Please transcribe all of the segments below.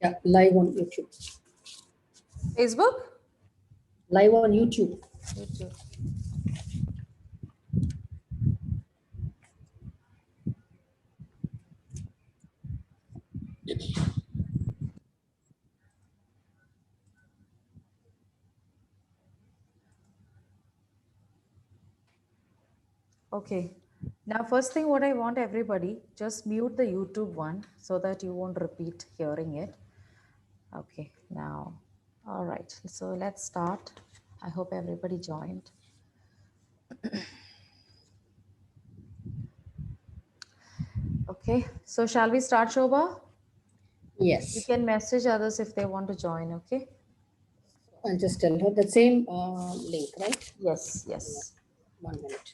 Yeah, live on YouTube. Facebook? Live on YouTube. YouTube. Okay. Now, first thing what I want everybody, just mute the YouTube one so that you won't repeat hearing it. Okay, now, all right. So let's start. I hope everybody joined. Okay, so shall we start, Shobha? You Yes. can message others if they want to join, okay? I'll just tell her the same link, right? Yes, yes. 1 minute.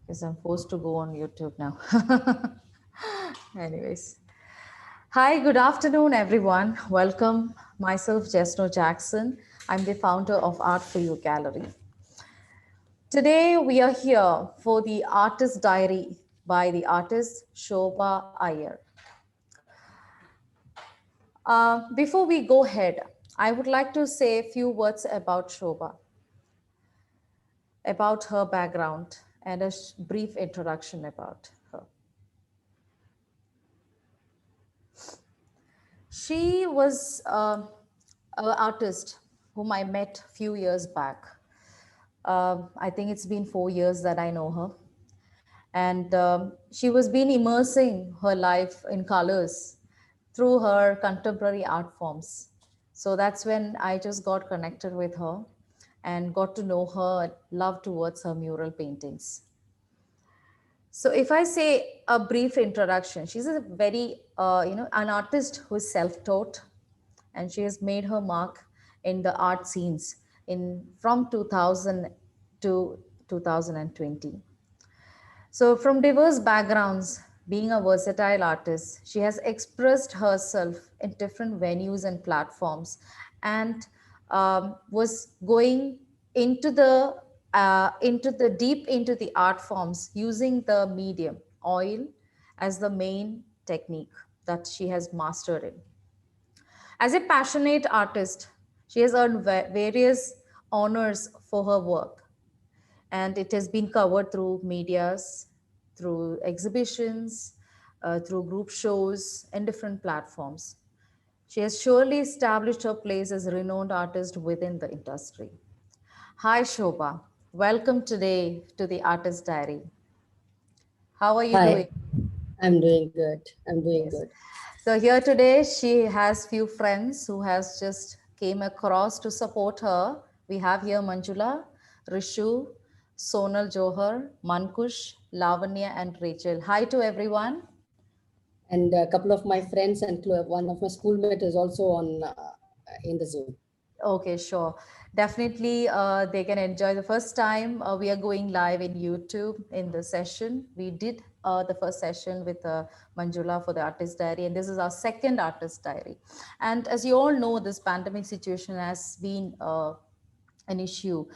Because I'm forced to go on YouTube now. Anyways. Hi, good afternoon, everyone. Welcome. Myself, Jesno Jackson. I'm the founder of Art for You Gallery. Today, we are here for the Artist Diary by the artist Shobha Iyer. Before we go ahead, I would like to say a few words about Shobha, about her background, and a brief introduction about her. She was an artist whom I met a few years back. I think it's been 4 years that I know her. And she was been immersing her life in colors through her contemporary art forms. So that's when I just got connected with her and got to know her love towards her mural paintings. So if I say a brief introduction, she's a very, an artist who is self-taught, and she has made her mark in the art scenes in from 2000 to 2020. So, from diverse backgrounds, being a versatile artist, she has expressed herself in different venues and platforms, and was going into the deep into the art forms using the medium oil as the main technique that she has mastered in. As a passionate artist, she has earned various honors for her work, and it has been covered through medias, through exhibitions, through group shows, and different platforms. She has surely established her place as a renowned artist within the industry. Hi, Shobha. Welcome today to the Artist Diary. How are you doing? Hi. I'm doing good. I'm doing Yes. good. So here today, she has few friends who has just came across to support her. We have here Manjula, Rishu, Sonal Johar, Mankush, Lavanya, and Rachel. Hi to everyone. And a couple of my friends and one of my schoolmates is also on in the Zoom. Okay, sure. Definitely, they can enjoy the first time. We are going live in YouTube in the session. We did the first session with Manjula for the Artist Diary, and this is our second Artist Diary. And as you all know, this pandemic situation has been an issue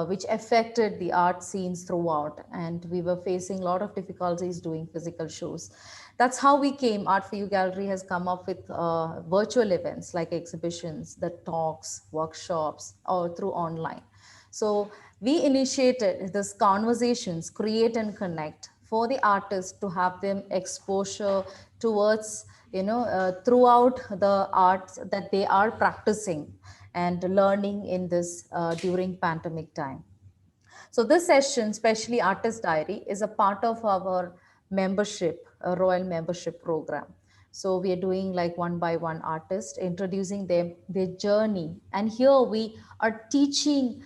which affected the art scenes throughout, and we were facing a lot of difficulties doing physical shows. That's how we came. Art for You Gallery has come up with virtual events like exhibitions, the talks, workshops, or through online. So we initiated this conversations, create and connect for the artists to have them exposure towards, throughout the arts that they are practicing and learning in this during pandemic time. So this session, especially Artist Diary, is a part of our membership, a royal membership program. So we are doing like one by one artist, introducing them, their journey. And here we are teaching,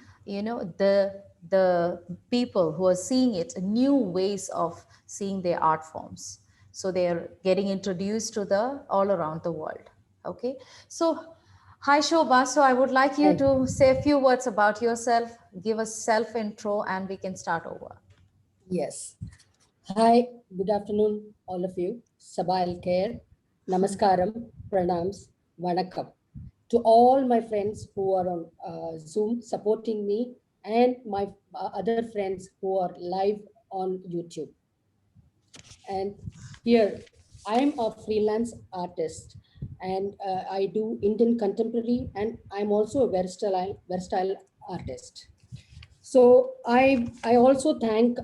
the people who are seeing it, new ways of seeing their art forms. So they're getting introduced to the all around the world. Okay. So hi, Shobha. So I would like you Hi. to say a few words about yourself, give a self intro, and we can start over. Yes. Hi. Good afternoon, all of you. Sabah al Khair. Namaskaram. Pranams. Vanakkam. To all my friends who are on Zoom supporting me and my other friends who are live on YouTube. And here, I am a freelance artist. and I do Indian contemporary, and I'm also a versatile artist. So I also thank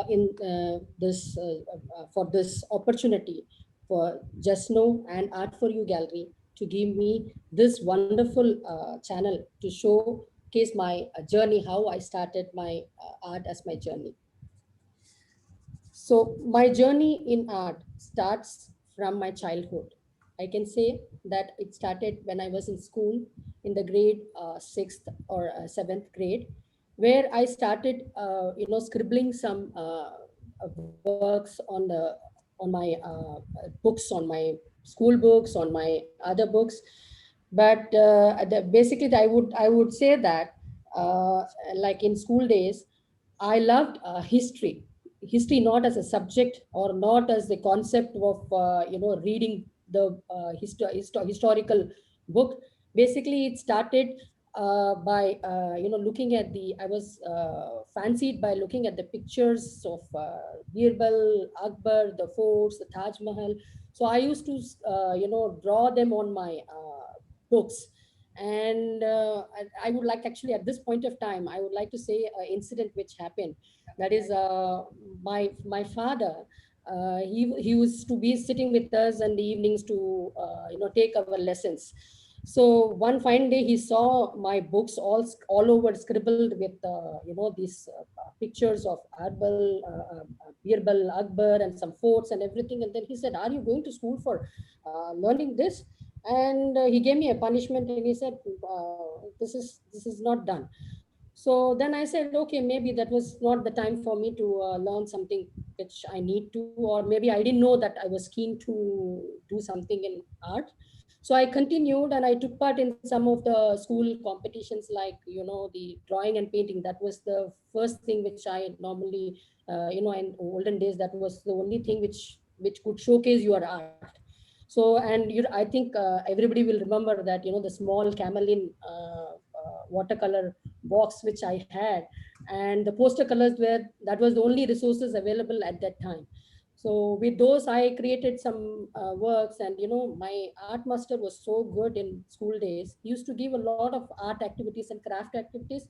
in this for this opportunity for Jesno and Art for You Gallery to give me this wonderful channel to showcase my journey, how I started my art as my journey. So my journey in art starts from my childhood. I can say that it started when I was in school in the grade sixth or seventh grade, where I started, scribbling some works on my books, on my school books, on my other books. But basically, I would say that, like in school days, I loved history not as a subject or not as the concept of reading the historical book. Basically, it started by looking at the. I was fancied by looking at the pictures of Birbal, Akbar, the forts, the Taj Mahal. So I used to draw them on my books. And I would like, actually, at this point of time, I would like to say an incident which happened. That is, my father, he used to be sitting with us in the evenings to take our lessons. So one fine day he saw my books all over scribbled with these pictures of Arbal, Birbal, Akbar, and some forts and everything. And then he said, "Are you going to school for learning this?" And he gave me a punishment, and he said, "This is not done." So then I said, okay, maybe that was not the time for me to learn something which I need to, or maybe I didn't know that I was keen to do something in art. So I continued and I took part in some of the school competitions, like the drawing and painting. That was the first thing which I normally, in olden days, that was the only thing which could showcase your art. So, and I think everybody will remember that the small camelin watercolor box which I had, and the poster colors were, that was the only resources available at that time. So with those I created some works. And my art master was so good in school days. He used to give a lot of art activities and craft activities.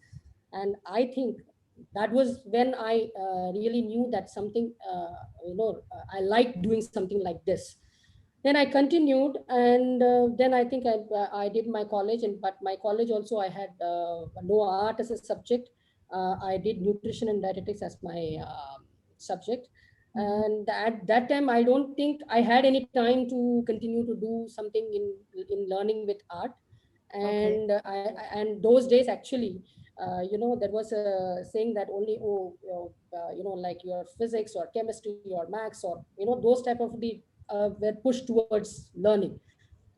And I think that was when I really knew that something, I like doing something like this. Then I continued. And then I think I did my college. And but my college also, I had no art as a subject. I did nutrition and dietetics as my subject. Mm-hmm. And at that time I don't think I had any time to continue to do something in learning with art. Okay. And and those days, actually, there was a saying that only, oh, like your physics or chemistry or maths, or those type of the were pushed towards learning.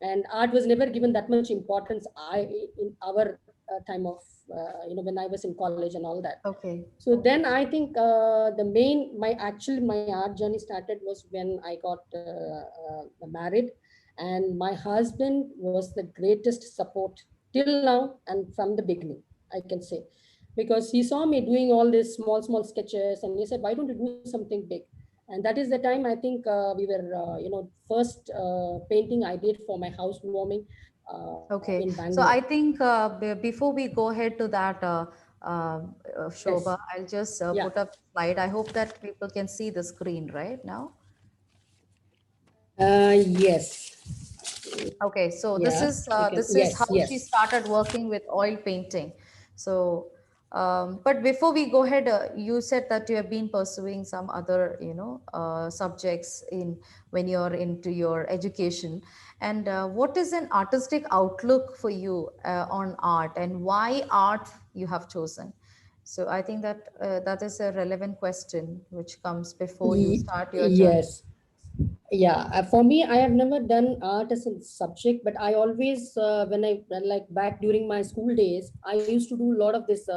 And art was never given that much importance, in our time of, when I was in college and all that. Okay. So then I think the main my actually my art journey started was when I got married. And my husband was the greatest support till now and from the beginning, I can say. Because he saw me doing all these small sketches, and he said, "Why don't you do something big?" And that is the time, I think, we were first painting I did for my housewarming in Okay. So Bangalore. I think before we go ahead to that, Yes. Shobha, I'll just Yeah. put up slide. I hope that people can see the screen right now. Yes. Okay, so Yeah, you can. this is Yes, how she yes. started working with oil painting. So, but before we go ahead, you said that you have been pursuing some other, subjects in when you're into your education. And what is an artistic outlook for you on art, and why art you have chosen? So I think that that is a relevant question which comes before you start your journey. Yes. Yeah, for me, I have never done art as a subject, but I always, when I like back during my school days, I used to do a lot of this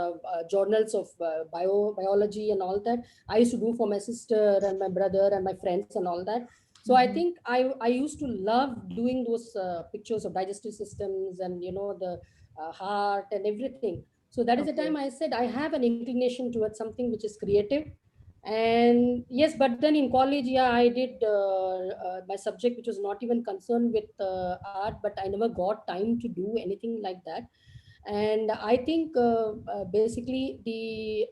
journals of biology and all that. I used to do for my sister and my brother and my friends and all that. So I Hmm. think I used to love doing those pictures of digestive systems and the heart and everything. So that is the time Okay. I said I have an inclination towards something which is creative. And yes, but then in college, yeah, I did my subject which was not even concerned with art, but I never got time to do anything like that. And I think basically the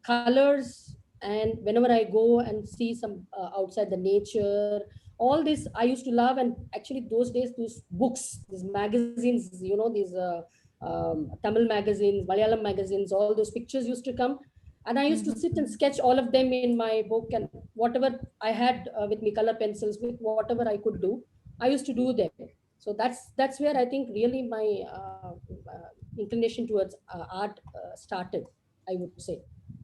colors, and whenever I go and see some outside the nature, all this I used to love. And actually those days, those books, these magazines, these Tamil magazines, Malayalam magazines, all those pictures used to come, and I used to sit and Mhm. sketch all of them in my book. And whatever I had with me, color pencils, with whatever I could do, I used to do them. So that's where I think really my inclination towards art started, I would say.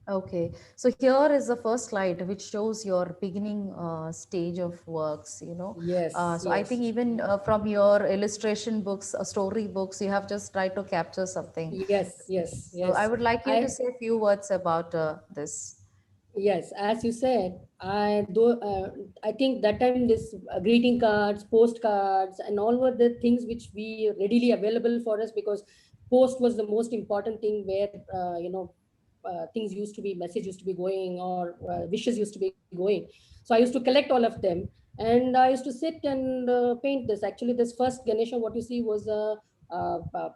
Okay, so here is the first slide which shows your beginning stage of works, Yes, So I think yes, even from your illustration books, story books, you have just tried to capture something. yes, yes, So I yes. would like you to I say a few words about this. Yes, as you said, I think that time this greeting cards, postcards, and all were the things which we readily available for us, because post was the most important thing, where things used to be, message used to be going, or wishes used to be going. So I used to collect all of them, and I used to sit and paint this. Actually, this first Ganesha, what you see, was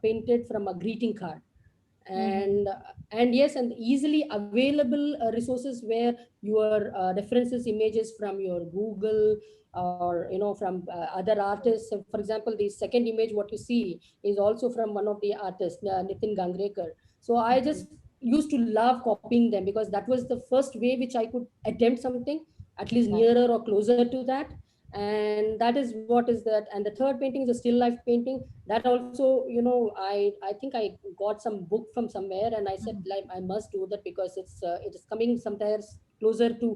painted from a greeting card. Mm-hmm. And yes, and easily available resources, where your references images from your Google, or from other artists. So for example, the second image what you see is also from one of the artists, Nitin Gangrekar. So I just used to love copying them, because that was the first way which I could attempt something at least Right. nearer or closer to that. And that is what is that. And the third painting is a still life painting. That also, I think I got some book from somewhere, and I said, Mhm. like, I must do that, because it is coming sometimes closer to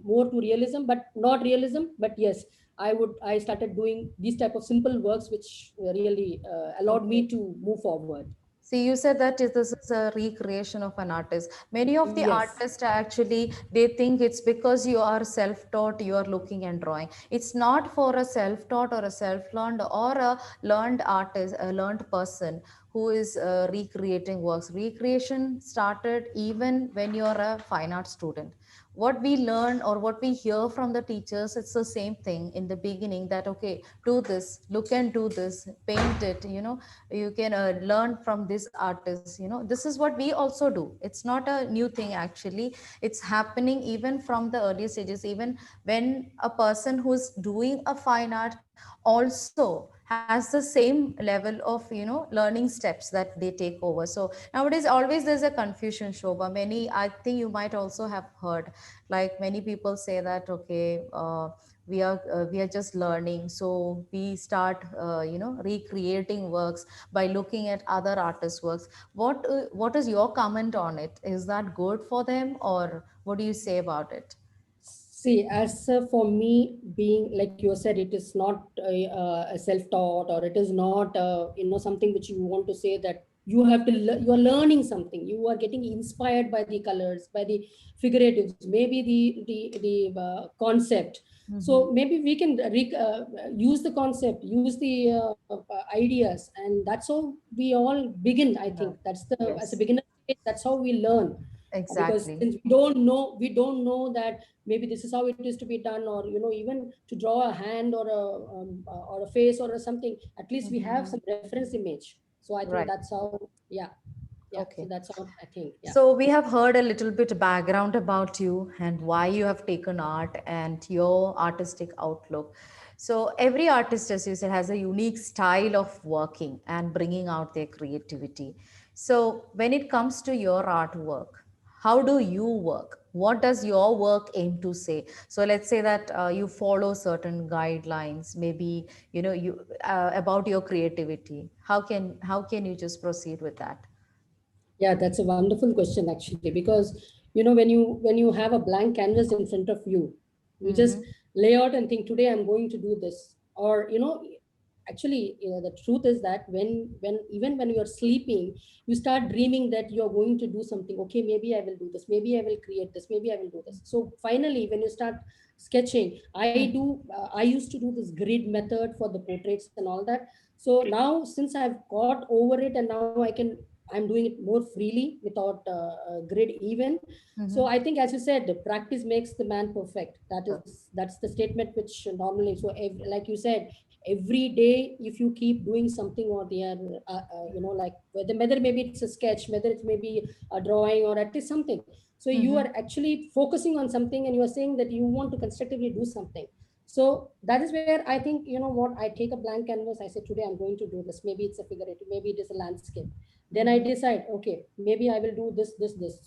more to realism, but not realism. But yes, I started doing these type of simple works, which really allowed Okay. me to move forward. See, you said that this is a recreation of an artist. Many of the Yes. artists actually they think it's because you are self-taught, you are looking and drawing. It's not for a self-taught or a self-learned or a learned artist, a learned person who is recreating works. Recreation started even when you're a fine art student. What we learn or what we hear from the teachers, it's the same thing in the beginning that okay, do this, look and do this, paint it, you can learn from this artist, this is what we also do. It's not a new thing actually. It's happening even from the early stages, even when a person who's doing a fine art also has the same level of learning steps that they take over. So nowadays always there's a confusion, Shobha. Many, I think you might also have heard, like many people say that okay, we are just learning, so we start recreating works by looking at other artists works. What is your comment on it? Is that good for them, or what do you say about it? See, as for me, being like you said, it is not a self-taught, or it is not something which you want to say that you have to. You are learning something. You are getting inspired by the colors, by the figuratives, maybe the concept. Mm-hmm. So maybe we can use the concept, use the ideas, and that's how we all begin. I Yeah. think that's the as a Yes, beginner stage, that's how we learn. Because exactly. since we don't know that maybe this is how it is to be done, or even to draw a hand, or a face, or something, at least we have Mm-hmm. some reference image. So I think Right. that's how. Yeah, yeah, so Okay. that's how I think. Yeah. So we have heard a little bit background about you and why you have taken art and your artistic outlook. So every artist, as you said, has a unique style of working and bringing out their creativity. So when it comes to your artwork, how do you work? What does your work aim to say? So let's say that you follow certain guidelines, maybe you about your creativity. How can you just proceed with that? Yeah, that's a wonderful question, actually, because when you have a blank canvas in front of you, you just Mm-hmm. lay out and think, today I'm going to do this. Or actually, the truth is that when even when you're sleeping, you start dreaming that you're going to do something. Okay, maybe I will do this, maybe I will create this, maybe I will do this. So finally, when you start sketching, I used to do this grid method for the portraits and all that. So now, since I've got over it, and now I can I'm doing it more freely without grid even. So Mm-hmm. I think, as you said, the practice makes the man perfect. That's the statement which normally. So like you said, every day if you keep doing something or the other, like whether maybe it's a sketch, whether it's maybe a drawing or at least something. So you are Mm-hmm. actually focusing on something and you are saying that you want to constructively do something. So that is where I think, what, I take a blank canvas, I say today I'm going to do this. Maybe it's a figurative, maybe it is a landscape. Then I Mm-hmm. decide, okay, maybe I will do this.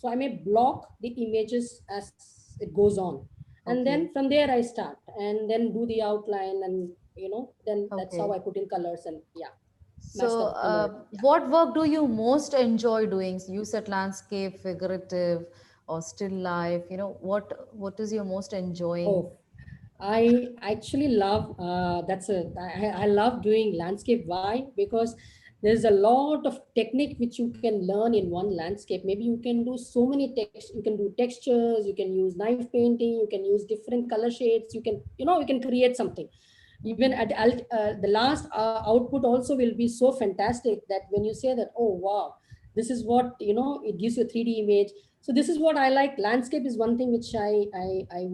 So I may block the images as it goes on. And then Okay. from there I start and then do the outline, and then that's how Okay. I put in colors and yeah, match So, the color. Yeah. what work do you most enjoy doing? You said landscape, figurative, or still life. What is your most enjoying? Oh, I actually love I love doing landscape. Why? Because there's a lot of technique which you can learn in one landscape. Maybe you can do so many text. You can do textures. You can use knife painting. You can use different color shades. You can create something. Even Mhm. at the last output also will be so fantastic that when you say that, oh wow, this is what, it gives you a 3D image. So this is what I like. Landscape is one thing which I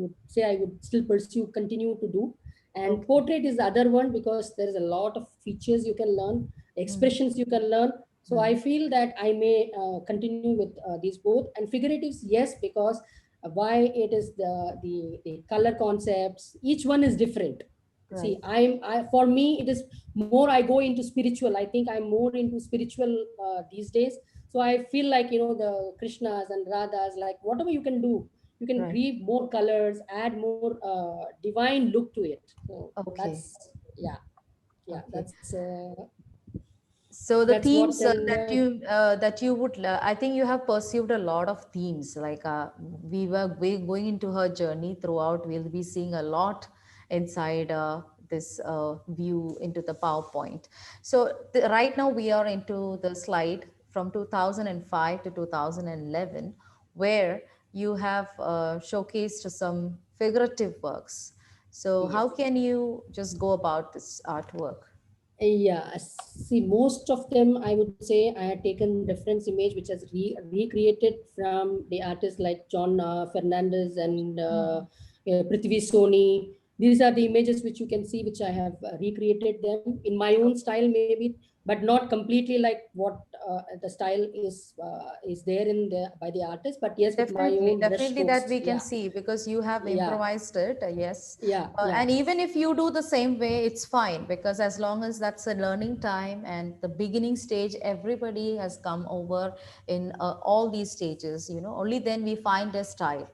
would say I would still pursue, continue to do. And Okay. portrait is the other one because there is a lot of features you can learn, Mm-hmm. expressions you can learn. So I Mm-hmm. feel that I may continue with these both. And figuratives, yes, because why, it is the color concepts, each one is different. See, Right. for me it is more, I go into spiritual. I think I'm more into spiritual these days. So I feel like, the Krishnas and Radhas, like whatever you can do, you can Right. give more colors, add more divine look to it. So Okay. that's, yeah, yeah, Okay. So the that's what. themes And that you would, I think you have pursued a lot of themes. Like we going into her journey throughout. We'll be seeing a lot inside this view into the PowerPoint. So right now we are into the slide from 2005 to 2011, where you have showcased some figurative works. So yes. how can you just go about this artwork? Yeah, see, most of them, I would say, I had taken reference image which has recreated from the artists like John Fernandez and Mhm. Prithvi Soni. These are the images which you can see, which I have recreated them in my own style, maybe, but not completely like what the style is there in the by the artist, but yes, with my Definitely, own brush definitely that strokes. we can Yeah, see because you have yeah, improvised it, yes. yeah. And even if you do the same way, it's fine because as long as that's a learning time and the beginning stage, everybody has come over in all these stages, only then we find a style.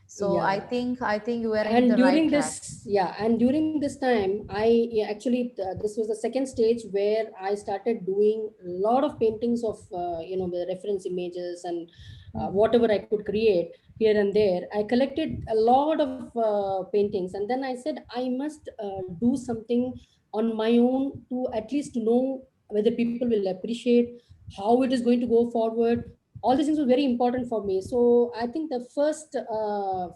So I Yeah. think I think you are in And the right during track. this, yeah, and during this time, actually, this was the second stage where I started doing a lot of paintings of, the reference images and Hmm. whatever I could create here and there. I collected a lot of paintings, and then I said I must do something on my own to at least to know whether people will appreciate, how it is going to go forward. All these things were very important for me. So I think the first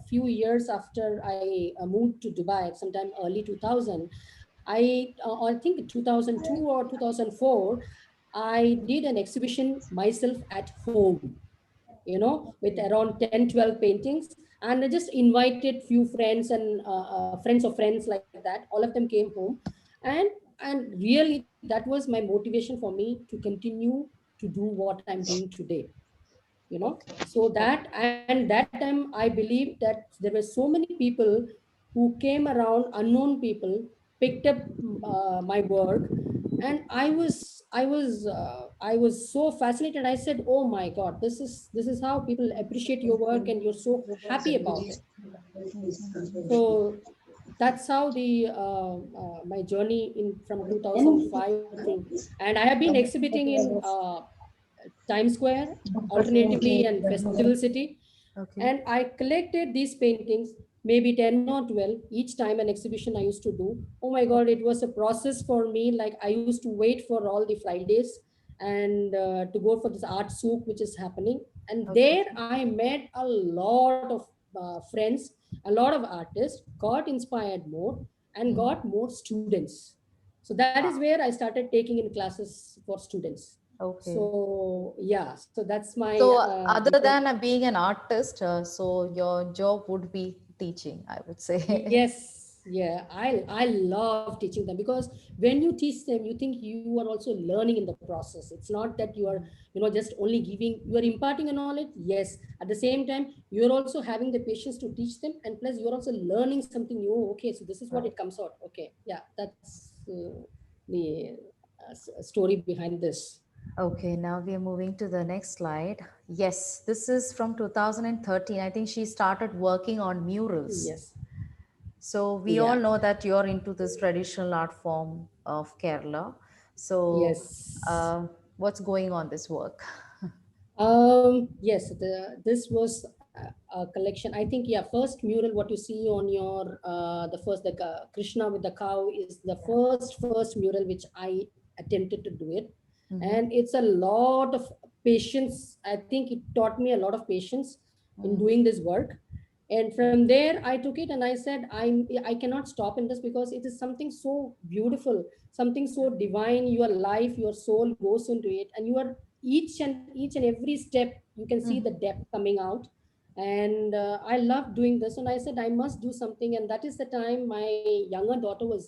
few years after I moved to Dubai, sometime early 2000, I think 2002 or 2004, I did an exhibition myself at home, with around 10, 12 paintings. And I just invited few friends and friends of friends like that. All of them came home. And and really that was my motivation for me to continue to do what I'm doing today. Okay. So that, and that time I believe that there were so many people who came around, unknown people, picked up my work. And I was so fascinated. I said, oh my god, this is how people appreciate your work and you're so happy about it. Mhm. So that's how the my journey in from 2005 to. And I have been exhibiting in Times Square, alternatively, and Festival City. Okay. And I collected these paintings, maybe 10 or 12, each time an exhibition I used to do. Oh my God, it was a process for me. Like I used to wait for all the Fridays and to go for this art souk, which is happening. And Okay. there I met a lot of friends, a lot of artists, got inspired more, and Mhm. got more students. So that is Wow. where I started taking in classes for students. Okay. So yeah, so that's my So, other because than being an artist, so your job would be teaching, I would say. yes, yeah, I love teaching them because when you teach them, you think you are also learning in the process. It's not that you are, just only giving, you are imparting a knowledge. Yes, at the same time, you are also having the patience to teach them, and plus you are also learning something new. Okay, so this is what Right. it comes out. Okay, yeah, that's the story behind this. Okay, now we are moving to the next slide. Yes, this is from 2013. I think she started working on murals. Yes, So we all yeah, know that you're into this traditional art form of Kerala. So, yes. uh, what's going on this work? Yes, this was a collection. I think, yeah, first mural what you see on your the first the Krishna with the cow is the Yeah. first mural which I attempted to do it, Mm-hmm. and it's a lot of patience. I think it taught me a lot of patience in Mm. doing this work, and from there I took it and I said I cannot stop in this because it is something so beautiful, something so divine. Your life, your soul goes into it, and you are each and every step you can see the Mm. depth coming out. And I love doing this, and I said I must do something. And that is the time my younger daughter was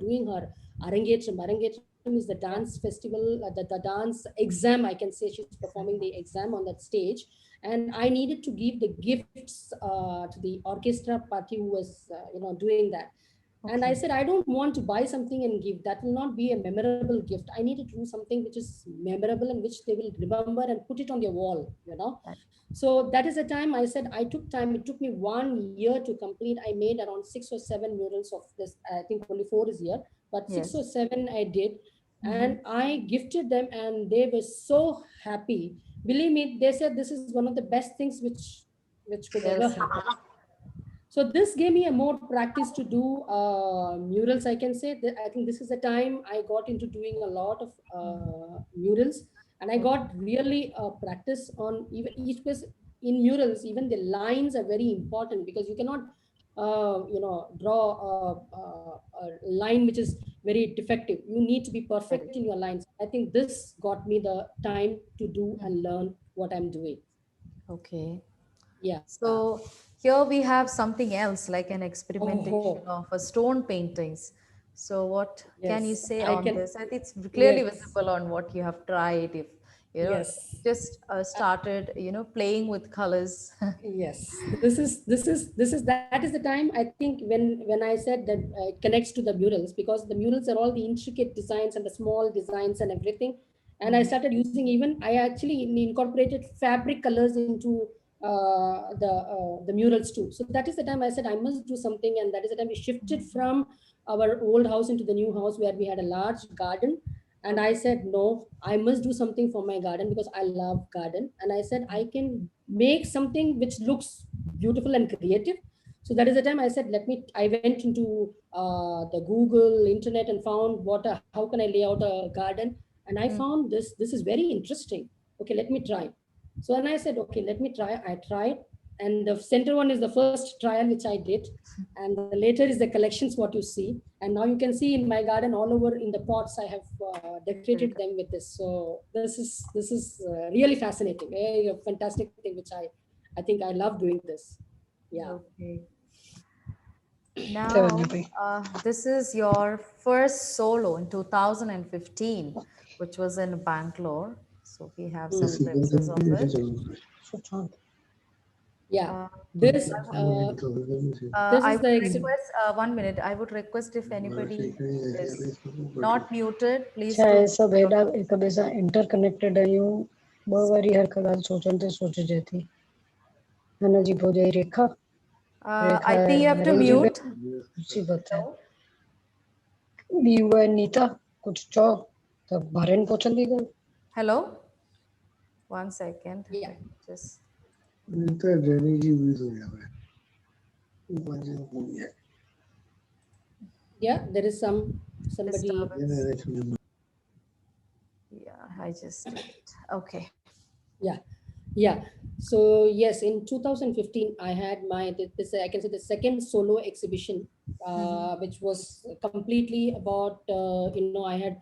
doing her arrangetram is the dance Yeah. festival, the dance exam, I can say. She's performing the Exactly. exam on that stage, and I needed to give the gifts to the orchestra party who was doing that. And I Okay. said, I don't want to buy something and give. That will not be a memorable gift. I need to do something which is memorable and which they will remember and put it on their wall. Right. So that is the time I said I took time. It took me 1 year to complete. I made around 6 or 7 murals of this. I think only four is here, but six or Yes. seven I did. Mm-hmm. And I gifted them and they were so happy. Believe me, they said this is one of the best things which could ever Yes. happen. So this gave me a more practice to do murals. I can say that I think this is the time I got into doing a lot of murals, and I Okay. got really practice on even each place. In murals, even the lines are very important because you cannot draw a line which is very defective. You need to be perfect Correct. in your lines. I think this got me the time to do Mm. and learn what I'm doing. Okay. Yeah. So here we have something else like an Oh, experimentation of a stone paintings. So what can you yes, say I on can. this? I think it's clearly Yes, visible on what you have tried. If you know, yes, just started, playing with colors. yes. That is the time I think when I said that it connects to the murals, because the murals are all the intricate designs and the small designs and everything. And I Mhm. started using, even I actually incorporated fabric colors into the murals too. So that is the time I said I must do something, and that is the time we shifted Mhm. from our old house into the new house where we had a large garden. And I Okay. said no, I must do something for my garden because I love garden. And I said I Mhm. can make something which looks beautiful and creative. So that is the time I said I went into the Google internet and found how can I lay out a garden. And I Mm. found this is very interesting. Okay, let me try. So and I said, okay, let me try. I tried, and the center one is the first trial which I did, and the later is the collections what you see. And now you can see in my garden all over in the pots I have decorated Very them good. with this. So this is really fascinating, a fantastic thing which I think I love doing this. Yeah. Okay. Now, this is your first solo in 2015, which was in Bangalore. So we have some Hmm. glimpses of it. Yeah, Uh, this I is would the request 1 minute. I would request if anybody is not muted, please छा to है mute सभु your हेॾा mic. हिक ॿिए सां interconnected आहियूं ॿ वारी हर हिक ॻाल्हि सोचण ते सोचजे थी हिन जी भोजाई रेखा रेखा I think you have to रहिजी mute. वई मुसीबत है No. ॿी उहा नीता कुझु चओ त भरेन पहुचंदी ॻाल्हि Hello. 1 second. yeah, Let me just. yeah, there is somebody. Disturbance. Yeah, I just did it. Okay. Yeah, yeah. So yes, in 2015, I had this I can say the second solo exhibition, Mhm. which was completely about I had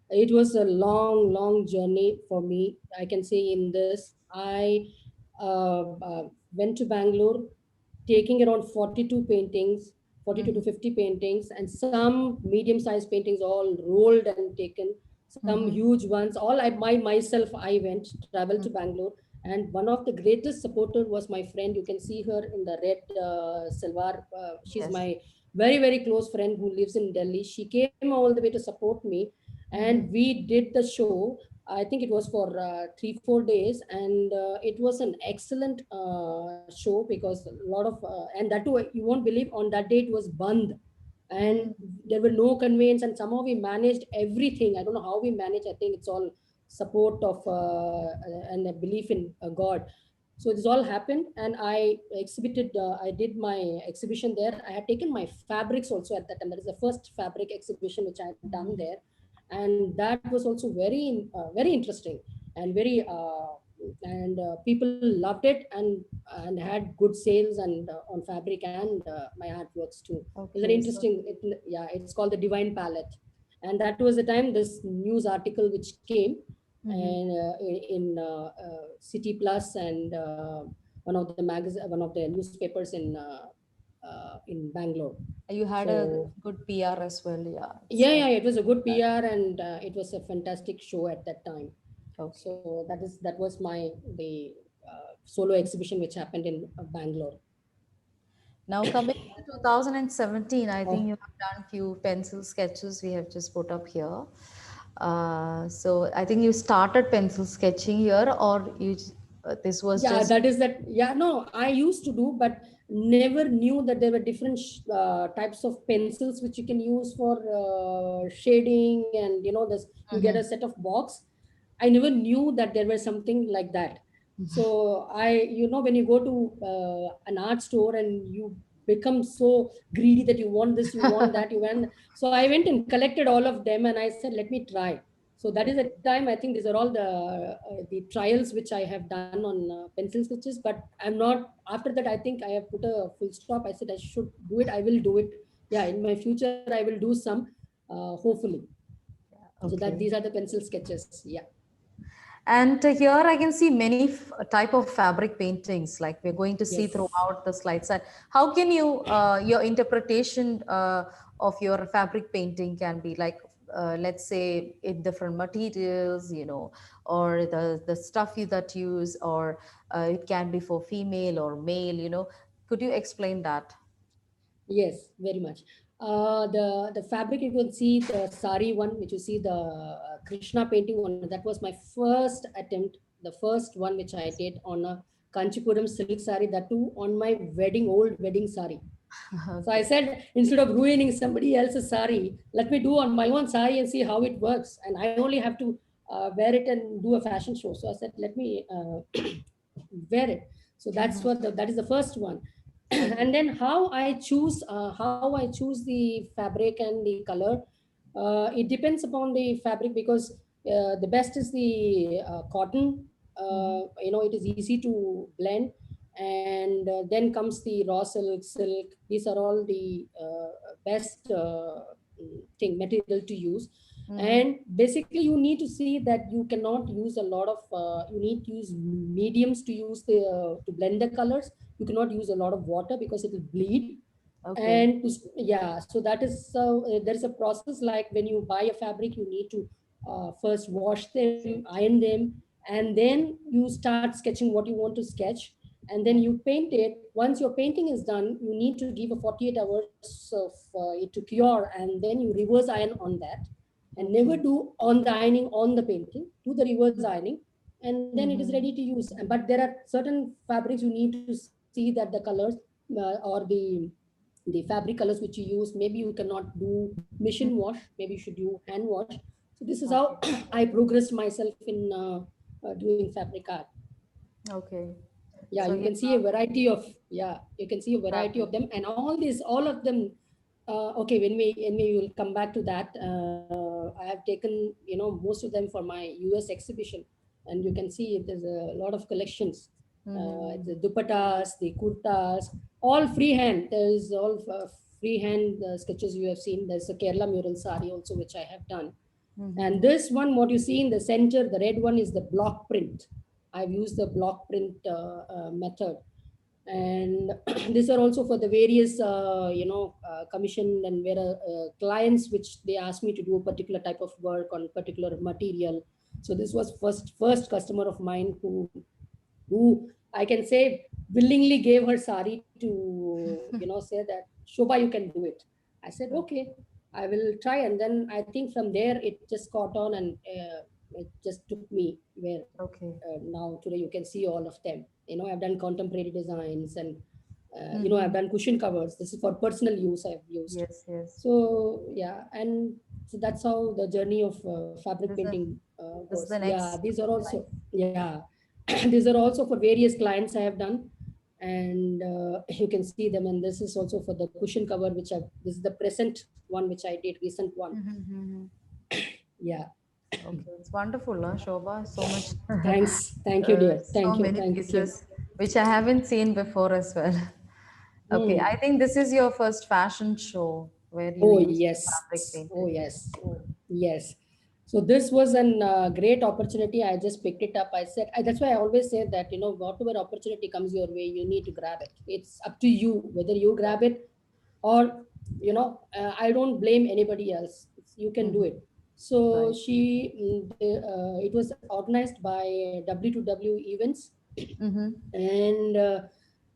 It was a long, long journey for me. I can say in this, I went to Bangalore, taking around 42 paintings, 42 to Mm-hmm. 50 paintings, and some medium-sized paintings all rolled and taken, some Mm-hmm. huge ones. All myself, I went, traveled to Bangalore, and one of the greatest supporter was my friend. You can see her in the red salwar. She's Yes. my very, very close friend who lives in Delhi. She came all the way to support me, and Mm-hmm. we did the show. I think it was for 3 4 days, and it was an excellent show because a lot of and that too, you won't believe, on that day it was band, and Mm-hmm. there were no conveyance, and somehow we managed everything. I don't know how we managed. I think it's all support of and a belief in God. So this all happened, and I did my exhibition there. I had taken my fabrics also at that time. That is the first fabric exhibition which I had done Mm-hmm. there, and that was also very interesting and very and people loved it, and had good sales and on fabric and my artworks too. It's very Okay, so. interesting. Yeah, it's called the Divine Palette, and that was the time this news article which came, Mm-hmm. and City Plus and one of the newspapers in Bangalore. You had a So good PR as well, yeah. yeah, So yeah, it was a good that. PR, and it was a fantastic show at that time. Okay. So that was my the solo exhibition which happened in Bangalore. Now coming to 2017, I think Oh, you have done few pencil sketches we have just put up here. So I think you started pencil sketching here, or this was yeah, just. that is that. Yeah, no, I used to do, but never knew that there were different types of pencils which you can use for shading, and this you get Mhm. a set of box. I never knew that there was something like that. So when you go to an art store and you become so greedy that you want this, you want that, you want. So I went and collected all of them, and I said, let me try. So that is the Okay. time. I think these are all the trials which I have done on pencil sketches. But I'm not. After that, I think I have put a full stop. I said I should do it. I will do it. Yeah, in my future, I will do some. Hopefully. So that Okay. these are the pencil sketches. Yeah. And here I can see many type of fabric paintings, like we're going to see Yes. throughout the slides. And how can you, your interpretation of your fabric painting can be like, let's say, in different materials, or the stuff you that use, or it can be for female or male. Could you explain that? Yes, very much. The fabric, you can see the sari one, which you see the Krishna painting on. That was my first attempt, the first one which I did on a Kanchipuram silk sari. That too on my old wedding sari. So I Okay. said, instead of ruining somebody else's sari, let me do on my own sari and see how it works. And I only have to wear it and do a fashion show. So I said, let me wear it. So that's Mhm. what that is the first one. Okay. And then how I choose the fabric and the color. It depends upon the fabric, because the best is the cotton. Mhm. It is easy to blend, and then comes the raw silk. These are all the best thing material to use. Mhm. And basically you need to see that you cannot use a lot of you need to use mediums to use the to blend the colors. You cannot use a lot of water because it will bleed. Okay. And yeah, so that is so there is a process. Like when you buy a fabric, you need to first wash them, iron them, and then you start sketching what you want to sketch, and then you paint it. Once your painting is done, you need to give a 48 hours of it to cure, and then you reverse iron on that. And never Okay. do on the ironing on the painting, do the reverse ironing, and then it is ready Mhm. to use. But there are certain fabrics you need to see that the colors or the fabric colors which you use, maybe you cannot do machine wash, maybe you should do hand wash. So this is how Okay. I progressed myself in doing fabric art. Okay. Yeah, So you here can see a variety of, yeah, you can see a variety fabric. of them, and all of them. Okay, when we will come back to that. I have taken most of them for my US exhibition, and you can see there's a lot of collections. Mm-hmm. The dupattas, the kurtas, all freehand. There is all freehand sketches you have seen. There's a Kerala mural sari also which I have done. And this one, what you see in the center, the red one is the block print. I've used the block print method. And these are also for the various, commission and where clients, which they asked me to do a particular type of work on particular material. So this was first customer of mine who I can say willingly gave her sari to, say that, Shobha, you can do it. I said, okay, I will try. And then I think from there it just caught on, and it just took me where Okay. now today you can see all of them. I've done contemporary designs, and I've Mm-hmm. done cushion covers. This is for personal use I've used. Yes, yes. So yeah, and so that's how the journey of fabric This is painting this is goes. the Yeah, next these are slide. also, yeah, these are also for various clients I have done. And you can see them. And this is also for the cushion cover, this is the present one which I did, recent one. Mm-hmm. Yeah. Okay, it's wonderful, huh, Shobha? So much, Thank you, dear. so Thank you, many thank you. pieces which I haven't seen before as well. Okay, Hmm. I think this is your first fashion show where you Oh used yes, fabric oh painting. yes, oh yes. So this was an great opportunity. I just picked it up. I said that's why I always say that, whatever opportunity comes your way, you need to grab it. It's up to you whether you grab it, or I don't blame anybody else. You can do Mm-hmm. it. So Right. it was organized by W2W events. Mm-hmm. And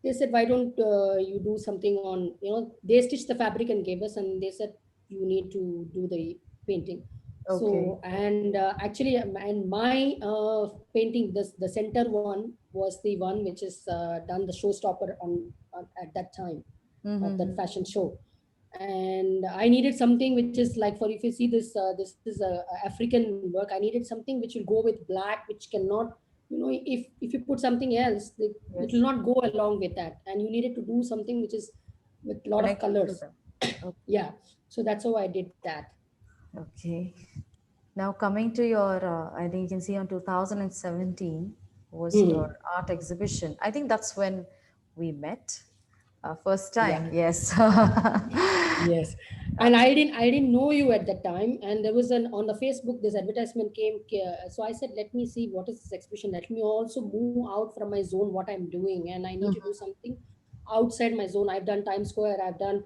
they said, why don't you do something on, they stitched the fabric and gave us, and they said you need to do the painting. Okay. So, and actually, and my painting, this the center one was the one which is done the showstopper on at that time of that Mm-hmm. fashion show. And I needed something which is like, for, if you see this, this is a African work. I needed something which will go with black, which cannot, if you put something else, it will Yes. not go along with that. And you needed to do something which is with a lot of Connected to colors. them. Okay. Yeah, so that's how I did that. Okay. Now coming to your, I think you can see on 2017 was Hmm. your art exhibition. I think that's when we met. First Yeah. time, yes. Yes, and Absolutely. I didn't know you at that time, and there was an on the Facebook, this advertisement came. So I said, let me see what is this exhibition. Let me also move out from my zone, what I'm doing, and I need to do something outside my zone. I've done Times Square, I've done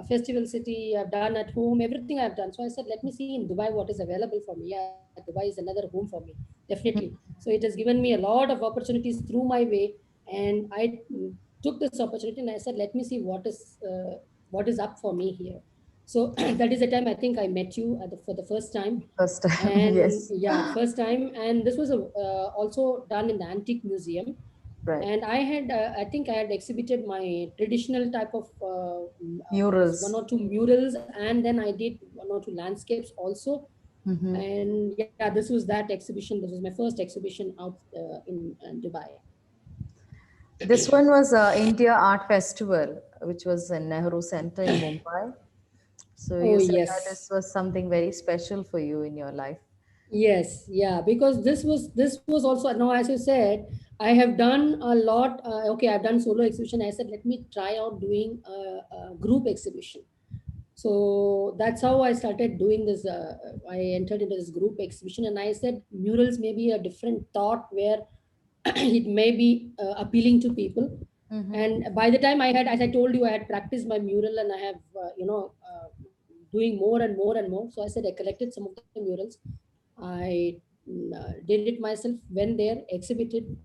Festival City, I've done at home, everything I've done. So I said, let me see in Dubai what is available for me. Yeah, Dubai is another home for me, definitely. So it has given me a lot of opportunities through my way, and I took this opportunity, and I said, let me see what is up for me here. So that is the time I think I met you for the first time. First time, And yes. yeah, first time. And this was also done in the antique museum. Right. And I think I had exhibited my traditional type of one Murals. or two murals, and then I did one or two landscapes also. Hmm. And yeah, this was that exhibition. This was my first exhibition out in Dubai. This one was India Art Festival, which was in Nehru Center in Mumbai. So Oh you said that this yes. was something very special for you in your life. Yes, yeah, because this was also, now, as you said, I have done a lot. Okay, I've done solo exhibition. I said, let me try out doing a group exhibition. So that's how I started doing this. I entered into this group exhibition, and I said murals may be a different thought where it may be appealing to people. Mm-hmm. And by the time I had, as I told you, I had practiced my mural, and I have doing more and more and more. So I said I collected some of the murals. I did it myself, went there, exhibited.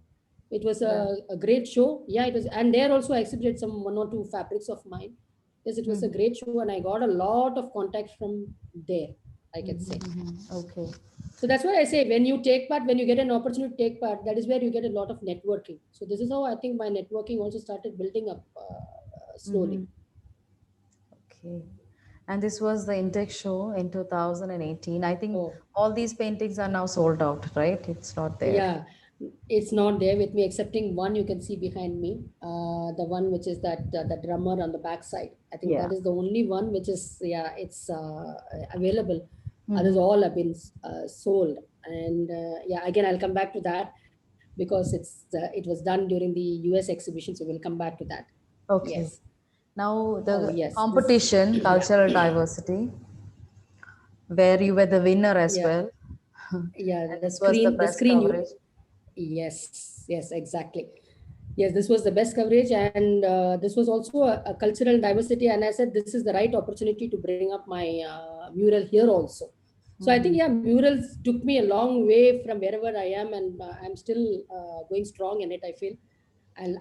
It was Yeah. a great show. Yeah, it was. And there also I exhibited some one or two fabrics of mine. Yes, it was a Mm-hmm. great show, and I got a lot of contacts from there, I can say. Mm-hmm. Okay. So that's why I say, when you take part, when you get an opportunity to take part, that is where you get a lot of networking. So this is how I think my networking also started building up slowly. Mm-hmm. Okay. And this was the Intake show in 2018. I think Oh, all these paintings are now sold out, right? It's not there. yeah, it's not there with me, excepting one you can see behind me. The one which is that the drummer on the backside. I think Yeah. that is the only one which is, yeah, it's available. Others Mm-hmm. all have been sold. And yeah, again, I'll come back to that, because it was done during the US exhibition. So we'll come back to that. Okay. Yes. Now Oh the yes, this competition, yeah. cultural diversity, where you were the winner as Yeah, well. yeah. And this was the The best screen. You coverage. yes, yes, exactly. Yes, this was the best coverage, and this was also a cultural diversity. And I said, this is the right opportunity to bring up my mural here also. So I think, Hmm. yeah, murals took me a long way from wherever I am, and I'm still going strong in it. I feel,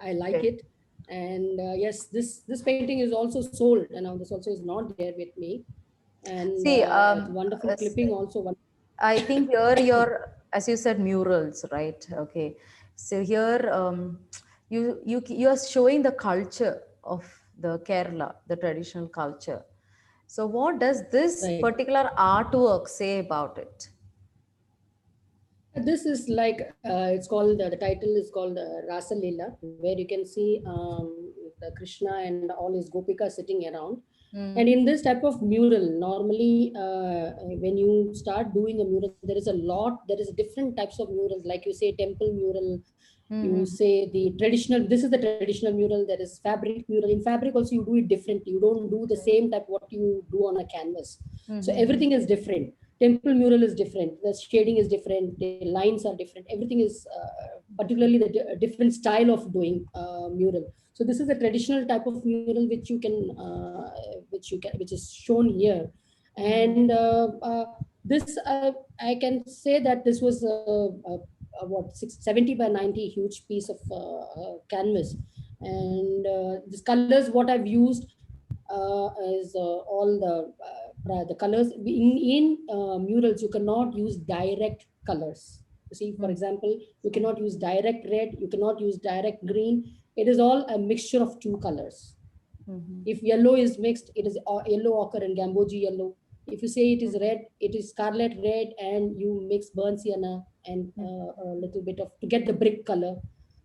I like Okay. it, and yes, this painting is also sold, and now this also is not there with me, and See, it's wonderful clipping also. One, I think here you're, as you said, murals, right? Okay. So here, you are showing the culture of the Kerala, the traditional culture. So what does this right. particular artwork say about it? This is like it's called the title is called Rasa Leela, where you can see the Krishna and all his Gopika sitting around. And Mm-hmm. in this type of mural, normally when you start doing a mural, there is a lot. There is different types of murals, like you say temple mural, you Mm-hmm. say the traditional. This is the traditional mural. There is fabric mural. In fabric also you do it differently. You don't do the Okay. same type what you do on a canvas. So Mm-hmm. everything is different. Temple mural is different, the shading is different, the lines are different, everything is particularly the different style of doing mural. So this is a traditional type of mural which is shown here. Mm-hmm. And this I can say that this was what 70 by 90 huge piece of canvas. And this colors what I've used is all the colors in murals. You cannot use direct colors. You see, for example, you cannot use direct red, you cannot use direct green. It is all a mixture of two colors. Mm-hmm. If yellow is mixed, it is yellow ochre and gamboge yellow. If you say it is Mm-hmm. red, it is scarlet red, and you mix burnt sienna and a little bit of to get the brick color.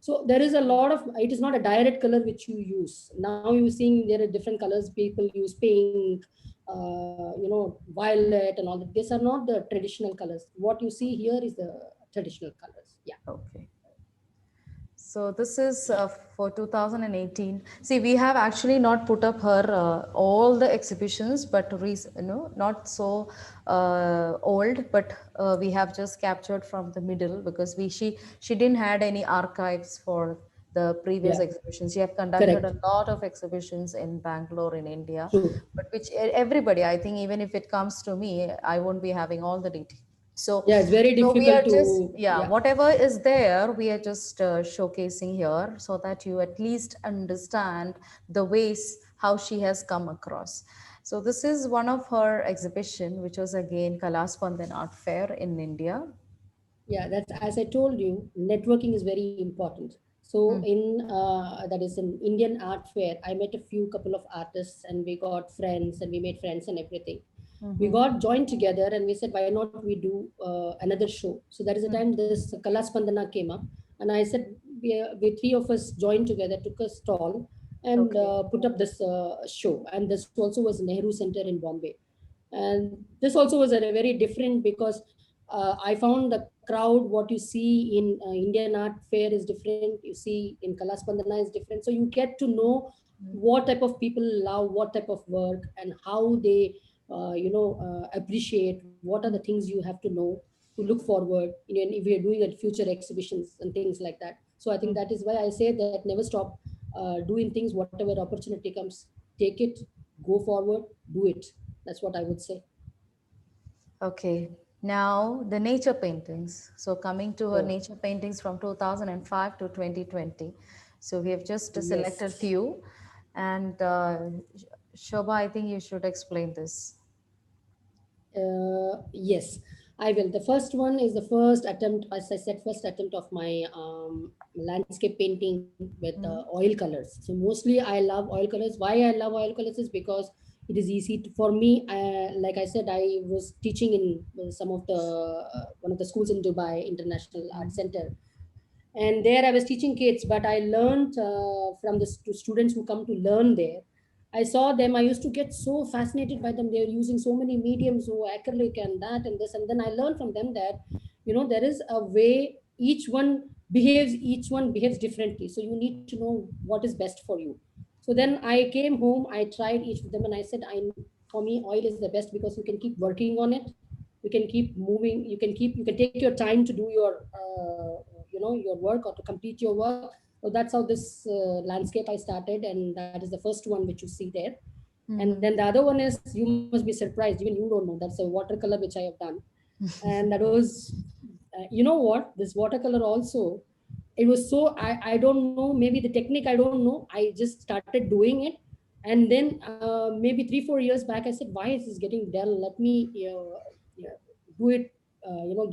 So there is a lot of. It is not a direct color which you use. Now you're seeing there are different colors. People use pink, violet, and all that. These are not the traditional colors. What you see here is the traditional colors. Yeah. Okay. So this is for 2018. See, we have actually not put up her all the exhibitions, but not so old. But we have just captured from the middle because she didn't had any archives for the previous Yeah. exhibitions. She have conducted Correct. a lot of exhibitions in Bangalore, in India, True. but which everybody, I think, even if it comes to me, I won't be having all the details. So, Yeah, it's very so we are difficult just, to. yeah, Yeah. whatever is there, we are just showcasing here so that you at least understand the ways how she has come across. So this is one of her exhibition, which was again Kalaspandan Art Fair in India. Yeah, that's as I told you, networking is very important. So Hmm. in that is an Indian art fair, I met a few couple of artists, and we got friends, and we made friends and everything. We Hmm. got joined together, and we said, why not we do another show? So that is the time this Kalaspandana came up, and I said, we three of us joined together, took a stall, and Okay. put up this show. And this also was Nehru Center in Bombay. And this also was a very different because I found the crowd what you see in Indian art fair is different, you see in Kalaspandana is different. So you get to know what type of people love what type of work, and how they appreciate what are the things you have to know to look forward, and if we are doing at future exhibitions and things like that. So I think that is why I say that never stop doing things. Whatever opportunity comes, take it, go forward, do it. That's what I would say. Okay. Now the nature paintings. So coming to her Oh, nature paintings from 2005 to 2020. So we have just selected yes. few, and Shobha, I think you should explain this. Yes, I will. The first one is the first attempt, as I said, first attempt of my landscape painting with Mm. oil colors. So mostly I love oil colors. Why I love oil colors is because it is easy for me. Like I said, I was teaching in some of the one of the schools in Dubai International Art Center, and there I was teaching kids. But I learned from the students who come to learn there. I saw them, I used to get so fascinated by them. They were using so many mediums, so acrylic and that and this, and then I learned from them that there is a way each one behaves differently, so you need to know what is best for you. So then I came home, I tried each of them, and I said, for me, oil is the best because you can keep working on it. You can keep moving. You can take your time to do your, your work or to complete your work. So that's how this landscape I started, and that is the first one which you see there. And then the other one is, you must be surprised, even you don't know. That's a watercolor which I have done, and that was, you know what? This watercolor also, it was so, I don't know. Maybe the technique, I don't know. I just started doing it, and then maybe 3 4 years back, I said, why is this getting dull? Let me do it.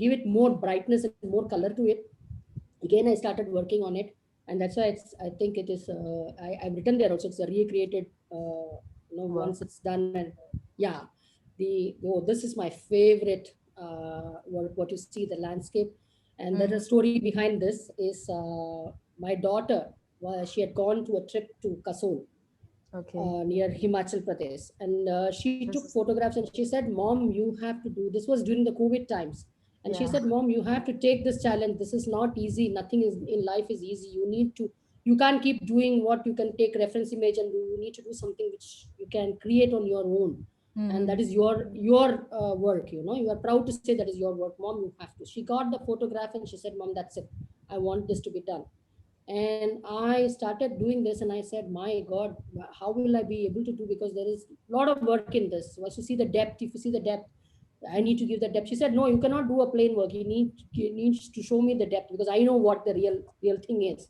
Give it more brightness and more color to it. Again, I started working on it, and that's why it's, I think it is, I've written there also, it's a recreated, once Work. it's done. And yeah, this is my favorite what you see, the landscape. And the Mm-hmm. story behind this is, my daughter, she had gone to a trip to Kasol, Okay. near Himachal Pradesh. And she took This is photographs, and she said, Mom, you have to do this. Was during the COVID times. And she yeah. said, Mom, you have to take this challenge. This is not easy. Nothing is in life is easy. You can't keep doing what you can take reference image and do. You need to do something which you can create on your own. And that Mm-hmm. is your work. You are proud to say that is your work. Mom, you have to. She got the photograph and she said, Mom, that's it. I want this to be done. And I started doing this, and I said, my God, how will I be able to do? Because there is a lot of work in this. Once you see the depth, if you see the depth, I need to give the depth. She said, no, you cannot do a plain work. You need to show me the depth, because I know what the real thing is.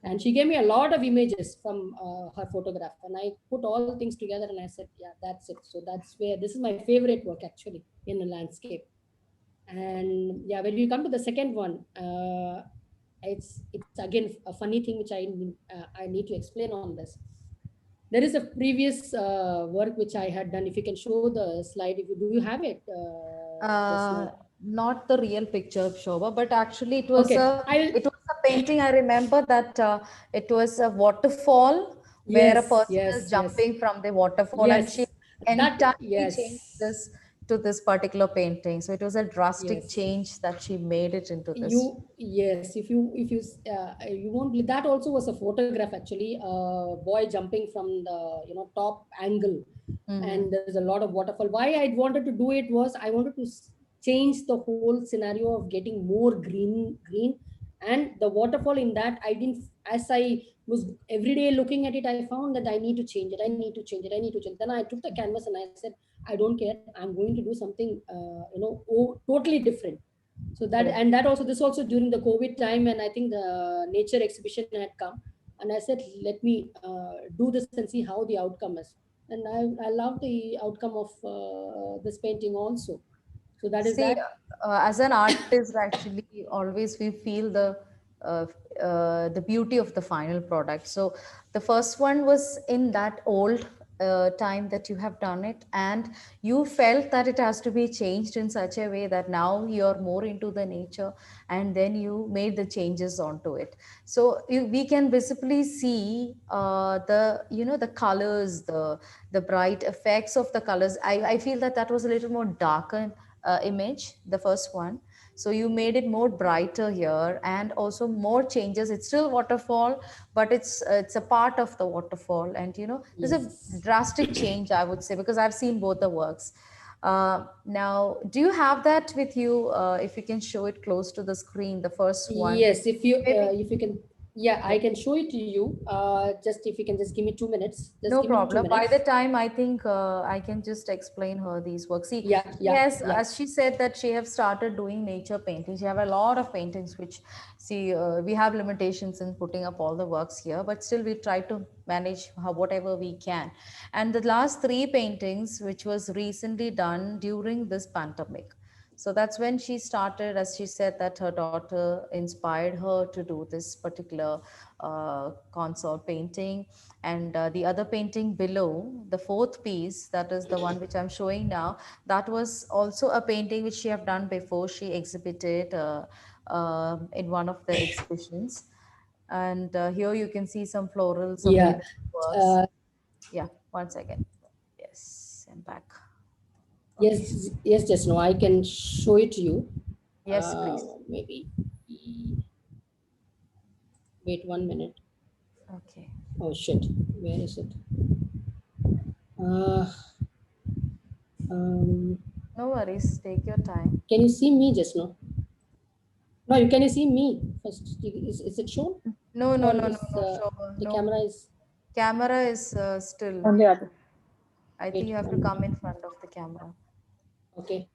And she gave me a lot of images from her photograph, and I put all things together, and I said, yeah, that's it. So that's where, this is my favorite work actually, in the landscape. And yeah, when we come to the second one, it's again a funny thing which I need to explain on this. There is a previous work which I had done. If you can show the slide, if you do, you have it, just Uh, know. Not the real picture of Shobha, but actually Okay, I will. it was a painting. I remember that it was a waterfall where a Yes, person yes, is yes, jumping from the waterfall, and yes. she That, entirely changed yes, this to this particular painting. So it was a drastic yes. change that she made it into this. You, yes, if you won't believe, that also was a photograph actually, boy jumping from the, top angle. Mm-hmm. And there's a lot of waterfall. Why I wanted to do it was, I wanted to change the whole scenario of getting more green. And the waterfall in that, I didn't, as I was every day looking at it, I found that I need to change it, I need to change it, I need to change it. Then I took the canvas and I said, I don't care, I'm going to do something, totally different. So that, Correct. and that also, this also during the COVID time, and I think the nature exhibition had come. And I said, let me do this and see how the outcome is. And I love the outcome of this painting also. So that is See, that. as an artist, actually, always we feel uh, the beauty of the final product. So, the first one was in that old time that you have done it, and you felt that it has to be changed in such a way that now you're more into the nature, and then you made the changes onto it. So, we can visibly see the colors, the bright effects of the colors. I feel that that was a little more darker image, the first one. So you made it more brighter here, and also more changes. It's still waterfall, but it's a part of the waterfall, and there's a Yes. drastic change, I would say, because I've seen both the works. Now, do you have that with you? If you can show it close to the screen, the first one, Yes, maybe. if you can, yeah, Yeah. I can show it to you. Just if you can just give me 2 minutes. Just No give me two problem. By minutes. the time, I think I can just explain her these works. See, Yeah, she yeah, has, yeah. as she said, that she have started doing nature painting. She have a lot of paintings, which, see, we have limitations in putting up all the works here, but still we try to manage whatever we can. And the last three paintings, which was recently done during this pandemic. So that's when she started, as she said, that her daughter inspired her to do this particular console painting. And the other painting below, the fourth piece, that is the one which I'm showing now, that was also a painting which she have done before. She exhibited in one of the exhibitions. And here you can see some floral, some Yeah. beautiful works. Uh, Yeah, one second. Yes, I'm back. Okay. yes, yes, just no, I can show it to you. Yes, please. Maybe, wait 1 minute. Okay. Oh shit, where is it? Uh, Um, No worries. Take your time. can you see me just now? No, you can you see me first? Is it shown No, no, or no, no, is no, Shobha. the No. camera is Camera is still. On the other. I think you wait have to one come minute. in front of the camera. Okay,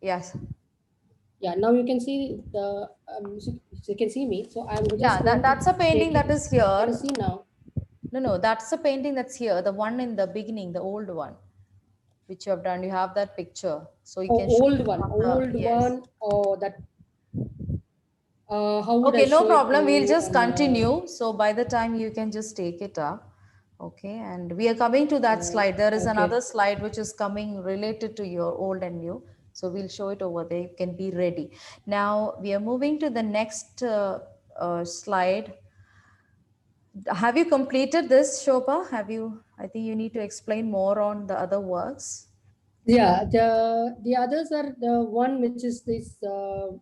Yes. yeah. Now you can see the so you can see me. So I'm Yeah, just going to that's a painting take that it. is Can you here. see now? No, no, that's a painting that's here. The one in the beginning, the old one, which you have done. You have that picture, so you Oh, can show old it one, on the old yes. one. Oh, that. How would I Okay, no show it to problem. We'll you? just And continue. So by the time you can just take it up. Okay, and we are coming to that slide. There is okay. another slide which is coming related to your old and new. So we'll show it over there. You can be ready. Now we are moving to the next slide. Have you completed this, Shobha? Have you? I think you need to explain more on the other works. Yeah, the others are the one which is this.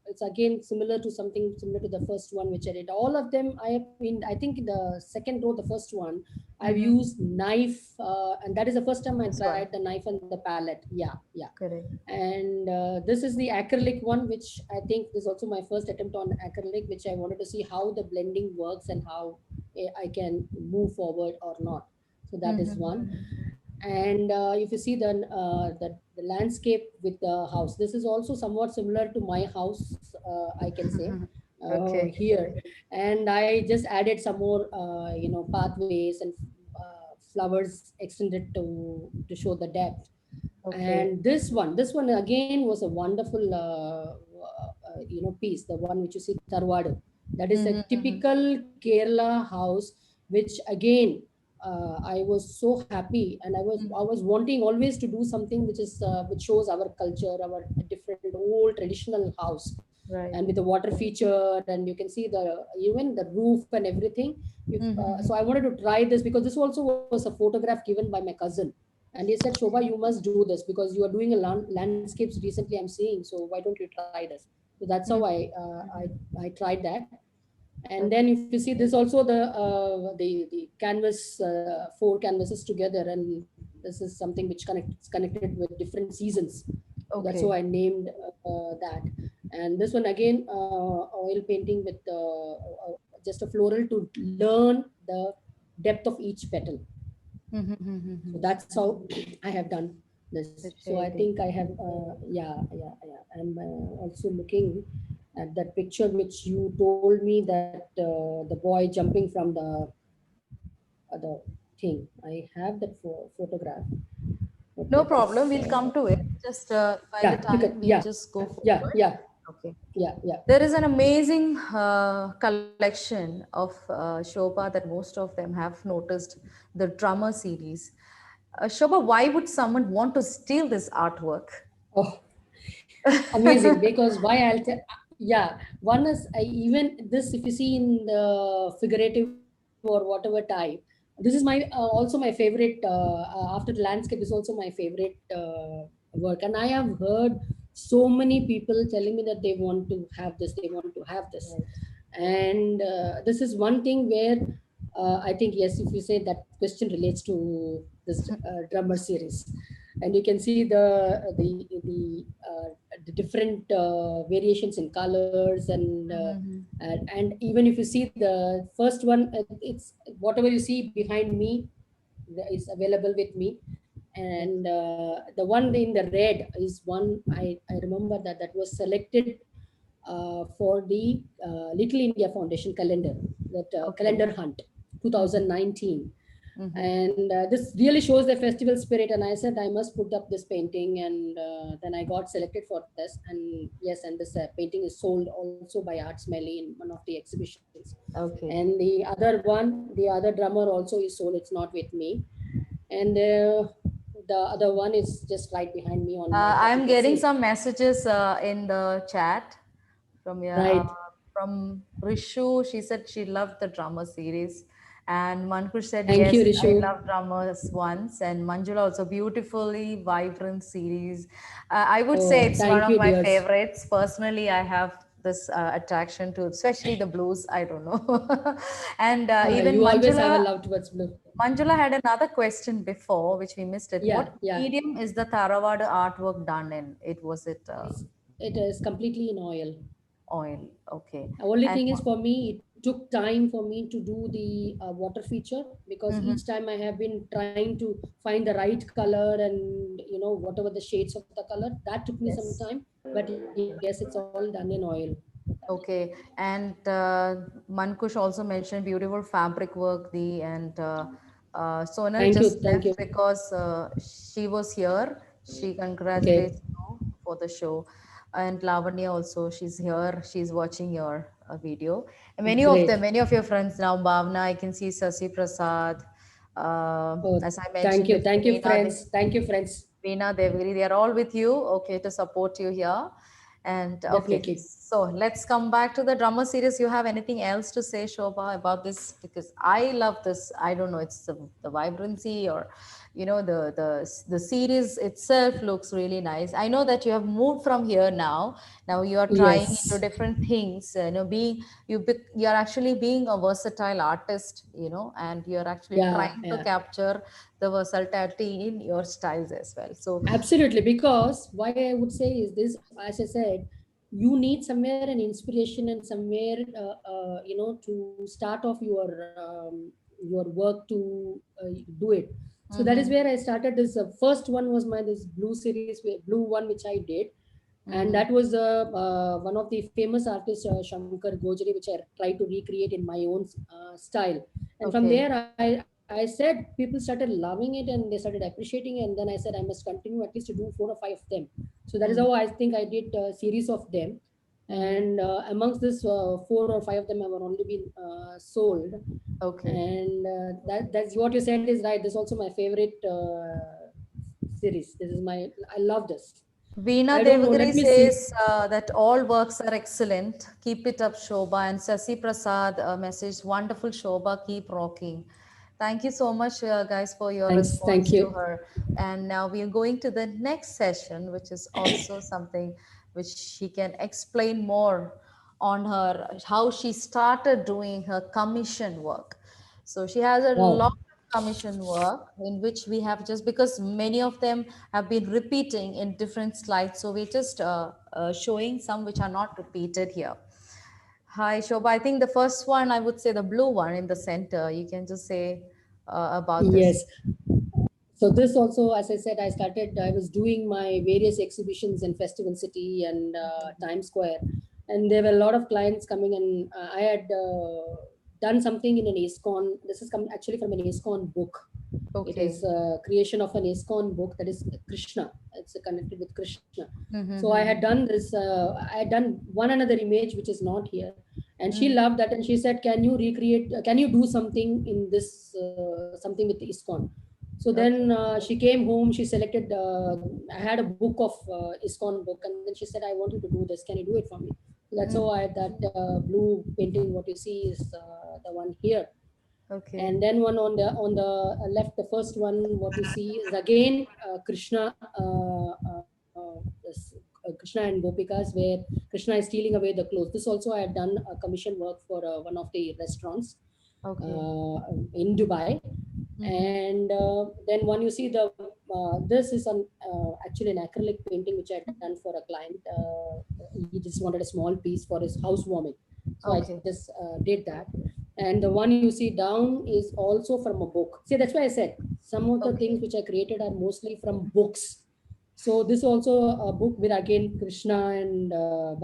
It's again similar to something similar to the first one which I did. All of them, I have been. I think in the second row, the first one, I've Mm-hmm. used knife, and that is the first time I This tried one. the knife and the palette. Yeah, yeah. Correct. And this is the acrylic one, which I think is also my first attempt on acrylic, which I wanted to see how the blending works and how I can move forward or not. So that is one. Mm-hmm. And if you see the landscape with the house, this is also somewhat similar to my house, I can say, Okay. here. And I just added some more pathways and flowers extended to show the depth. Okay. And this one again was a wonderful piece, the one which you see, Tarwadu. That is a Mm-hmm. typical Kerala house, which again, I was so happy, and I was wanting always to do something which shows our culture, our different old traditional house, and Right. with the water feature, and you can see the even the roof and everything. So Mm-hmm. I wanted to try this, because this also was a photograph given by my cousin, and he said, Shobha, you must do this because you are doing a landscapes recently, I'm seeing. So why don't you try this? So that's how I tried that. And then if you see this Okay. also, the canvas, four canvases together, and this is something which connected with different seasons. So that's how I Okay. named that. And this one again, oil painting with just a floral to learn the depth of each petal. So Mm-hmm. that's how I have done this. The So I think shading. I have yeah. I'm also looking at that picture which you told me, that the boy jumping from the thing. I have that photograph, but No it is problem. We'll come to it. Just by the yeah, you time can, we'll yeah, just go yeah, forward. yeah, Okay. yeah. There is an amazing collection of Shobha that most of them have noticed, the drummer series. Shobha, why would someone want to steal this artwork? Oh, amazing, because why yeah, one is, even this, if you see in the figurative or whatever type, this is my also my favorite, after the landscape is also my favorite work. And I have heard so many people telling me that they want to have this, they want to have this. Right. And this is one thing where I think, yes, if you say that question relates to this drummer series. And you can see the different variations in colors, Mm-hmm. and even if you see the first one, it's whatever you see behind me is available with me. And the one in the red is one, I remember that was selected for the Little India Foundation calendar, that Okay. calendar hunt Mm-hmm. 2019. Mm-hmm. And this really shows the festival spirit, and I said I must put up this painting. And then I got selected for this. And yes, and this painting is sold also by Art Smelly in one of the exhibitions. Okay. And the other drummer also is sold, it's not with me. And the other one is just right behind me on my left, you I'm can getting see. some messages in the chat from your Right. from Rishu. She said she loved the drama series, and Mankush said Thank you, yes, I Rishu. love dramas once, and Manjula also beautifully vibrant series. I would say Oh, it's one thank of you, my dears. favorites. Personally, I have this attraction to, especially the blues. I don't know. And even You always have a Manjula, love towards blue. Manjula had another question before, which we missed it. Yeah, What yeah. medium is the Taravada artwork done in? It was it It is completely in oil. oil? Okay. Only And thing is for me, it took time for me to do the water feature, because mhm. each time I have been trying to find the right color and whatever the shades of the color. That took me some Yes. time. But yes, it's all done in oil. Okay, and Mankush also mentioned beautiful fabric work. The and Sonal Thank just you, thank left you. because she was here. She congratulates Okay, you for the show, and Lavanya also. She's here. She's watching your video. And many of them, great. many of your friends now. Bhavna, I can see Sasi Prasad. Oh, As I thank mentioned you, before, thank you, friends. Thank you, friends. Veena Devgiri, they are all with you, okay, to support you here. And okay, Definitely. so let's come back to the drama series. You have anything else to say, Shobha, about this? Because I love this. I don't know, it's the vibrancy, or the series itself looks really nice. I know that you have moved from here now. Now you are trying into Yes. different things. Being you're actually being a versatile artist. And you're actually Yeah, trying to yeah. capture the versatility in your styles as well. So Absolutely, because why I would say is this, as I said, you need somewhere an inspiration and somewhere, to start off your work to do it. So that is mm-hmm, where I started. This first one was my this blue series, blue one, which I did, and mm-hmm. that was one of the famous artists, Shankar Gojri, which I tried to recreate in my own style. And from Okay. there, I said people started loving it and they started appreciating it. And then I said I must continue at least to do 4 or 5 of them. So that is how Mm-hmm, I think I did a series of them. mm-hmm. And amongst this 4 or 5 of them have only been sold. Okay. And that's what you said is right. This is also my favorite series. This is my, I love this. Veena I don't know. Devagiri Let me see. says that all works are excellent. Keep it up, Shobha. And Sasi Prasad message, wonderful, Shobha. Keep rocking. Thank you so much, guys, for your Thanks. Thank response to you. her. And now we are going to the next session, which is also something which she can explain more on her, how she started doing her commission work. So she has a lot Wow. of commission work in which we have, just because many of them have been repeating in different slides. So we're just showing some which are not repeated here. Hi, Shobha. I think the first one, I would say the blue one in the center. You can just say about this. Yes. So this also, as I said, I was doing my various exhibitions in Festival City and Times Square, and there were a lot of clients coming, and I had done something in an ISKCON. This is actually from an ISKCON book. It is Okay. a creation of an ISKCON book, that is Krishna. It's connected with Krishna. So I had Mm-hmm. done this. I had done one another image which is not here, and she Mm. loved that, and she said, "Can you recreate? Can you do something in this? Something with ISKCON?" So then Okay. she came home. She selected. I had a book of ISKCON book, and then she said, "I want you to do this. Can you do it for me?" So that's how Mm. I that blue painting. What you see is the one here, Okay. and then one on the left, the first one, what you see is again Krishna, Krishna and Gopikas, where Krishna is stealing away the clothes. This also I had done a commission work for one of the restaurants Okay. in Dubai. Mm-hmm. And then one you see the this is an actually an acrylic painting which I had done for a client. He just wanted a small piece for his housewarming, so I Okay. just did that. And the one you see down is also from a book. See, that's why I said some of the things Okay. which I created are mostly from books. So this also a book where again Krishna and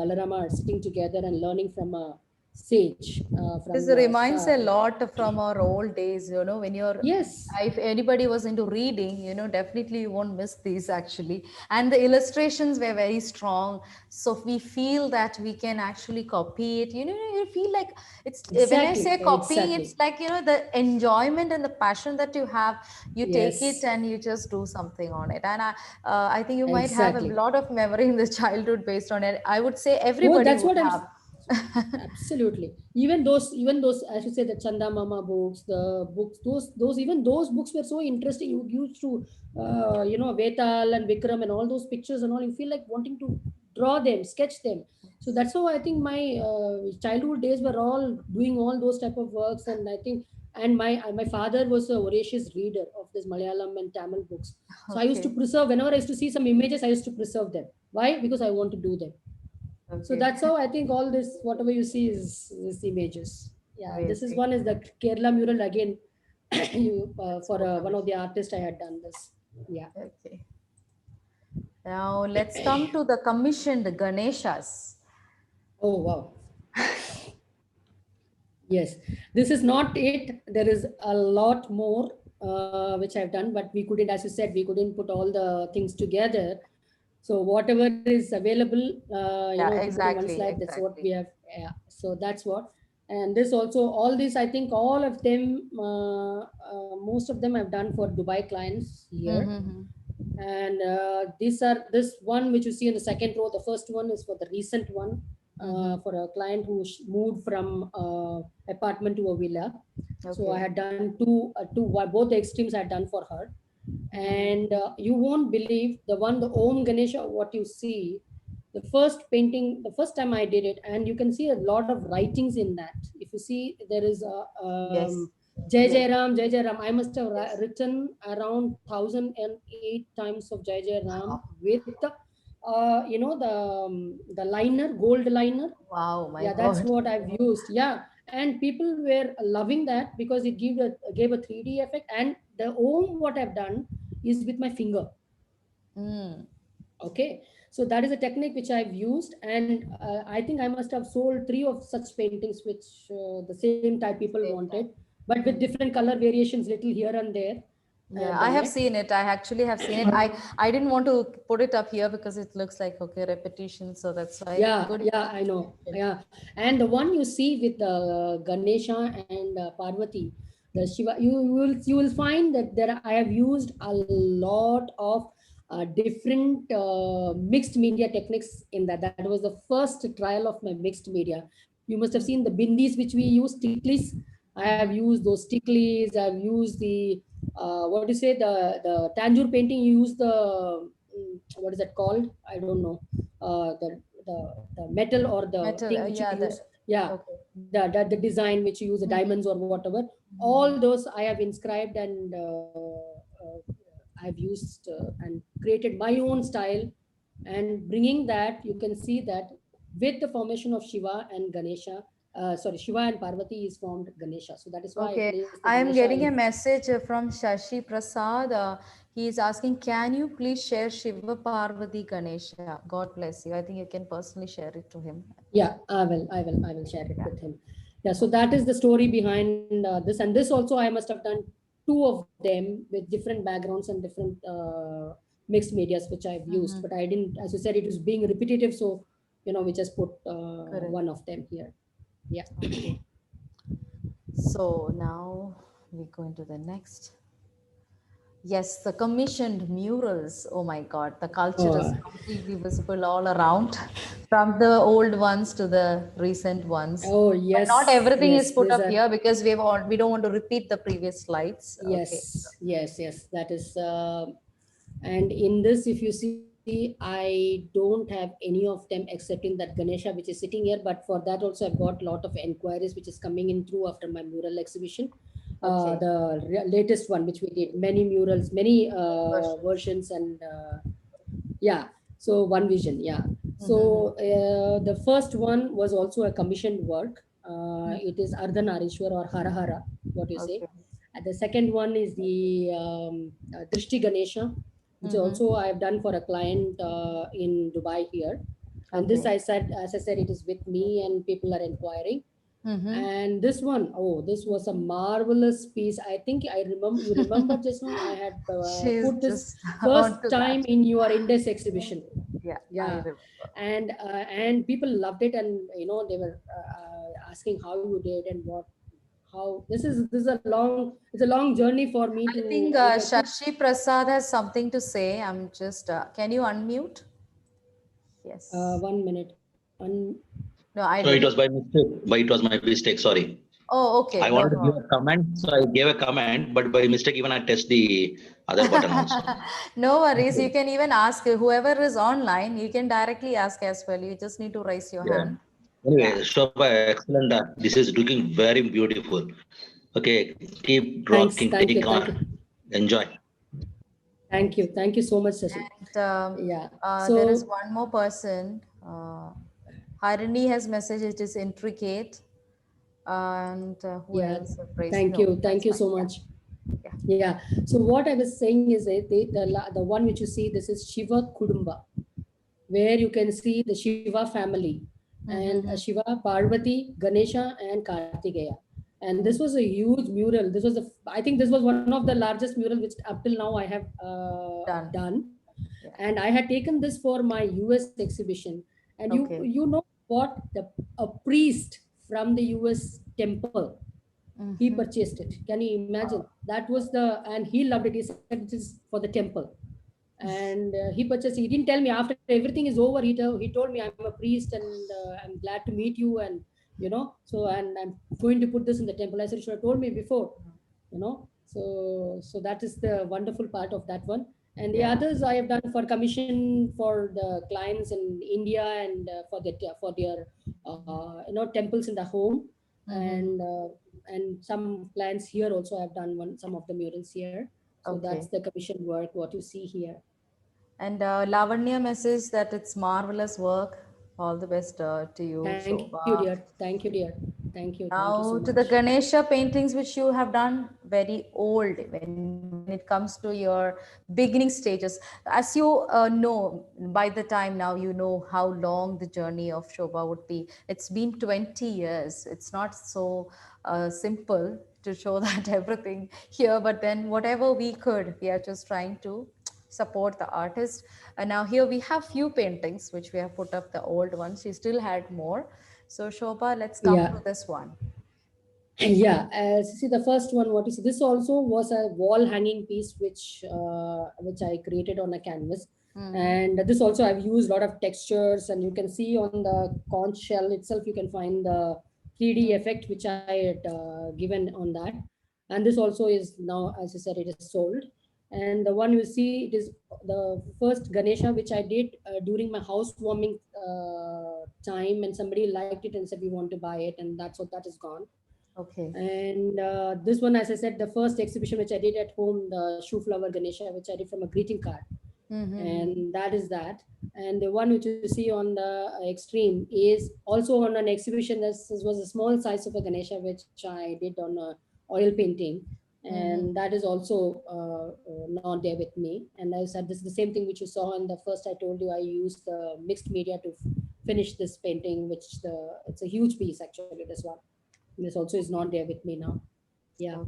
Balarama are sitting together and learning from a sage This from reminds star. a lot from our old days, when you're, Yes, if anybody was into reading, definitely you won't miss these actually. And the illustrations were very strong. So we feel that we can actually copy it. You feel like when I exactly, say copying, it's exactly. like, the enjoyment and the passion that you have, you take it Yes, and you just do something on it. And I think you might have a exactly. lot of memory in the childhood based on it. I would say Oh, everybody that's would what I'm. have. Absolutely. Even those, as you say, the Chanda Mama books, the books, those, even those books were so interesting. You used to, Vetal and Vikram and all those pictures and all. You feel like wanting to draw them, sketch them. So that's how I think my childhood days were all doing all those type of works, and I think, and my father was a voracious reader of this Malayalam and Tamil books. So I used to Okay. preserve whenever I used to see some images, I used to preserve them. Why? Because I want to do them. So Okay. that's how I think all this, whatever you see, is images. Yeah, this is Amazing. one is the Kerala mural again. It's For for one of commission. the artists, I had done this. Yeah. Okay. Now let's come to the commissioned Ganeshas. Oh wow. Yes, this is not it. There is a lot more which I've done, but we couldn't, as you said, we couldn't put all the things together. So whatever is available, Yeah, if you put in one exactly, slide, that's what we exactly. have. Yeah. So that's what. And this also, all this, I think all of them, most of them I've done for Dubai clients here. Mm-hmm. And these are, this one which you see in the second row, the first one is for the recent one, Mm-hmm. for a client who moved from apartment to a villa. So I Okay. had done both the extremes I had done for her. Mm-hmm. And you won't believe the one, the Om Ganesha, what you see, the first painting, the first time I did it, and you can see a lot of writings in that. If you see, there is a Yes. Jai Yes. Jai Ram, Jai Jai Ram. I must have Yes. written around 1008 times of Jai Jai Ram Wow. with the liner, gold liner. Wow, my Yeah, that's God. what I've used. Yeah, and people were loving that because it gave a 3D effect. And the Om, what I've done is with my finger. Mm. Okay, so that is a technique which I've used, and I think I must have sold three of such paintings, which the same type people Same wanted, time. but with Mm. different color variations, little here and there. I have Yeah, I done have it. seen it. I actually have seen it. I didn't want to put it up here because it looks like okay repetition. So that's why Yeah, good. yeah, I know. Yeah, and the one you see with Ganesha and Parvati, the Shiva, you will find that there I have used a lot of different mixed media techniques in that. That was the first trial of my mixed media. You must have seen the bindis which we use, ticklies. I have Mm-hmm. used those ticklies. I've used the what do you say, the tanjore painting. You use the what is that called? I don't know. The metal or the Metal. thing which you Yeah. use. Yeah, Okay. the design which you use, the Mm-hmm. diamonds or whatever. Mm-hmm. All those I have inscribed, and I've used and created my own style. And bringing that, you can see that with the formation of Shiva and Ganesha, sorry, Shiva and Parvati is formed Ganesha. So that is why I Okay, placed the I am Ganesha getting in. a message from Shashi Prasad. He is asking, can you please share Shiva Parvati Ganesha? God bless you. I think you can personally share it to him. Yeah, I will share it Yeah. with him. Yeah, so Okay. that is the story behind this. And this also I must have done two of them with different backgrounds and different mixed medias which I've used. Mm-hmm. But I didn't, as you said, it was being repetitive. So, we just put Correct. one of them here. Yeah. Okay. So now we go into the next. Yes, the commissioned murals. Oh my God, the culture is Oh, completely visible all around, from the old ones to the recent ones. oh But not yes, everything is yes. put These up are. here because we don't want to repeat the previous slides. Okay. So, Yes. That is, and in this, if you see, I don't have any of them excepting that Ganesha, which is sitting here. But for that also, I've got a lot of enquiries, which is coming in through after my mural exhibition. okay. The latest one, which we did, many murals, many Versions. versions, and yeah. So one vision, yeah. Mm-hmm. So the first one was also a commissioned work. It is Ardhanarishwar or Harahara, what you say. Okay. And the second one is the Drishti Ganesha, which Mm-hmm. also I have done for a client in Dubai here. And this, Okay. I said, as I said, it is with me, and people are inquiring. Mm-hmm. And this one, oh, this was a marvelous piece. I think I remember, you remember just now, I had She's put this just first onto time that. in your index exhibition. Yeah, I Yeah, remember. and people loved it, and they were asking how you did and what, how this is a long journey for me I to, think if I put Shashi Prasad has something to say. I'm just, can you unmute? Yes. 1 minute. No, I No, it was didn't. by mistake. But it was my mistake. Sorry. Oh, okay. I No, wanted to give no. a comment, so I gave a comment, but by mistake, even I touched the other button also. No worries. Okay. You can even ask whoever is online, you can directly ask as well. You just need to raise your Yeah. hand. Yeah. Anyway, Shobha, excellent. This is looking very beautiful. Okay, keep Thanks. rocking, Thank take you. Thank you. on, enjoy. Thank you. Thank you so much, Shashi. And Yeah. there is So one more person. Harini has messaged it is intricate. And who yeah, else have praised? thank No, you. that's Thank you fine. so Yeah. much. Yeah. Yeah. So what I was saying is that the one which you see, this is Shiva Kudumba, where you can see the Shiva family and Mm-hmm. Shiva, Parvati, Ganesha, and Kartikeya. And this Mm-hmm. was a huge mural. This was I think this was one of the largest mural which up till now I have Done. done. Yeah. And I had taken this for my US exhibition. And Okay. you know what, a priest from the US temple, he Mm-hmm. purchased it. Can you imagine? Wow. That was the, and he loved it. He said it is for the temple. And he purchased, he didn't tell me after everything is over. He told me, I'm a priest and I'm glad to meet you. And so, and I'm going to put this in the temple. I said, you should have told me before. So that is the wonderful part of that one. And the Yeah. others I have done for commission for the clients in India, and for their temples in the home. Mm-hmm. And some clients here also have done some of the murals here. So that's Okay. the commission work what you see here. And Lavanya message that it's marvelous work. All the best to you, Thank you, dear. Shobha. Thank you, dear. Thank you so Now, to much. the Ganesha paintings which you have done, very old when it comes to your beginning stages. As you know, by the time now you know how long the journey of Shobha would be. It's been 20 years. It's not so simple to show that everything here, but then whatever we could, we are just trying to support the artist. And now here we have few paintings which we have put up, the old ones. She still had more. So Shobha, let's come Yeah. to this one. Yeah, as you see the first one, what you see, this also was a wall hanging piece which I created on a canvas. Mm-hmm. And this also I've used a lot of textures, and you can see on the conch shell itself, you can find the 3D effect which I had given on that. And this also is now, as you said, it is sold. And the one you see, it is the first Ganesha which I did during my housewarming time, and somebody liked it and said we want to buy it, and that's what that is gone. Okay. And this one, as I said, the first exhibition which I did at home, the shoe flower Ganesha, which I did from a greeting card, Mm-hmm. and that is that. And the one which you see on the extreme is also on an exhibition. This was a small size of a Ganesha which I did on a oil painting, Mm-hmm. and that is also not there with me. And I said this is the same thing which you saw in the first. I told you I used the mixed media to finish this painting, which it's a huge piece actually. This one. This also is not there with me now. Yeah.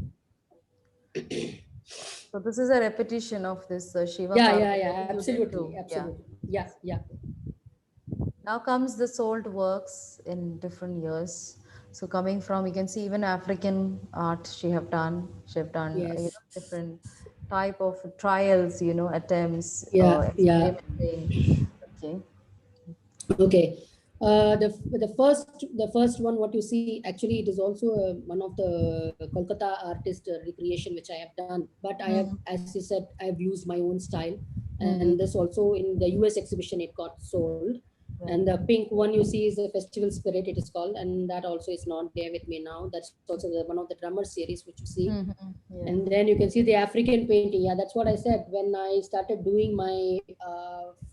Okay. So this is a repetition of this Shiva Yeah, yeah, Parvati. I yeah. think you did Absolutely. too. Yeah. Absolutely. Yeah, yeah. Now comes the sold works in different years. So coming from, you can see even African art she have done. She have done Yes. different type of trials, attempts, Yeah, yeah. experimenting. Okay. Okay. The first one what you see, actually it is also one of the Kolkata artist recreation which I have done, but I have, Mm-hmm. as you said, I have used my own style. And Mm-hmm. this also in the US exhibition it got sold. And Right. the pink one you see is the Festival Spirit, it is called, and that also is not there with me now. That's also one of the drummer series which you see. Mm-hmm. Yeah. And then you can see the African painting. Yeah, that's what I said when I started doing my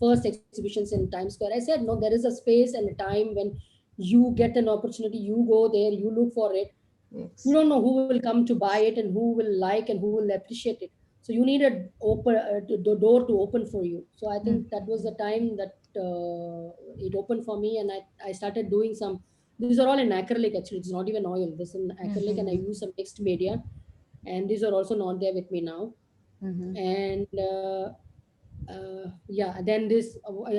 first exhibitions in Times Square. I said, no, there is a space and a time when you get an opportunity, you go there, you look for it. You Yes. don't know who will come to buy it and who will like and who will appreciate it. So you need a open the door to open for you. So I think that was the time that it opened for me, and I started doing some. These are all in acrylic actually. It's not even oil. This is in acrylic, and I Mm-hmm. use some mixed media, and these are also not there with me now. Mm-hmm. And yeah, then this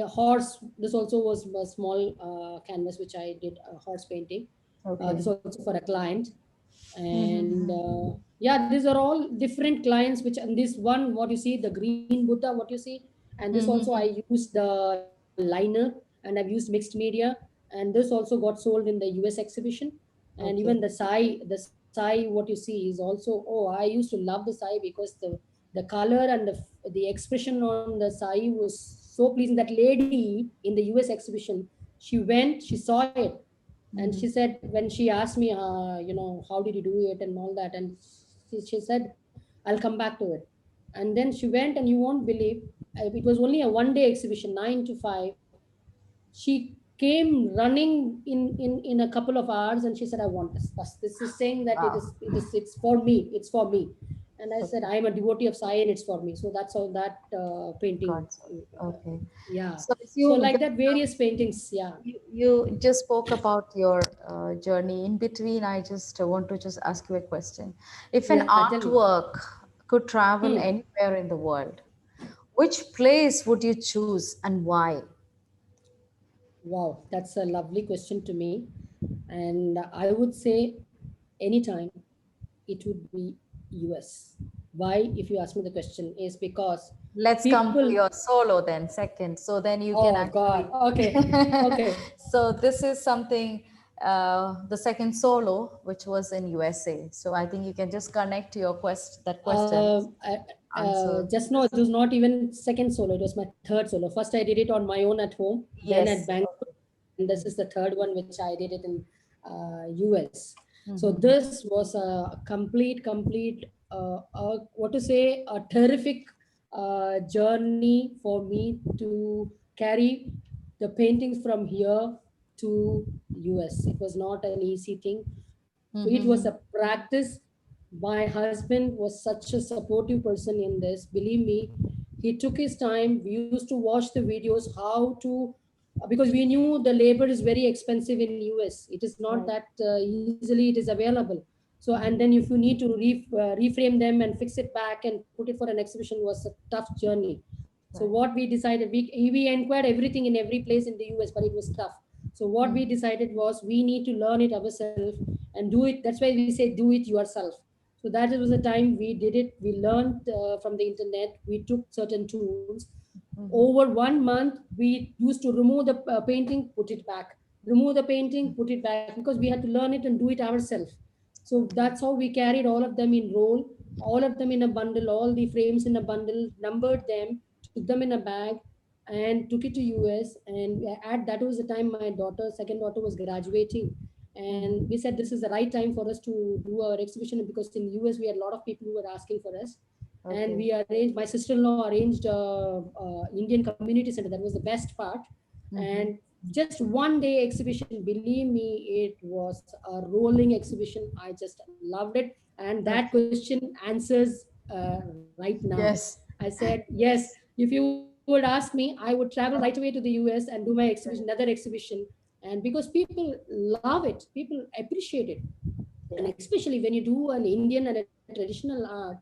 horse. This also was a small canvas which I did a horse painting. This Okay. also for a client. And Mm-hmm. yeah, these are all different clients which, and this one what you see, the green Buddha what you see, and this also I Mm-hmm. used the liner, and I've used mixed media. and this also got sold in the US exhibition. And Okay. even the sai what you see is also, oh, I used to love the sai because the color and the expression on the sai was so pleasing. That lady in the US exhibition, she went, she saw it, and she Mm-hmm. said, when she asked me, how did you do it and all that, and she said, I'll come back to it. And then she went, and you won't believe, it was only a 1 day exhibition, 9 to 5. She came running in a couple of hours, and she said, I want this bus. This is saying that Wow. it's for me, it's for me. And I said, Okay. I am a devotee of Sai, and it's for me. So that's how that painting, Got you. Okay. yeah. So if So you like just that, various paintings, yeah. you just spoke about your journey. In between, I just want to just ask you a question. If an Yeah, tell me. artwork could travel Hmm. anywhere in the world, which place would you choose and why? Wow, that's a lovely question to me. And I would say anytime it would be US. Why, if you ask me the question, is because Let's come to people, your solo then, second. So then you can oh God, actually. okay, okay. So this is something, the second solo, which was in USA. So I think you can just connect your that question, Uh, I, answer. just now, it was not even second solo, it was my third solo. First, I did it on my own at home, then at Yes. Bangalore, Okay. and this is the third one which I did it in US. So Mm-hmm. this was a complete, what to say, a terrific journey for me to carry the paintings from here to US. It was not an easy thing. It was Mm-hmm. a practice. My husband was such a supportive person in this. Believe me, he took his time. We used to watch the videos how to, because we knew the labor is very expensive in US. It is not Right. that easily it is available. So, and then Mm-hmm. if you need to reframe them and fix it back and put it for an exhibition, was a tough journey. So Right. what we decided, we inquired everything in every place in the US, but it was tough. So what we Mm-hmm. decided was we need to learn it ourselves and do it. That's why we say do it yourself. So that was the time we did it. We learned from the internet. We took certain tools. Mm-hmm. Over 1 month, we used to remove the painting, put it back, remove the painting, put it back, because we had to learn it and do it ourselves. So Okay. that's how we carried all of them in roll, all of them in a bundle, all the frames in a bundle, numbered them, took them in a bag, and took it to US. And at that was the time my second daughter was graduating, Mm-hmm. and we said this is the right time for us to do our exhibition, because in US we had a lot of people who were asking for us. And Okay. we arranged, my sister-in-law arranged Indian community center. That was the best part. Mm-hmm. And just 1 day exhibition, believe me, it was a rolling exhibition. I just loved it. And that Okay. question answers right now. Yes. I said yes. If you would ask me, I would travel right away to the US and do my exhibition, Right. another exhibition. And because people love it, people appreciate it. And Yeah. especially when you do an Indian and a traditional art,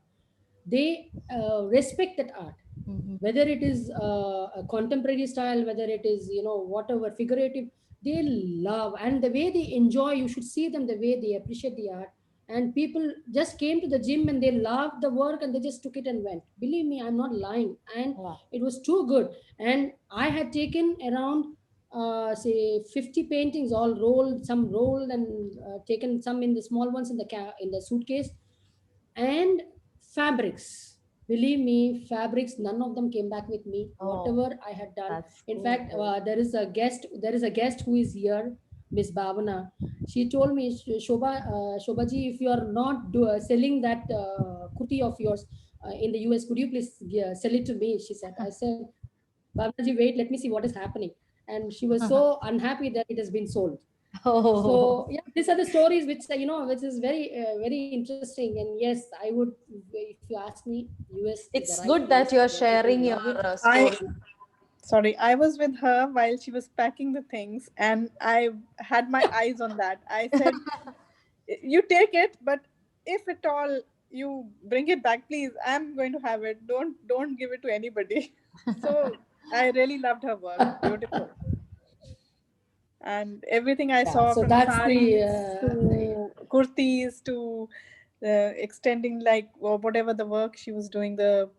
they respect that art, Mm-hmm. whether it is a contemporary style, whether it is, whatever, figurative. They love, and the way they enjoy, you should see them, the way they appreciate the art. And people just came to the gym and they loved the work, and they just took it and went. Believe me, I'm not lying. And Wow. it was too good. And I had taken around say 50 paintings, all rolled, some rolled, and taken some in the small ones in in the suitcase. And fabrics, believe me, fabrics, none of them came back with me, Oh, whatever I had done. that's In cool. fact, there is a guest who is here, Miss Bhavana. She told me, Shobhaji, if you are not selling that kurti of yours in the US, could you please sell it to me? She said. I said, Bhavanaji, wait, let me see what is happening. And she was so unhappy that it has been sold. So Oh, yeah, these are the stories which which is very interesting. And yes, I would, if you ask me, US is the it's right good place that you're where people sharing love your it. I story. sorry, I was with her while she was packing the things, and I had my eyes on that. I said, "You take it, but if at all you bring it back, please, I'm going to have it. Don't give it to anybody." So I really loved her work. Beautiful. And everything I Yeah, saw, so from that's the saris to kurtis to extending, like, or whatever the work she was doing, the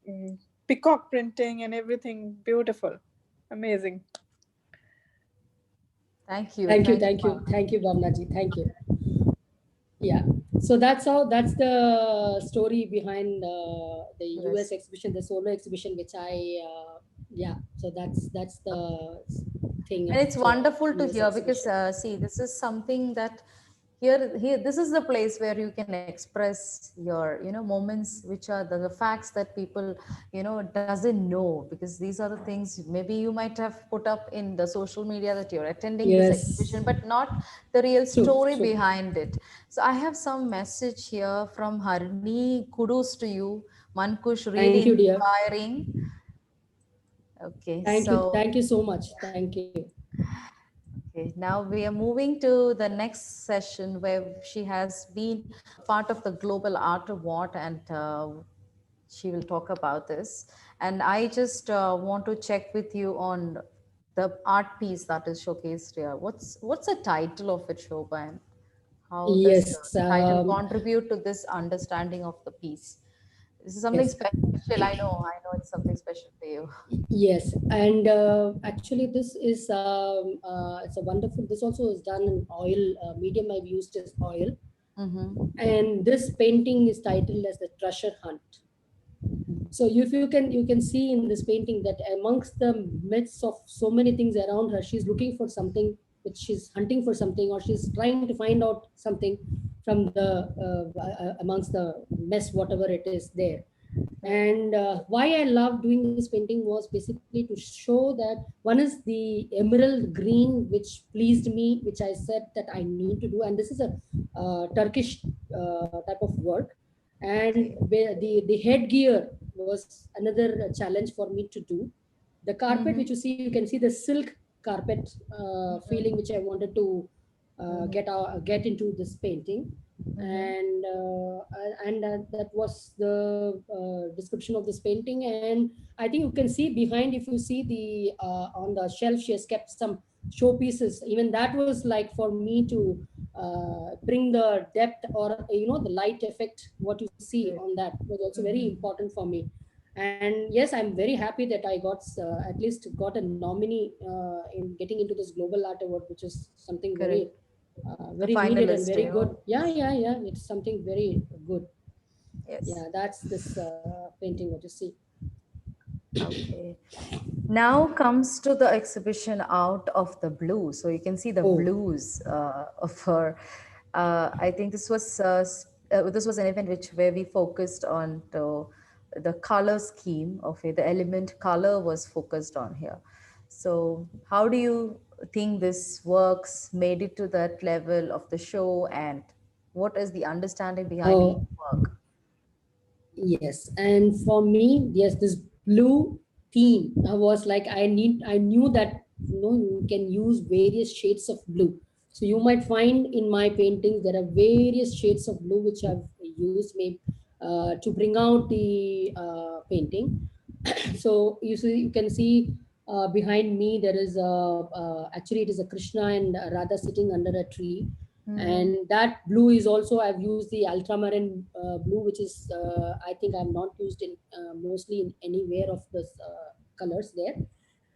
mm, peacock printing and everything, beautiful, amazing. Thank you. Thank you, Thank you, thank you, Bhavna. thank you, Bhavnaji. Thank you. Yeah. So that's how, that's the story behind the US Yes. exhibition, the solo exhibition, which yeah. So that's the thing And of it's wonderful to US hear because exhibition. see, this is something that here this is the place where you can express your moments, which are the facts that people doesn't know, because these are the things maybe you might have put up in the social media that you're attending this Yes. exhibition, but not the real True, story true. behind it. So I have some message here from Harini. Kudos to you, Mankush, really Thank you, dear. inspiring. Okay, so Thank you so much. Thank you. okay, now we are moving to the next session where she has been a part of the Global Art Award, and she will talk about this. And I just want to check with you on the art piece that is showcased here. What's the title of it, Shobha, and how does the Yes. title contribute to this understanding of the piece? This is something Yes. special. I know it's something special for you. Yes, and actually, this is it's a wonderful. This also is done in oil. Medium I've used is oil, Mm-hmm. and this painting is titled as the Treasure Hunt. So if you can see in this painting that amongst the midst of so many things around her, she's looking for something, which she's hunting for something, or she's trying to find out something from the amongst the mess, whatever it is there. Right. And why I love doing this painting was basically to show that one is the emerald green, which pleased me, which I said that I need to do. And this is a Turkish type of work. And Okay. the headgear was another challenge for me to do. The carpet, Mm-hmm. which you see, you can see the silk carpet Mm-hmm. feeling, which I wanted to Mm-hmm. get into this painting. Mm-hmm. And that was the description of this painting. And I think you can see behind, if you see the on the shelf, she has kept some showpieces. Even that was like for me to bring the depth, or the light effect, what you see Great. on that was also very Mm-hmm. important for me. And yes, I'm very happy that I got at least got a nominee in getting into this Global Art Award, which is something Correct. A very needed and finalist, very good. Yeah, yeah, yeah, it's something very good. Yes. Yeah, that's this painting, what you see. Okay. Now comes to the exhibition Out of the Blue. So you can see the Oh, blues of her. I think this was an event which where we focused on the color scheme of it. The element color was focused on here. So how do you think this works made it to that level of the show, and what is the understanding behind each oh, work? yes. And for me, yes, this blue theme, I was like, I knew that you can use various shades of blue. So you might find in my paintings there are various shades of blue which I've used, maybe to bring out the painting. So you can see behind me there is actually it is a Krishna and Radha sitting under a tree. Mm-hmm. And that blue is also, I've used the ultramarine blue, which is I think I'm not used in mostly in anywhere of the colors there.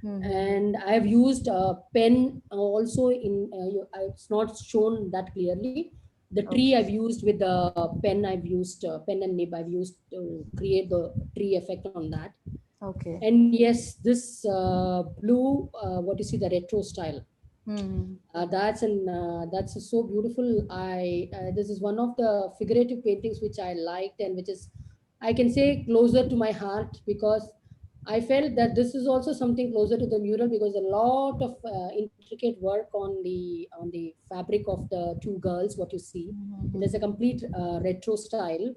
Mm-hmm. And I have used a pen also in it's not shown that clearly. The tree Okay. I've used with the pen, I've used pen and nib I've used to create the tree effect on that. Okay. And yes, this blue what you see, the retro style, Mm-hmm. that's so beautiful. I This is one of the figurative paintings which I liked, and which is, I can say, closer to my heart, because I felt that this is also something closer to the mural, because a lot of intricate work on the fabric of the two girls, what you see, it is a Mm-hmm. complete retro style.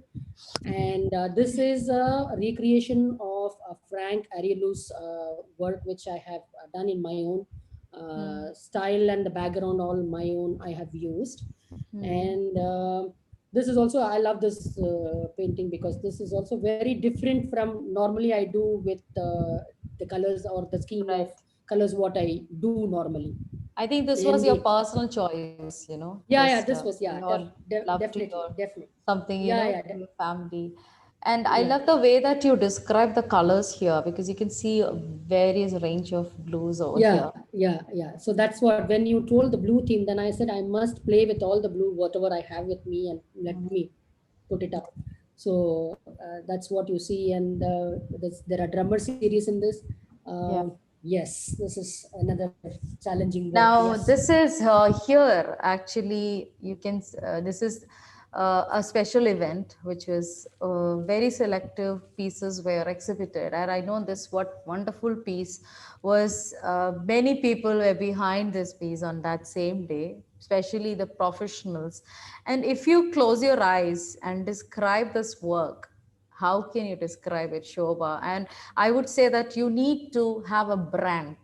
And this is a recreation of Frank Ariellu's work, which I have done in my own style, and the background all my own I have used. Mm-hmm. And this is also, I love this painting, because this is also very different from normally I do with the colors or the scheme of Right. colors what I do normally. I think this And was your personal choice, yeah, just this was, yeah, your love to definitely, your definitely. something, Yeah, yeah, to your family. And I love the way that you describe the colors here, because you can see a various range of blues over here. Yeah. So that's what, when you told the blue theme, then I said I must play with all the blue, whatever I have with me, and let Mhm. me put it up. So that's what you see. And there are drummer series in this. Yeah. Yes, this is another challenging work. Now, Yes. this is here actually, this is a special event which was very selective pieces were exhibited. And I know this, what wonderful piece was, many people were behind this piece on that same day, especially the professionals. And if you close your eyes and describe this work, how can you describe it, Shobha? And I would say that you need to have a brand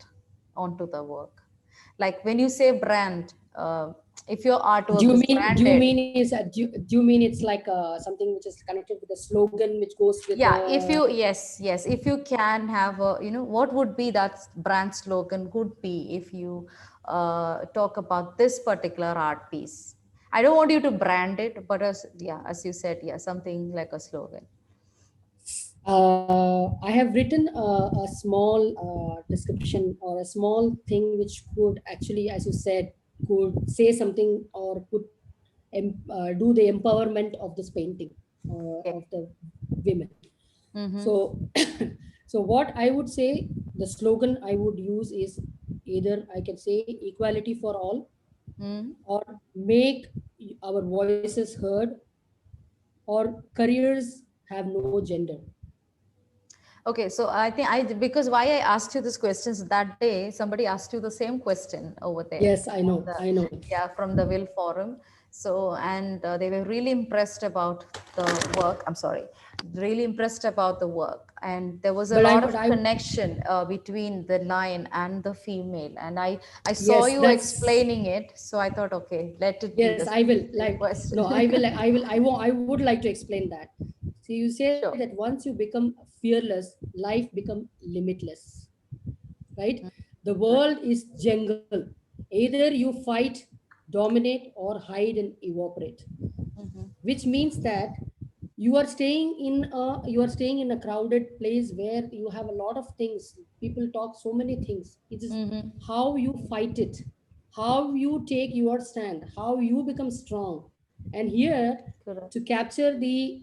onto the work. Like when you say brand, if your Do artwork you is mean do you branded, mean is do you mean it's like something which is connected with a slogan which goes with yeah, if the you, yes, if you can have a, what would be that brand slogan could be, if you talk about this particular art piece. I don't want you to brand it, but as you said, yeah, something like a slogan. I have written a small description or a small thing which could actually, as you said, could say something or could do the empowerment of this painting Okay. of the women. Mm-hmm. So, so what I would say, the slogan I would use is either I can say equality for all, Mm-hmm. or make our voices heard, or careers have no gender. Okay, so I think because why I asked you this questions that day, somebody asked you the same question over there Yes, I on know, the, I know. yeah, from the Will Forum. So, and they were really impressed about the work. I'm sorry, really impressed about the work, and there was a But lot of I connection between the lion and the female. And I saw yes, you that's explaining it, so I thought, okay, let it be yes. the I will same like question. no. I will. I would like to explain that. See, you say that Sure. once you become fearless, life become limitless, right? Mm, The right. world is jungle. Either you fight, dominate, or hide and evaporate, Mm-hmm. which means that you are staying in a crowded place where you have a lot of things, people talk so many things. It is Mm-hmm. how you fight it, how you take your stand, how you become strong. And here, Correct. to capture the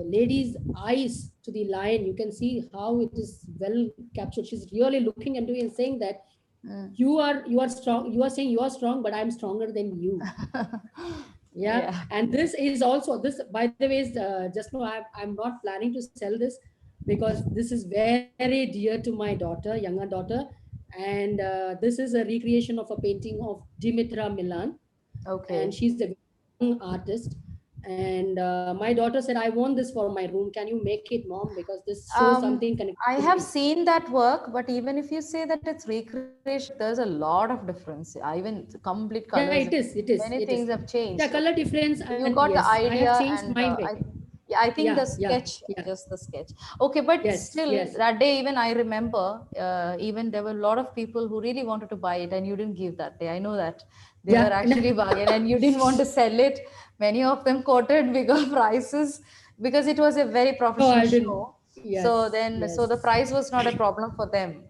lady's eyes to the lion, you can see how it is well captured. She's really looking into it and saying that Mm. you are strong, you are saying you are strong, but I'm stronger than you. Yeah. Yeah. And this is also this, by the way, is just no, I'm not planning to sell this, because this is very dear to my daughter, younger daughter. And this is a recreation of a painting of Dimitra Milan, and Okay. she's a young artist. And my daughter said, I want this for my room, can you make it, mom, because this shows something connected I to have me. seen that work, but even if you say that it's recreation, there's a lot of difference. Even complete Yeah, colors, it many is. things have Yeah, changed. color Okay, difference, so you and got the yes, I have idea, changed and my way. yeah, I think the Yeah, sketch, yeah. just the sketch. Okay, but Yes, still, yes. that day, even I remember, even there were a lot of people who really wanted to buy it, and you didn't give that day. I know that they were Yeah. actually buying, and you didn't want to sell it. Many of them quoted bigger prices because it was a very No, professional I didn't. show. So Yes, then, so the yes. price was not a problem for them.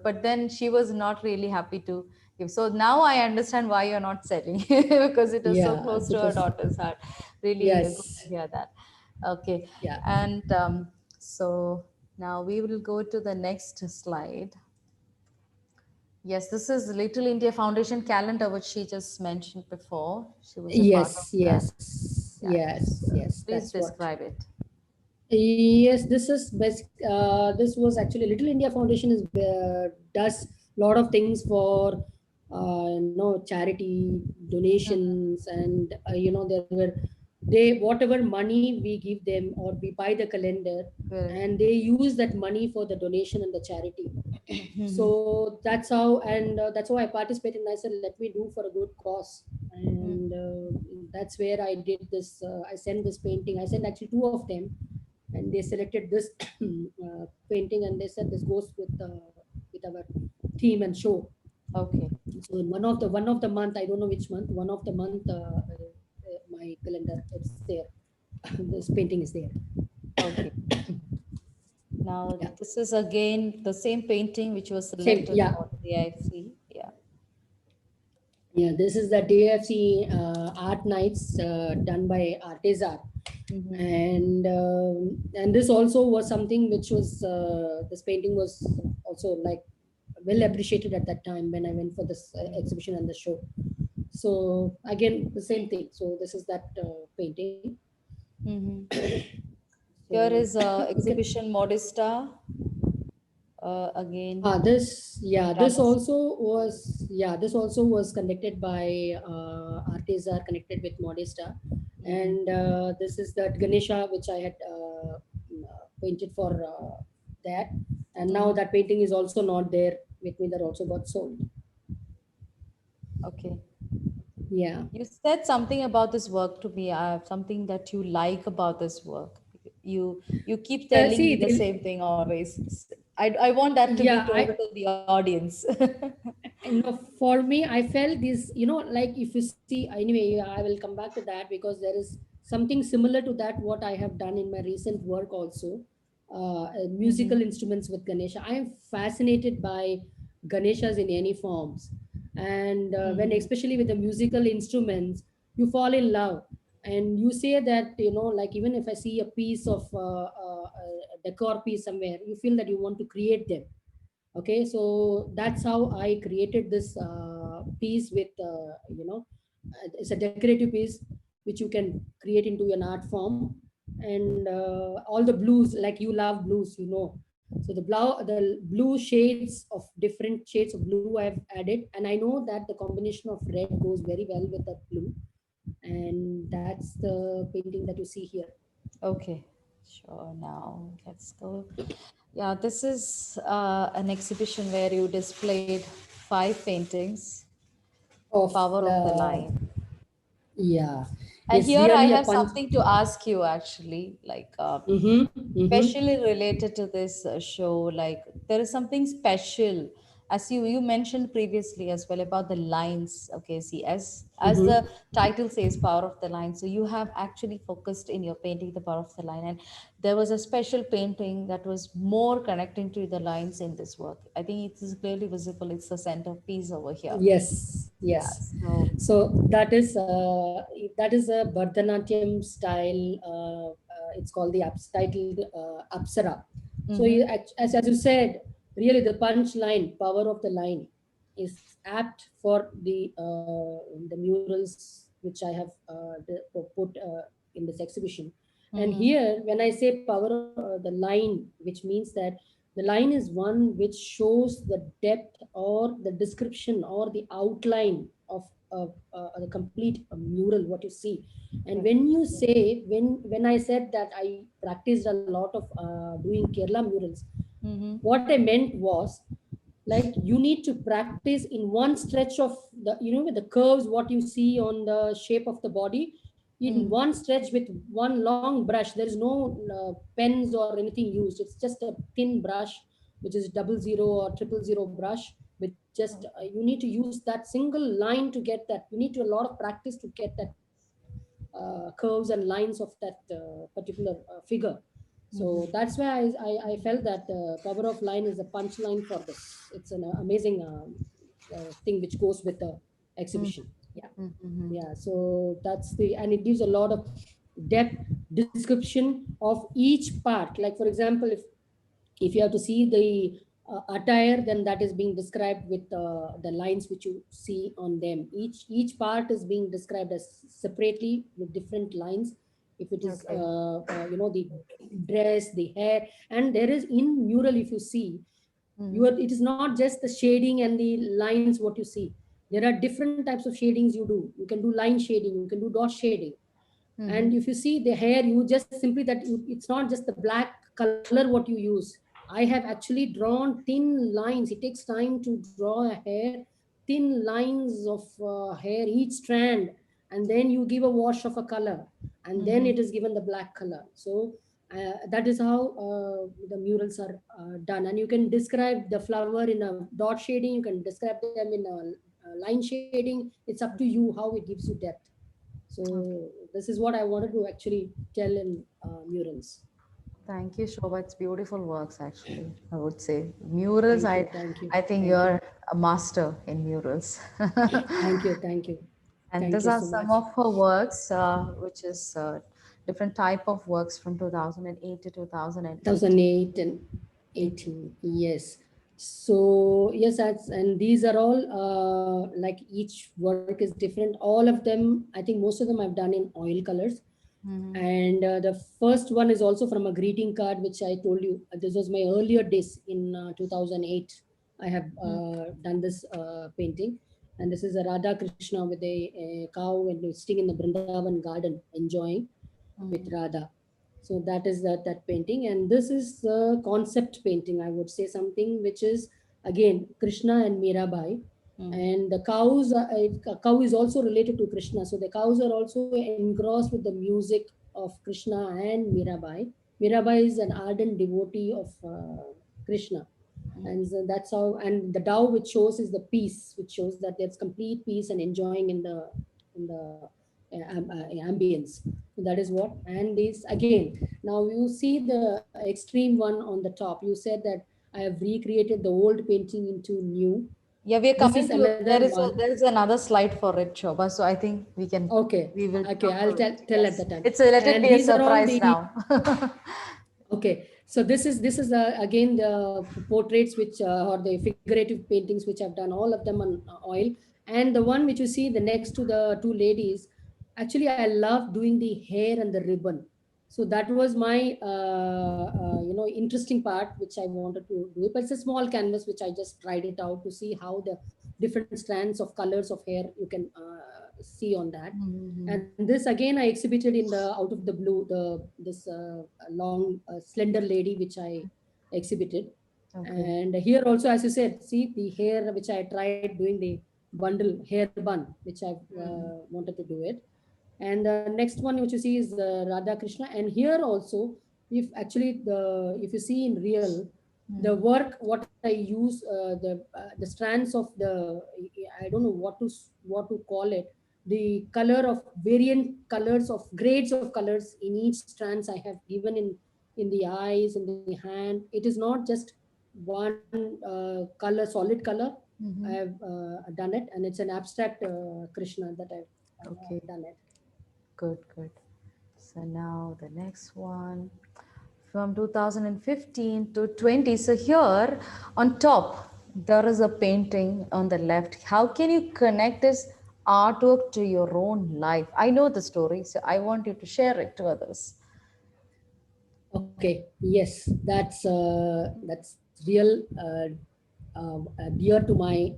But then she was not really happy to give. So now I understand why you're not selling because it is so Yeah, close to her because daughter's heart. Really good to yes, hear that. Okay, yeah, and so now we will go to the next slide. Yes, this is Little India Foundation calendar, which she just mentioned before. She was a part of yes, that. Yeah, yes. please That's what. describe it. Yes, this is best. This was actually Little India Foundation is does a lot of things for charity Mhm. donations. And there were, they whatever money we give them or we buy the calendar, Good. and they use that money for the donation and the charity. Mhm. So that's how, and that's how I participated. And I said, let me do for a good cause. Mm. And that's where I did this. I sent this painting. I sent actually two of them, and they selected this painting, and they said this goes with our theme and show. Okay. So in one of the month, I don't know which month, one of the month, my calendar, it's there. This painting is there. Okay. Now, Yeah, this is again the same painting which was same. selected Yeah, for the AIC. Yeah. yeah. This is the DFC art nights done by Artisar, Mm-hmm. and this also was something which was this painting was also like well appreciated at that time when I went for this exhibition and the show. So again, the same thing. So this is that painting. Mm-hmm. Here So is you can exhibition Modesta. Again, this yeah Ramas. this also was connected by artists are connected with Modesta, Mm-hmm. and this is that Ganesha which I had painted for that, and now Mm-hmm. that painting is also not there with me. That also got sold. Okay. Yeah. You said something about this work to me. Something that you like about this work. You keep telling me See, the same thing always. I want that to be yeah, told to the audience. for me I felt this, like if you see, anyway, I will come back to that because there is something similar to that what I have done in my recent work also. Mm-hmm. Musical instruments with Ganesha, I am fascinated by Ganeshas in any forms, and when Mm-hmm. especially with the musical instruments you fall in love, and you say that, like even if I see a piece of a decor piece somewhere, you feel that you want to create them. Okay, so that's how I created this piece with it's a decorative piece which you can create into an art form, and all the blues, like you love blues, so the blue shades of different shades of blue I've added, and I know that the combination of red goes very well with the blue, and that's the painting that you see here Okay. Sure. Now let's go. Yeah, this is an exhibition where you displayed 5 paintings. of Power of the the line. yeah, And it's here I really a have punch. something to ask you actually, like Mm-hmm, mm-hmm. especially related to this show. Like there is something special, as you mentioned previously as well about the lines. Okay, see, as the Mm-hmm. title says, power of the line. So you have actually focused in your painting the power of the line, and there was a special painting that was more connecting to the lines in this work. I think it is clearly visible. It's the centerpiece over here. Yes, Yeah. yes. So. So that is a Bharatanatyam style. It's called the titled Apsara. So Mm-hmm. as you said, really the punch line, power of the line, is apt for the murals which I have put in this exhibition. And Mm-hmm. here, when I say power of the line, which means that the line is one which shows the depth or the description or the outline of the complete mural, what you see. And Correct. when you say, when I said that I practiced a lot of doing Kerala murals, Mm-hmm. what I meant was, like, you need to practice in one stretch of the, with the curves what you see on the shape of the body, in Mm-hmm. one stretch with one long brush. There is no pens or anything used. It's just a thin brush, which is 00 or 000 brush, with just you need to use that single line to get that. You need to a lot of practice to get that curves and lines of that particular figure. So Mm-hmm. that's why I felt that power of line is a punchline for this. It's an amazing thing which goes with the exhibition. Yeah, Mm-hmm. yeah. So that's and it gives a lot of depth description of each part. Like for example, if you have to see the attire, then that is being described with the lines which you see on them. Each part is being described as separately with different lines. If it is Okay. the dress, the hair, and there is in mural, if you see, Mm-hmm. it is not just the shading and the lines what you see. There are different types of shadings you do. You can do line shading, you can do dot shading. And Mm-hmm. if you see the hair, you just simply it's not just the black color what you use. I have actually drawn thin lines. It takes time to draw a hair, thin lines of hair each strand, and then you give a wash of a color, and then Mm-hmm. it is given the black color. So that is how the murals are done. And you can describe the flower in a dot shading, you can describe them in a line shading. It's up to you how it gives you depth. So Okay. this is what I wanted to actually tell in murals. Thank you, Shobha. It's beautiful works, actually. I would say murals. Thank you, I think thank you, you're a master in murals. thank you, thank you, And thank these you are so some much. of her works, which is different type of works from 2008 to 2018. 2008 and 18, yes. So yes, and these are all like each work is different. All of them, I think most of them I've done in oil colors. Mm-hmm. And the first one is also from a greeting card, which I told you. This was my earlier days in 2008. I have done this painting, and this is a Radha Krishna with a cow and sitting in the Brindavan garden enjoying with Mm-hmm. Radha. So that is that painting, and this is a concept painting. I would say something which is again Krishna and Mirabai, and the cows. A cow is also related to Krishna, so the cows are also engrossed with the music of Krishna and Mirabai. Mirabai is an ardent devotee of Krishna, and so that's how. And the Tao which shows is the peace, which shows that there's complete peace and enjoying in the ambience. So that is what. And this again, now you see the extreme one on the top. You said that I have recreated the old painting into new. Yeah, we are This is coming to another one. there is another slide for it, Shobha. So I think Okay, we will okay, come I'll to tell it. tell at the Yes, time. it's a let it And be a these are all surprise the. now. Okay, so this is again the portraits which or the figurative paintings which I've done, all of them on oil. And the one which you see the next to the two ladies, actually I love doing the hair and the ribbon. So that was my interesting part which I wanted to do. But it's a small canvas which I just tried it out to see how the different strands of colors of hair you can see on that. Mm-hmm. And this again I exhibited in the out of the blue, the this long slender lady which I exhibited. Okay. And here also, as you said, see the hair which I tried doing the bundle hair bun which I Mm-hmm. wanted to do it. And the next one which you see is Radha Krishna. And here also, if actually if you see in real, the Mm-hmm. work what I use, the strands of I don't know what to call it, the color of variant colors of grades of colors in each strands I have given in the eyes and the hand. It is not just one color, solid color. I have Mm-hmm. done it, and it's an abstract Krishna that I've Okay. done it. Good. Good. So now the next one from 2015 to 20. So here on top, there is a painting on the left. How can you connect this artwork to your own life? I know the story, so I want you to share it to others. Okay, yes, that's real dear to my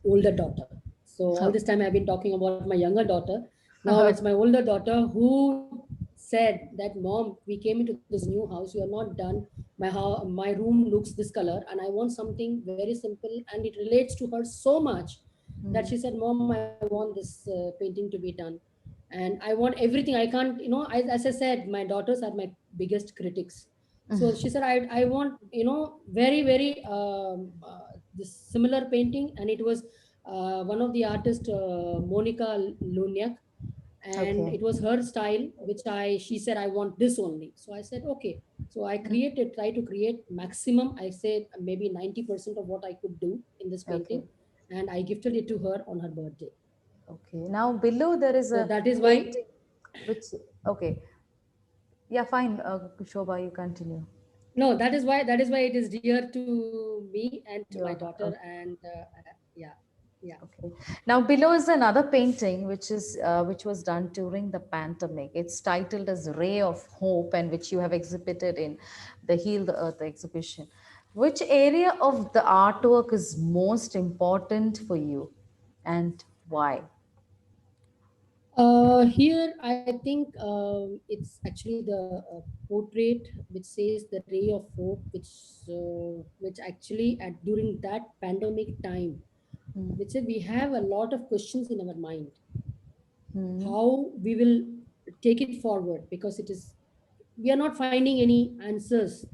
older daughter. So all this time I've been talking about my younger daughter. Now it's my older daughter who said that, Mom, we came into this new house. You are not done. My room looks this color, and I want something very simple, and it relates to her so much that she said, Mom, I want this painting to be done. And I want everything. I can't, as I said, my daughters are my biggest critics. So she said, I want, very, very this similar painting. And it was one of the artists, Monica Luniak. And Okay. it was her style, which she said, I want this only. So I said, okay. So I try to create maximum, I said maybe 90% of what I could do in this Okay. painting. And I gifted it to her on her birthday. Okay. Now below there is So a that is why. painting which okay. Yeah, fine. Shobha, you continue. No, that is why it is dear to me and to my Your daughter. And yeah, yeah. okay. Now below is another painting which was done during the pandemic. It's titled as Ray of Hope and which you have exhibited in the Heal the Earth exhibition. Which area of the artwork is most important for you and why? Here, I think it's actually the portrait which says the ray of hope, which actually during that pandemic time, Hmm. which said we have a lot of questions in our mind, Hmm. how we will take it forward, because we are not finding any answers.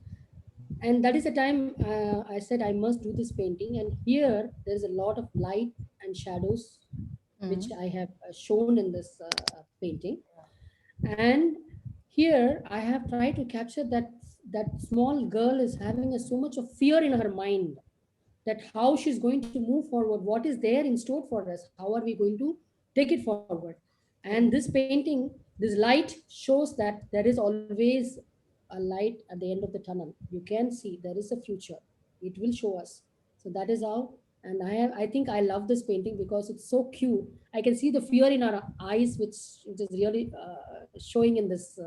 And that is the time I said I must do this painting. And here there's a lot of light and shadows which Hmm. I have shown in this painting. And here I have tried to capture that small girl is having so much of fear in her mind, that how she's going to move forward, what is there in store for us, how are we going to take it forward. And Yeah. this painting, this light shows that there is always a light at the end of the tunnel. You can see there is a future, it will show us. So that is how. And I think I love this painting because it's so cute. I can see the fear in our eyes, which is really showing in this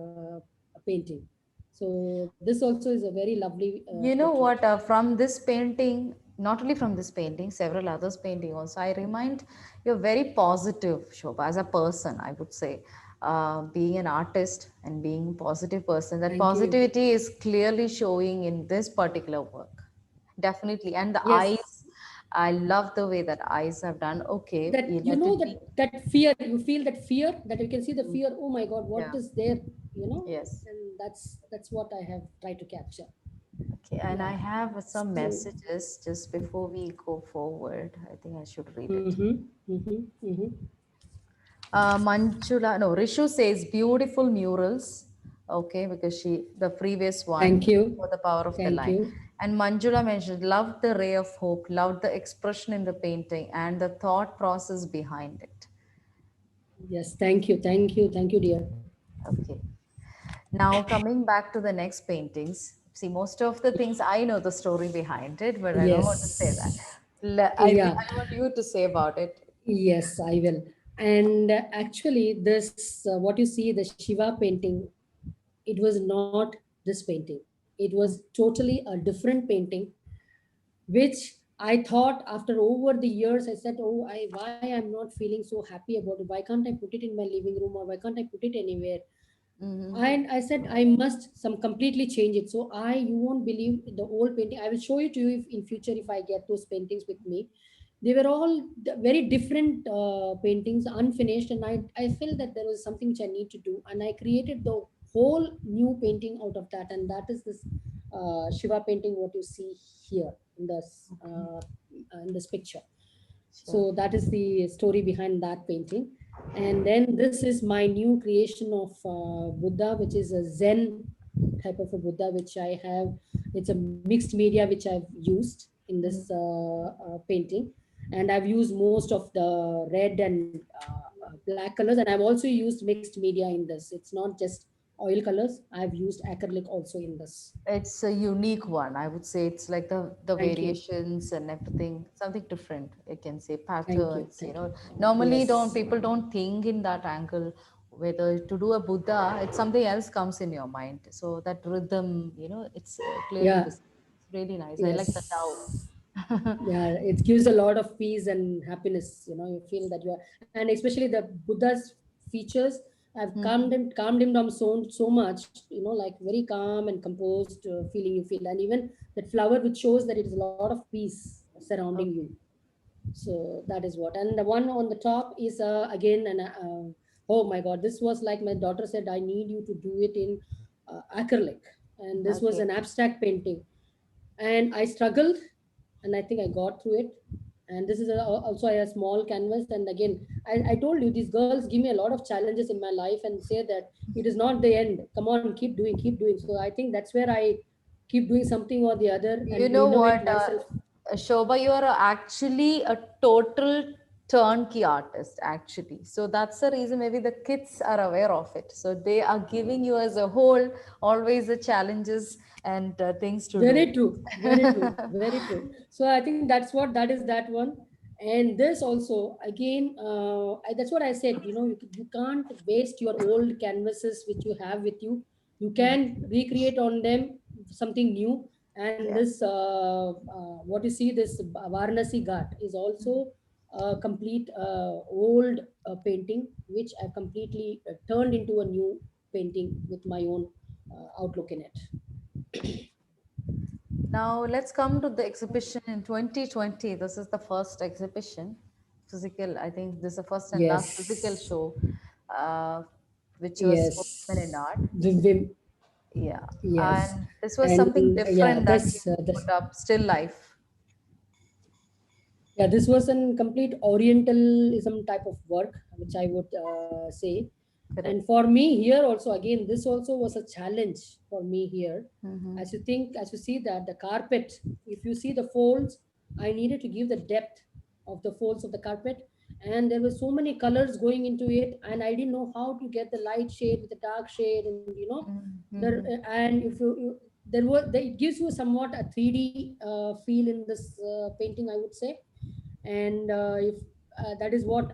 painting. So this also is a very lovely You know portrait. what? From this painting, not only from this painting, several others painting also, I remind you're very positive, Shobha, as a person, I would say. Being an artist and being a positive person, that Thank you. positivity is clearly showing in this particular work. Definitely. And the Yes, eyes, I love the way that eyes have done. Okay, that you you let know, it be. that fear, you feel that fear, that you can see the Mm, fear. Oh my God, what yeah, is there? You know, yes. and that's what I have tried to capture. Okay, and I Yeah. have some So. messages just before we go forward. I think I should read it. Mm-hmm, mm-hmm, mm-hmm. Manchula, no, Rishu says beautiful murals. Okay, because the previous one Thank you. for the power of the Thank line. you. And Manjula mentioned, loved the ray of hope, loved the expression in the painting and the thought process behind it. Yes, thank you. Thank you. Thank you, dear. Okay. Now coming back to the next paintings. See, most of the things I know the story behind it, but I don't want to say that. Yes. I Yeah. want you to say about it. Yes, I will. And actually, this what you see, the Shiva painting, it was not this painting. It was totally a different painting, which I thought after over the years, I said, oh, why I'm not feeling so happy about it? Why can't I put it in my living room, or why can't I put it anywhere? Mm-hmm. And I said, I must some completely change it. So you won't believe the old painting. I will show it to you if, in future, if I get those paintings with me. They were all very different paintings, unfinished, and I felt that there was something which I need to do, and I created the whole new painting out of that, and that is this Shiva painting. What you see here Okay, in this picture. sure. So that is the story behind that painting. And then this is my new creation of Buddha, which is a Zen type of a Buddha, which I have. It's a mixed media which I've used in this Mhm. painting, and I've used most of the red and black colors, and I've also used mixed media in this. It's not just oil colors. I've used acrylic also in this. It's a unique one. I would say it's like the Thank you. variations and everything, something different. I can say Thank you. patterns. Thank you. Normally don't Yes. people don't think in that angle. Whether to do a Buddha, it's something else comes in your mind. So that rhythm, it's clearly Yeah. visible. It's really nice. I like the Yes. Tao. Yeah, it gives a lot of peace and happiness. You feel that you are, and especially the Buddha's features have Mhm. calmed him down so much. Like very calm and composed feeling you feel, and even that flower which shows that it is a lot of peace surrounding you. Okay. So that is what. And the one on the top is again an oh my God, this was like my daughter said, I need you to do it in acrylic, and this was Okay. an abstract painting, and I struggled, and I think I got through it. And this is also a small canvas. And again, I told you, these girls give me a lot of challenges in my life and say that it is not the end. Come on, keep doing. So I think that's where I keep doing something or the other You and know innovate what, myself. Shobha, you are actually a total turnkey artist, actually. So that's the reason maybe the kids are aware of it. So they are giving you as a whole always the challenges and things to do. Very true, very true, very true. So I think that is that one. And this also again, that's what I said. You can't waste your old canvases which you have with you. You Mm. can recreate on them something new. And Yeah. this what you see, this Varanasi Ghat is Mhm. also a complete old painting which I completely turned into a new painting with my own outlook in it. Now let's come to the exhibition in 2020. This is the first exhibition, physical. I think this is the first and last physical Yes. show, uh, which was for women in Yes, art. the Vim. Yeah, Yes, and this was something and yeah, different that you this put up, still life. this was a complete Orientalism type of work, which I would say. Correct. And for me here also, again, this also was a challenge for me here. Mm-hmm. As you see that the carpet, if you see the folds, I needed to give the depth of the folds of the carpet, and there were so many colors going into it, and I didn't know how to get the light shade with the dark shade, and there, Mm-hmm. and if there were it gives you somewhat a 3D feel in this painting, I would say. And if that is what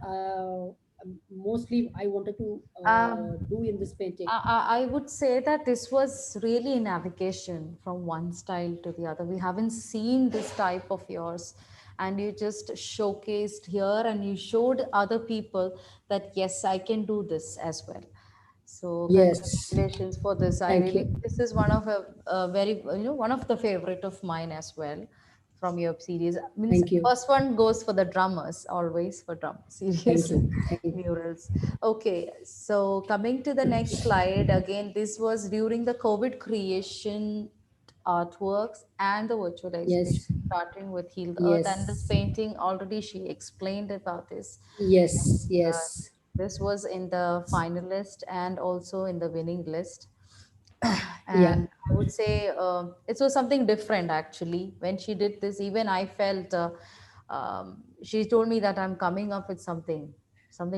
mostly I wanted to Um, do in this painting. I would say that this was really navigation from one style to the other. We haven't seen this type of yours, and you just showcased here and you showed other people that yes, I can do this as well. So Yes, congratulations for this. I thank really, you, this is one of a very, one of the favorite of mine as well from your series. Means thank you, first one goes for the drummers, always for drum thank series you, thank you. murals. Okay, so coming to the next slide again, this was during the COVID creation artworks and the virtual exhibition, Yes, starting with Heal the Earth and this yes, painting. Already she explained about this. yes, Uh, yes, this was in the finalist and also in the winning list. yeah, And I would say it was something different actually. When she did this, even I felt she told me that I'm coming up with something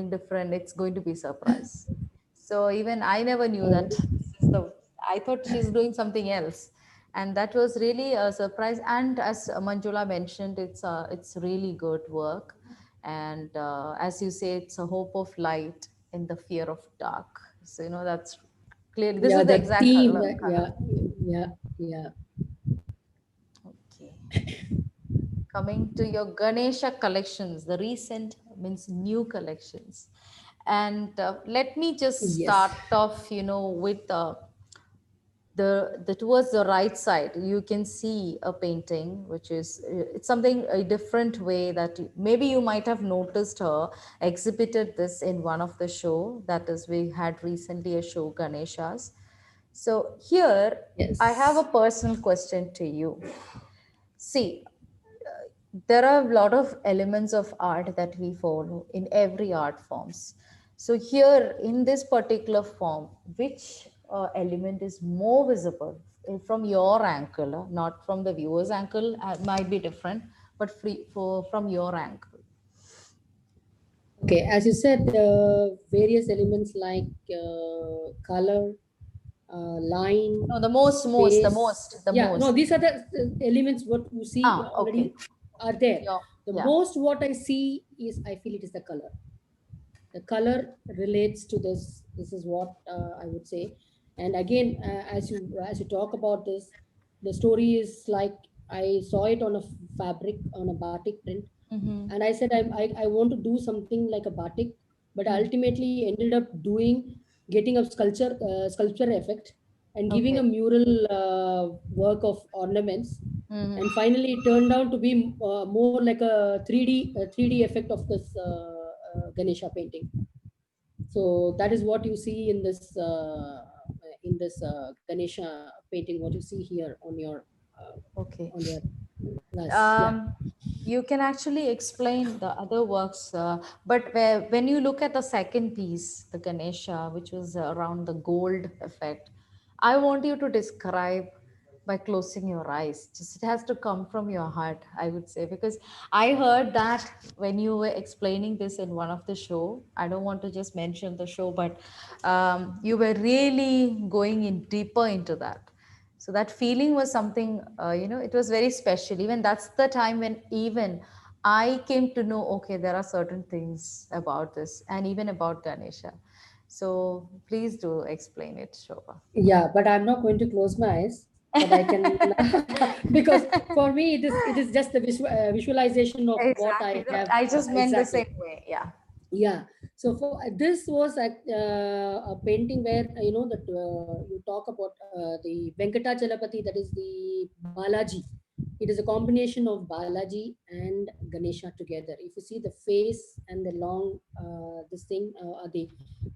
different. It's going to be surprise. So even I never knew that oh, this is the. I thought she's doing something else, and that was really a surprise. And as Manjula mentioned, it's really good work, and as you say, it's a hope of light in the fear of dark. So that's clearly this yeah, is the the exact theme, color. yeah, yeah, yeah. Okay. Coming to your Ganesha collections, the recent means new collections. And let me just Yes, start off, with the towards the right side. You can see a painting, which is it's something a different way that maybe you might have noticed her exhibited this in one of the show. That is, we had recently a show Ganeshas. So here, I have yes. a personal question to you. See, there are a lot of elements of art that we follow in every art forms. So here in this particular form, which element is more visible from your angle, not from the viewer's angle, might be different, but from your angle. Okay, as you said, various elements like color, line, No, the most, the space. most, the Yeah, no, most. these are the elements what you see Okay. already are there. Yeah, The yeah. most what I see is I feel it is the color. The color relates to this. This is what I would say. And again, as you talk about this, the story is like I saw it on a fabric on a batik print, Mm-hmm. and I said I want to do something like a batik, but I Mm-hmm. ultimately ended up doing getting a sculpture effect and giving a Okay. mural work of ornaments, Mm-hmm. and finally it turned out to be more like a 3D effect of this Ganesha painting. So that is what you see in this Ganesha painting. What you see here Okay. on your glass, yeah. um, you can actually explain the other works, but when you look at the second piece, the Ganesha, which was around the gold effect, I want you to describe by closing your eyes. Just it has to come from your heart, I would say, because I heard that when you were explaining this in one of the show. I don't want to just mention the show, but you were really going in deeper into that. So that feeling was something, it was very special. Even that's the time when even I came to know, okay, there are certain things about this and even about Ganesha. So please do explain it, Shobha. Yeah, but I'm not going to close my eyes, but I can because for me it is just the visualization of what I Exactly. have I just meant the exactly. same way. Yeah. Yeah. So for this was a painting where that you talk about the Venkatachalapati, that is the Balaji. It is a combination of Balaji and Ganesha together. If you see the face and the long this thing,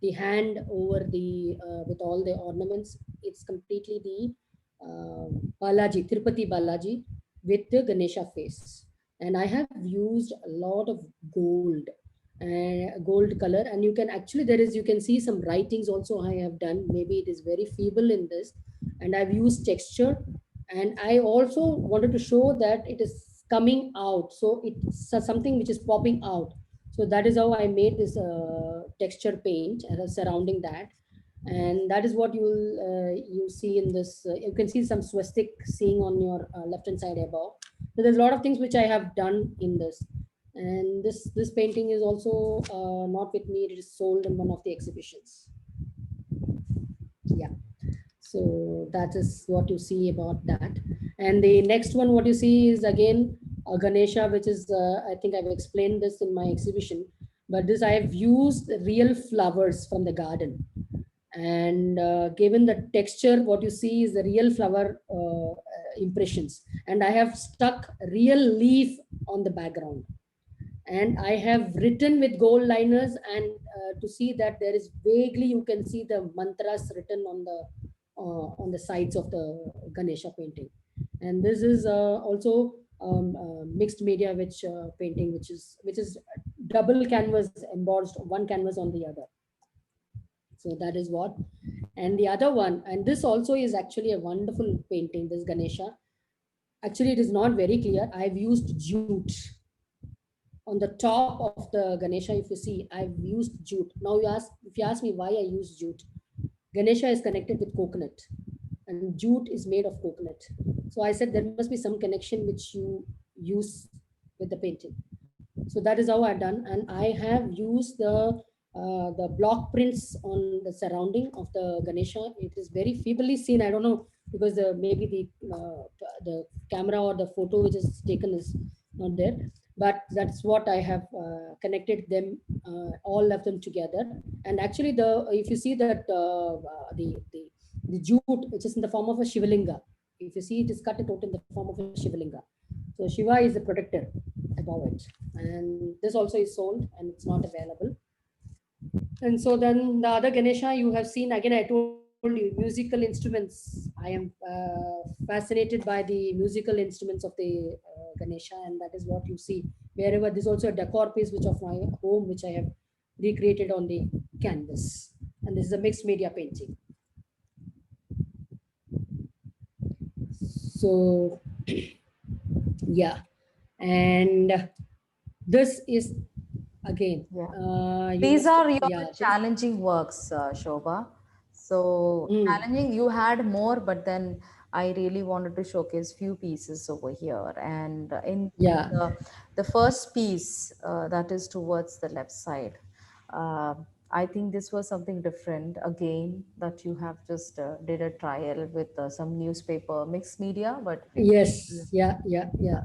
the hand over the with all the ornaments, it's completely the Balaji, Tirupati Balaji with the Ganesha face. And I have used a lot of gold, gold color, and you can actually, you can see some writings also I have done. Maybe it is very feeble in this, and I've used texture, and I also wanted to show that it is coming out, so it's something which is popping out. So that is how I made this texture paint surrounding that, and that is what you see in this. You can see some swastik seeing on your left hand side above. So there's a lot of things which I have done in this, and this painting is also not with me. It is sold in one of the exhibitions. Yeah, so that is what you see about that. And the next one what you see is again a Ganesha, which is I think I've explained this in my exhibition, but this I have used real flowers from the garden, and given the texture what you see is the real flower impressions, and I have stuck real leaf on the background, and I have written with gold liners, and to see that there is vaguely you can see the mantras written on the sides of the Ganesha painting. And this is also mixed media which painting, which is double canvas embossed, one canvas on the other. So that is what. And the other one, and this also is actually a wonderful painting, this Ganesha. Actually it is not very clear. I've used jute on the top of the Ganesha. If you see, I've used jute. Now if you ask me why I use jute, Ganesha is connected with coconut, and jute is made of coconut. So I said there must be some connection which you use with the painting. So that is how I've done, and I have used the block prints on the surrounding of the Ganesha. It is very feebly seen. I don't know, because maybe the camera or the photo which is taken is not there. But that's what I have connected them, all of them together. And actually, if you see that the jute, which is in the form of a Shivalinga, if you see, it is cut it out in the form of a Shivalinga. So Shiva is the protector above it, and this also is sold and it's not available. And so then the other Ganesha you have seen, again I told you, musical instruments. I am fascinated by the musical instruments of the Ganesha, and that is what you see wherever. This is also a decor piece which of my home, which I have recreated on the canvas, and this is a mixed media painting. So yeah, and this is again These are your yeah, challenging works, Shobha. So challenging, you had more, but then I really wanted to showcase few pieces over here. And in yeah. the first piece that is towards the left side, uh, I think this was something different again, that you have just did a trial with some newspaper mixed media, but Yes, yeah, yeah, yeah.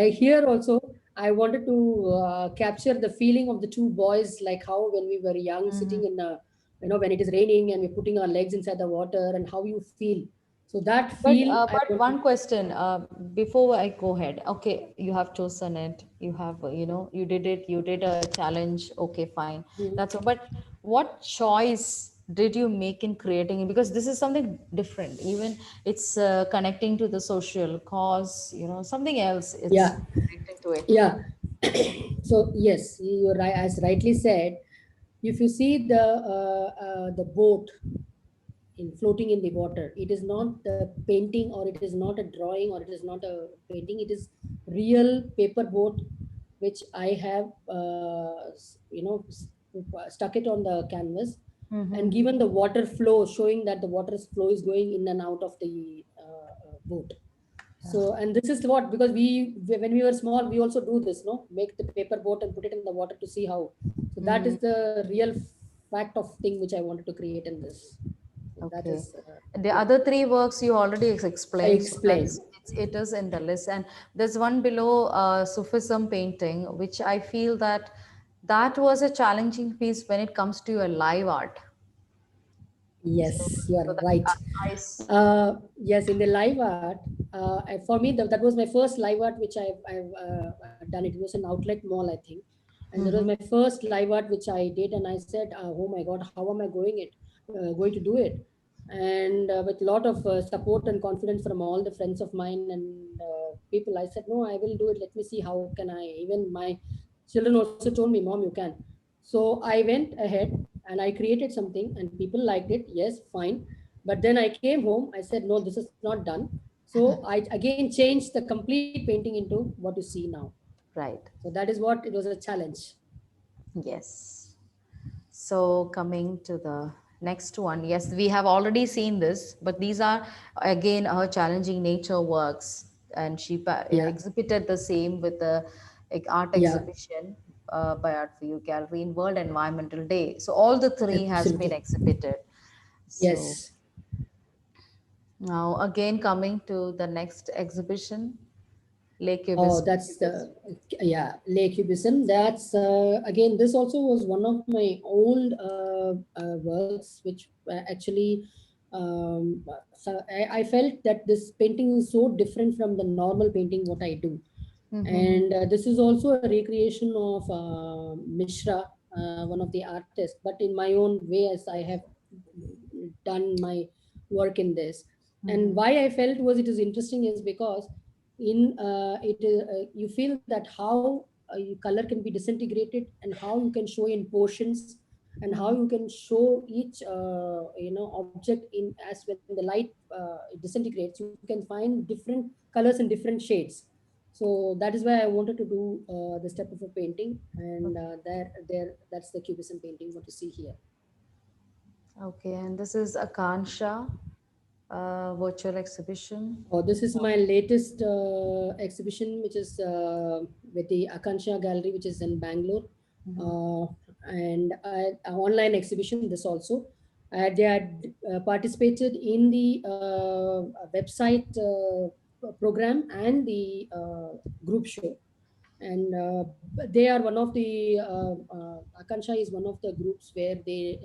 Here also, I wanted to capture the feeling of the two boys, like how when we were young, sitting in a, when it is raining and we're putting our legs inside the water, and how you feel. So that feel I But want to. one question before I go ahead. Okay, you have chosen it. You have you did it. You did a challenge. Okay, fine. That's all. But what choice did you make in creating it? Because this is something different. Even it's connecting to the social cause. Something else. It's Yeah, connecting to it. yeah. So yes, you're right. As rightly said, if you see the boat in floating in the water, it is not the painting, or it is not a drawing, or it is not a painting. It is real paper boat which I have stuck it on the canvas, and given the water flow, showing that the water flow is going in and out of the boat. So, and this is what, because when we were small, we also do this, no, make the paper boat and put it in the water to see how. So that is the real fact of thing which I wanted to create in this. So that Okay. is The yeah, other three works you already I explained, so explained. it is in the list. And there's one below Sufism painting, which I feel that was a challenging piece when it comes to your live art. So, Yes, you so are that right. I Yes, in the live art, for me, that was my first live art which I've done. It was an outlet mall, I think. And that was my first live art which I did. And I said, oh my God, how am I going to do it? And with a lot of support and confidence from all the friends of mine and people, I said, no, I will do it. Let me see how can I. Even my children also told me, Mom, you can. So I went ahead and I created something, and people liked it. Yes, fine. But then I came home. I said, no, this is not done. So I again changed the complete painting into what you see now. Right. So that is what it was a challenge. Yes. So coming to the next one, yes, we have already seen this, but these are again her challenging nature works, and she Yeah, exhibited the same with the art yeah, exhibition by Art for You Gallery in World Environmental Day. So all the three has been absolutely. exhibited. So Yes. now again coming to the next exhibition, Lake Oh, Cubism. that's the, yeah, Lake Cubism. That's again, this also was one of my old works, which actually, so I felt that this painting is so different from the normal painting what I do. Mm-hmm. And this is also a recreation of Mishra, one of the artists, but in my own way, as I have done my work in this. And Mm-hmm. why I felt was it is interesting is because in you feel that how color can be disintegrated and how you can show in portions and how Mm-hmm. you can show each object in as when the light disintegrates, you can find different colors in different shades. So that is why I wanted to do the step of a painting, and that's the cubism painting what you see here. Okay, and this is Akansha virtual exhibition. Oh, this is my latest exhibition, which is with the Akansha Gallery, which is in Bangalore, Mhm. uh, and an online exhibition. This also, they had participated in the website program and the group show, and they are one of the Akansha is one of the groups where they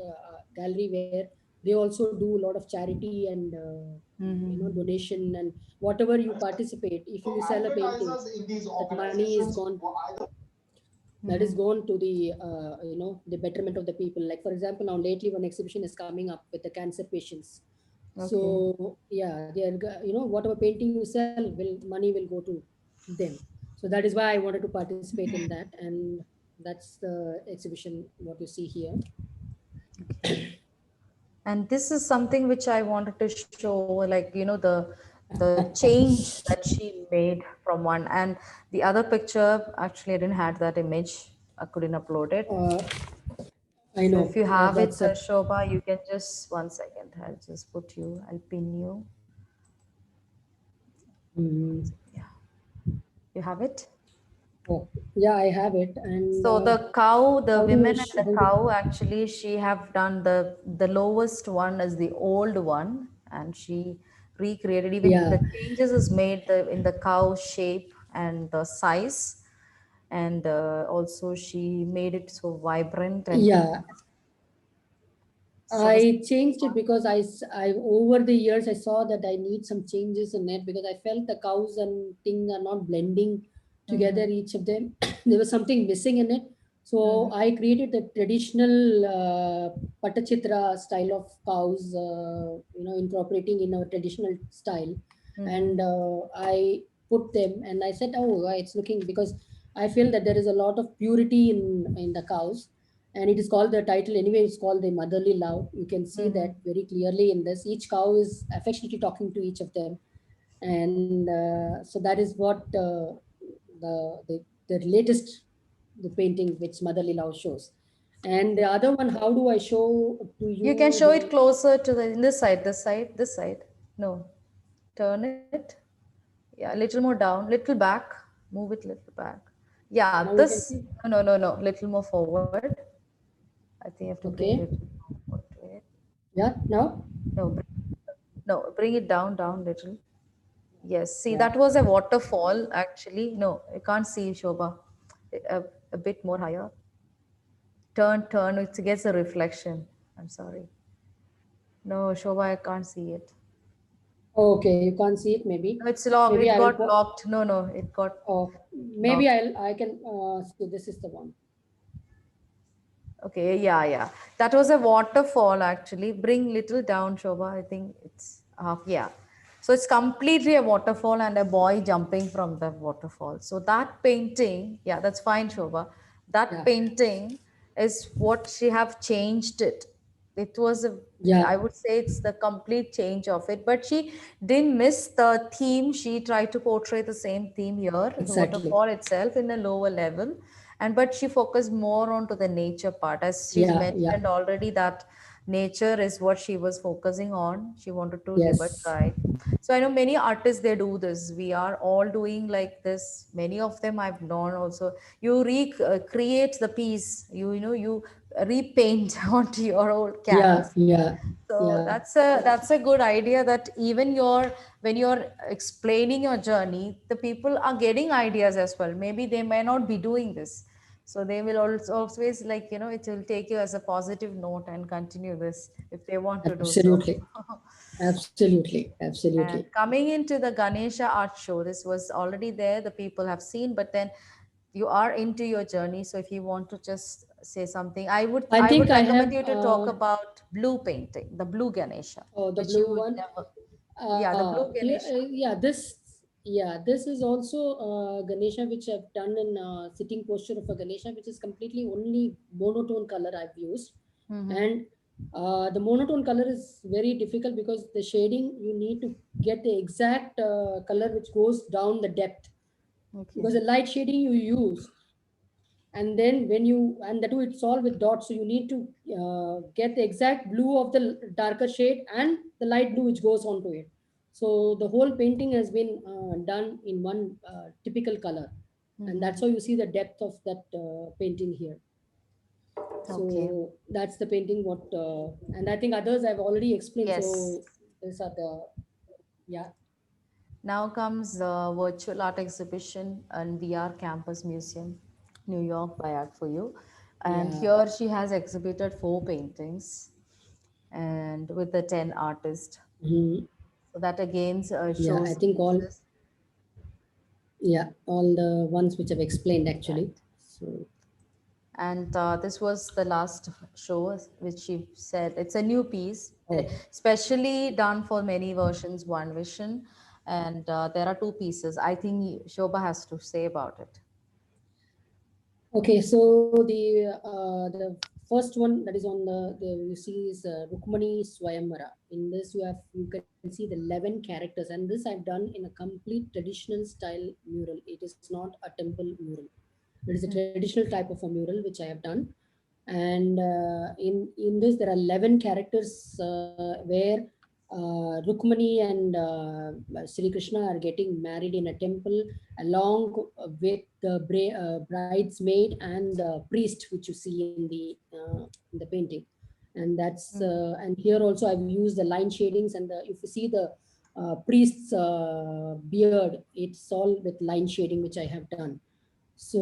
gallery where they also do a lot of charity and Mhm. donation, and whatever you participate, if you sell a painting, that money is gone, that is Mhm. gone to the the betterment of the people. Like for example, now lately one exhibition is coming up with the cancer patients. Okay. So yeah, they are whatever painting you sell will money will go to them. So that is why I wanted to participate in that, and that's the exhibition what you see here. Okay. And this is something which I wanted to show, like the change that she made from one and the other picture. Actually, I didn't have that image. I couldn't upload it. uh, I So know if you have it, that's a Shobha, you can just 1 second. I'll just put you. I'll pin you. mm, Yeah, you have it. oh yeah, I have it. And So the cow, the how do I women and the how do cow, actually, she have done the lowest one as the old one, and she recreated. Even yeah, the changes is made in the cow shape and the size, and also she made it so vibrant and yeah, so the I changed it because I over the years I saw that I need some changes in it because I felt the cows and thing are not blending together, Mhm, each of them. There was something missing in it. So mhm, I created the traditional Patachitra style of cows, incorporating in our traditional style. And mhm, I put them and I said, oh, it's looking, because I feel that there is a lot of purity in the cows, and it is called, the title anyway, it's called the motherly love. You can see that mhm. very clearly in this. Each cow is affectionately talking to each of them, and so that is what the latest, the painting which motherly love shows. And the other one, how do I show to You can you show it the, closer to the in this side, this side, this side. No, turn it. Yeah, a little more down, little back. Move it little back. Yeah, now you can this. see? No, no, no, no. Little more forward. I think you have to bring it Okay, forward to it. yeah, now, No, no, bring it down, down little. Yes. See, yeah, that was a waterfall. Actually, no, I can't see Shobha. A, a bit more higher. Turn, turn. It gets a reflection. I'm sorry. No, Shobha, I can't see it. okay, you can't see it maybe. No, it's locked. Maybe It I will got locked. No, no, it got oh, maybe locked. I can so this is the one. Okay, yeah, yeah. That was a waterfall actually. Bring little down, Shobha. I think it's half. Yeah. So it's completely a waterfall and a boy jumping from the waterfall. So that painting, yeah, that's fine, Shobha. That Yeah, painting is what she have changed it. It was a, Yeah, I would say it's the complete change of it, but she didn't miss the theme. She tried to portray the same theme here, the exactly. waterfall itself in a lower level, and but she focused more onto the nature part, as she's Yeah, yeah. mentioned already that nature is what she was focusing on. She wanted to live a Yes. guide. So I know many artists they do this. We are all doing like this. Many of them I've known also. You recreate the piece. You know you repaint onto your old Yeah, canvas. yeah, So yeah. that's a good idea that even your when you're explaining your journey, the people are getting ideas as well. Maybe they may not be doing this. So they will also always like, it will take you as a positive note and continue this if they want to do so. Absolutely. Absolutely. Absolutely. And coming into the Ganesha art show, this was already there, the people have seen, but then you are into your journey. So if you want to just say something, I would I I think would I recommend have you to talk about blue painting, the blue Ganesha, the which blue you one. never, yeah, the blue Here, Ganesha. yeah, this is also Ganesha, which I've done in sitting posture of a Ganesha, which is completely only monotone color I've used. Mm-hmm. And the monotone color is very difficult because the shading, you need to get the exact color which goes down the depth, Okay. because the light shading you use, and then when you, and that too it's all with dots, so you need to get the exact blue of the darker shade and the light blue which goes onto it. So the whole painting has been done in one typical color, and Mm-hmm. that's how you see the depth of that painting here. Okay. So that's the painting what and I think others I've already explained. Yes. So these are the, yeah. Now comes the virtual art exhibition and VR Campus Museum, New York by Art for You. And Yeah. here she has exhibited four paintings and with the 10 artists. Mhm. So that again Yeah, I shows think all, pieces. yeah, all the ones which I've explained actually. Right. So And this was the last show, which she said it's a new piece, oh. specially done for many versions, One Vision. And there are two pieces. I think Shobha has to say about it. Okay, so the first one that is on the you see is Rukmani Swayamvara. In this you can see the 11 characters, and this I've done in a complete traditional style mural. It is not a temple mural. It is a traditional type of a mural which I have done, and in this there are 11 characters where Rukmani and Sri Krishna are getting married in a temple, along with the bridesmaid and the priest, which you see in the painting. And that's Mm, and here also I've used the line shadings, and the, if you see the priest's beard, it's all with line shading which I have done. mhm, So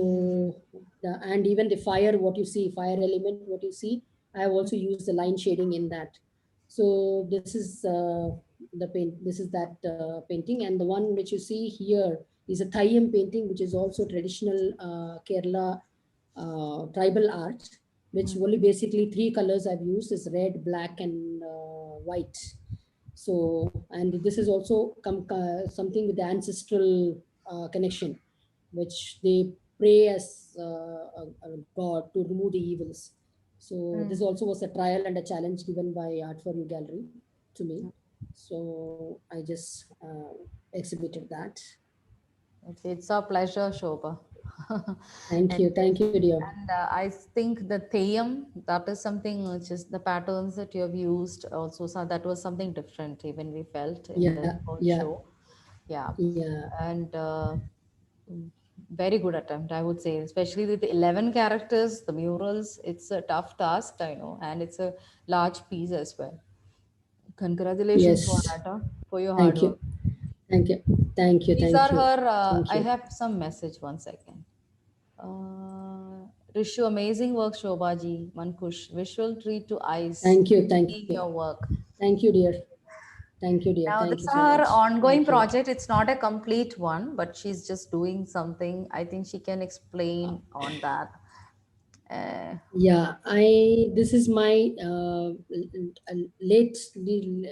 and even the fire, what you see, fire element, what you see, I have also used the line shading in that. So this is the paint. This is that painting, and the one which you see here is a Thayyam painting, which is also traditional Kerala tribal art, which mm, only basically three colors I've used is red, black, and white. So, and this is also something with the ancestral connection, which they pray as a god to remove the evils. So this mm. also was a trial and a challenge given by Art for You Gallery to me. So I just exhibited that. Okay, it's our pleasure, Shobha. Thank you, dear. And I think the Theyyam, that is something which is the patterns that you have used also. So that was something different, even we felt in Yeah, the whole yeah, show. Yeah. yeah. And very good attempt, I would say, especially with the 11 characters, the murals. It's a tough task, I know, and it's a large piece as well. Congratulations, Yes. Juanita, for your hard Thank you. work. Thank you. Thank you. These are Thank you. her. Thank I you. have some message. 1 second. Rishu, amazing work, Shobhaji. Mankush, visual treat to eyes. Thank you. Thank Seeing you. your work. Thank you, dear. Thank you, dear. Now, Thank this you is so her much. ongoing Thank you. project. It's not a complete one, but she's just doing something. I think she can explain on that. Uh, Yeah, I this is my late.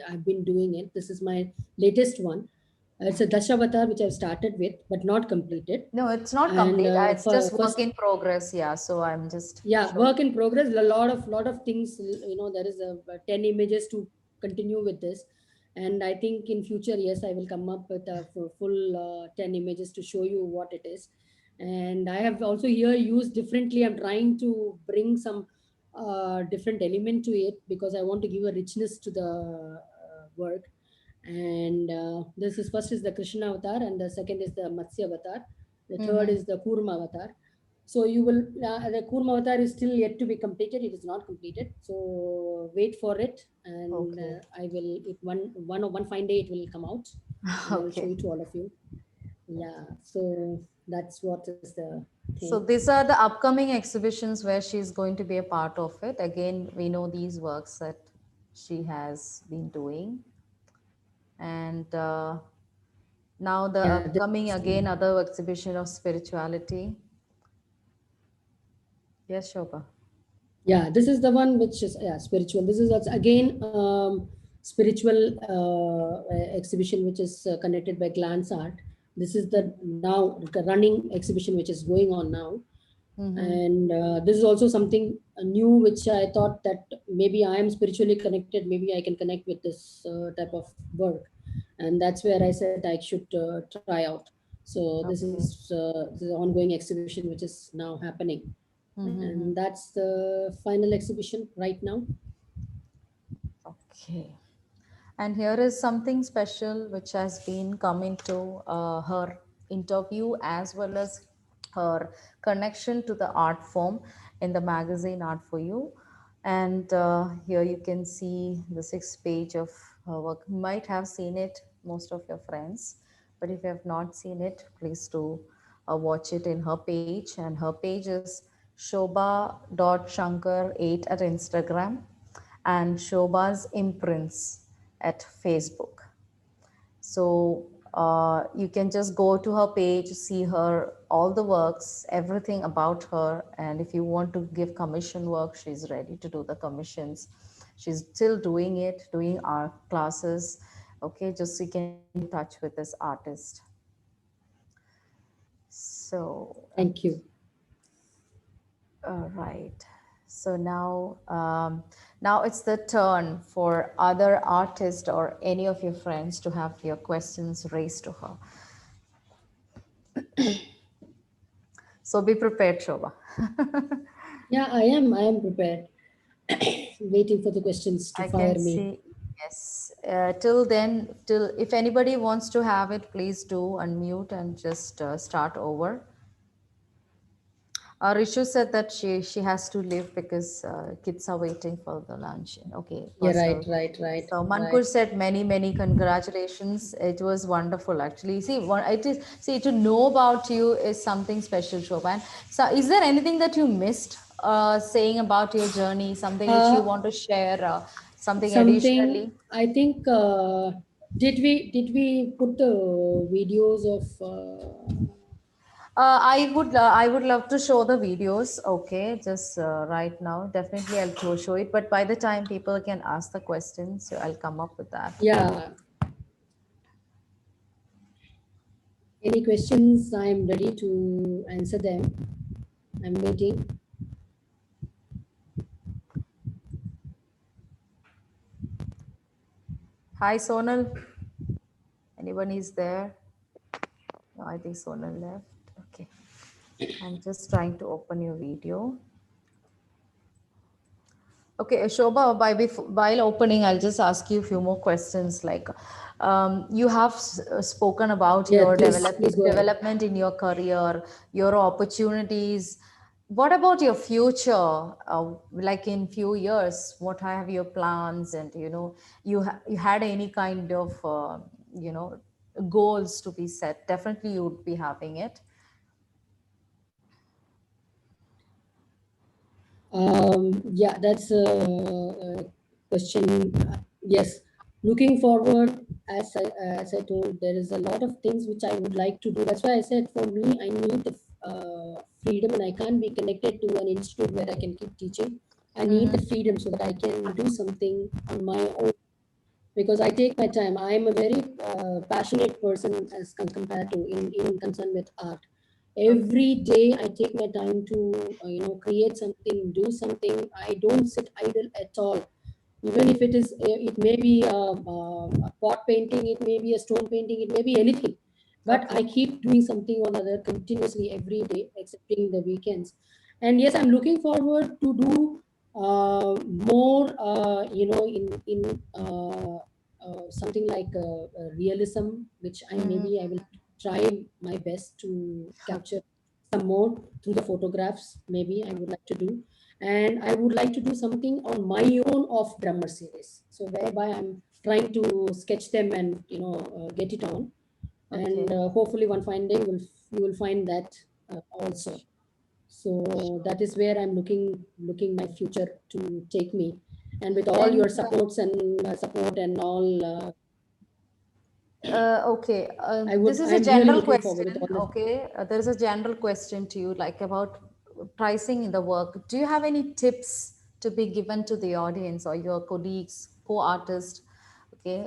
I've been doing it. This is my latest one. It's a Dashavatar which I've started with, but not completed. No, it's not And complete. It's for just work first, in progress. Yeah. So I'm just yeah, showing. work in progress. A lot of things. There is a 10 images to continue with this, and I think in future, yes, I will come up with a full 10 images to show you what it is. And I have also here used differently. I'm trying to bring some different element to it because I want to give a richness to the work. And this is first is the Krishna avatar, and the second is the Matsya avatar. The third Mm-hmm. is the Kurma avatar. So you will the Kurma avatar is still yet to be completed. It is not completed. So wait for it, and Okay. I will. If one fine day it will come out, and I will show Okay. it to all of you. Yeah. So that's what is the So thing. these are the upcoming exhibitions where she's going to be a part of it. Again, we know these works that she has been doing. And now the Yeah. upcoming again other exhibition of spirituality. Yes, Shobha. Yeah, this is the one which is, yeah, spiritual. This is also again spiritual exhibition which is connected by glance art. This is the now the running exhibition which is going on now. Mm-hmm. And this is also something new which I thought that maybe I am spiritually connected, maybe I can connect with this type of work. And that's where I said I should try out. So Okay. this is an ongoing exhibition which is now happening, Mm-hmm. and that's the final exhibition right now. Okay. And here is something special which has been coming to her interview as well as her connection to the art form in the magazine Art for You. And here you can see the 6th page of her work. You might have seen it, most of your friends, but if you have not seen it, please do watch it in her page. And her page is shobha.shankar8 at Instagram and Shobha's Imprints at Facebook. So you can just go to her page, see her, all the works, everything about her. And if you want to give commission work, she's ready to do the commissions. She's still doing it, doing art classes. Okay, just so you can get in touch with this artist. So Thank you. Right. So now it's the turn for other artists or any of your friends to have your questions raised to her. So be prepared, Shobha. Yeah, I am prepared. Waiting for the questions to I fire can me. see, yes. Till then, till if anybody wants to have it, please do unmute and just start over. Rishu said that she has to leave because kids are waiting for the lunch. Okay, Yeah, right, personal. right, right, So right. Mankur said many congratulations. It was wonderful actually. See, it is, see, to know about you is something special, Shobhan. So is there anything that you missed saying about your journey? Something which you Uh, want to share? Something Something additionally? I think did we put the videos of I would love to show the videos. Okay, just right now, definitely I'll show it. But by the time people can ask the questions, so I'll come up with that. yeah, any questions? I'm ready to answer them. I'm waiting. Hi, Sonal. Anyone is there? No, I think Sonal left. Okay, I'm just trying to open your video. Okay, Shobha, while opening, I'll just ask you a few more questions. Like, you have spoken about Yeah, your please go ahead. development in your career, your opportunities. What about your future? Like in few years, what have your plans? And you had any kind of you know goals to be set? Definitely, you would be having it. Yeah, that's a question. Yes, looking forward, as I told, there is a lot of things which I would like to do. That's why I said for me, I need the freedom, and I can't be connected to an institute where I can keep teaching. I need the Mm-hmm. freedom so that I can do something on my own. because I take my time. I'm a very passionate person as compared to in concern with art. Every day I take my time to create something, do something. I don't sit idle at all. Even if it is, it may be a pot painting, it may be a stone painting, it may be anything. But I Okay. keep doing something or other continuously every day, excepting the weekends. And yes, I'm looking forward to do more, something like realism, which maybe I will try my best to capture some more through the photographs. Maybe I would like to do, and I would like to do something on my own of drummer series. So whereby I'm trying to sketch them and get it on, and Okay. hopefully one fine day you will find that also. So that is where I'm looking my future to take me, and with all And your supports and support and all, okay, this is a I'm really general looking forward with question. all the. Okay, there is a general question to you, like about pricing in the work. Do you have any tips to be given to the audience or your colleagues, co-artists, okay,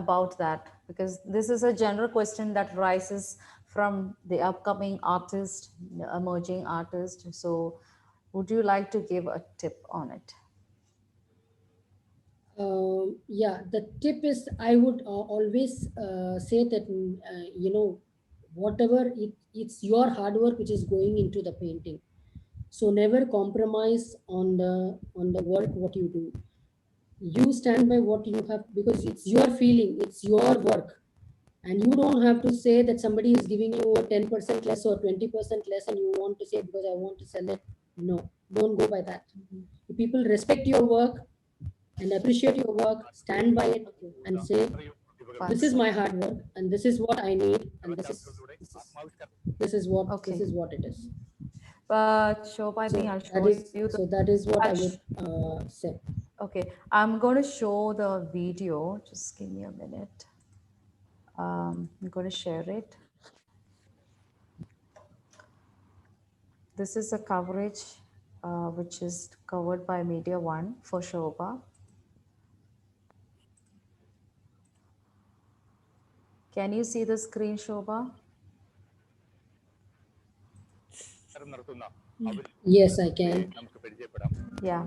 about that? Because this is a general question that rises from the upcoming artist, emerging artist. So, would you like to give a tip on it? Yeah, the tip is I would always say that whatever it's your hard work which is going into the painting. So never compromise on the work what you do. You stand by what you have, because it's your feeling, it's your work, and you don't have to say that somebody is giving you a 10% less or 20% less, and you want to say because I want to sell it. No, don't go by that. If people respect your work and appreciate your work, stand by it Okay, and say, one this is my second. hard work and this is what I need, and this Okay. is what it is. But Shobha, I think So I'll that show you is so that is what I would sh- say. okay, I'm going to show the video. Just give me a minute. I'm going to share it. This is a coverage which is covered by Media One for Shobha. Can you see the screen, Shobha? Yes, I can. Yeah.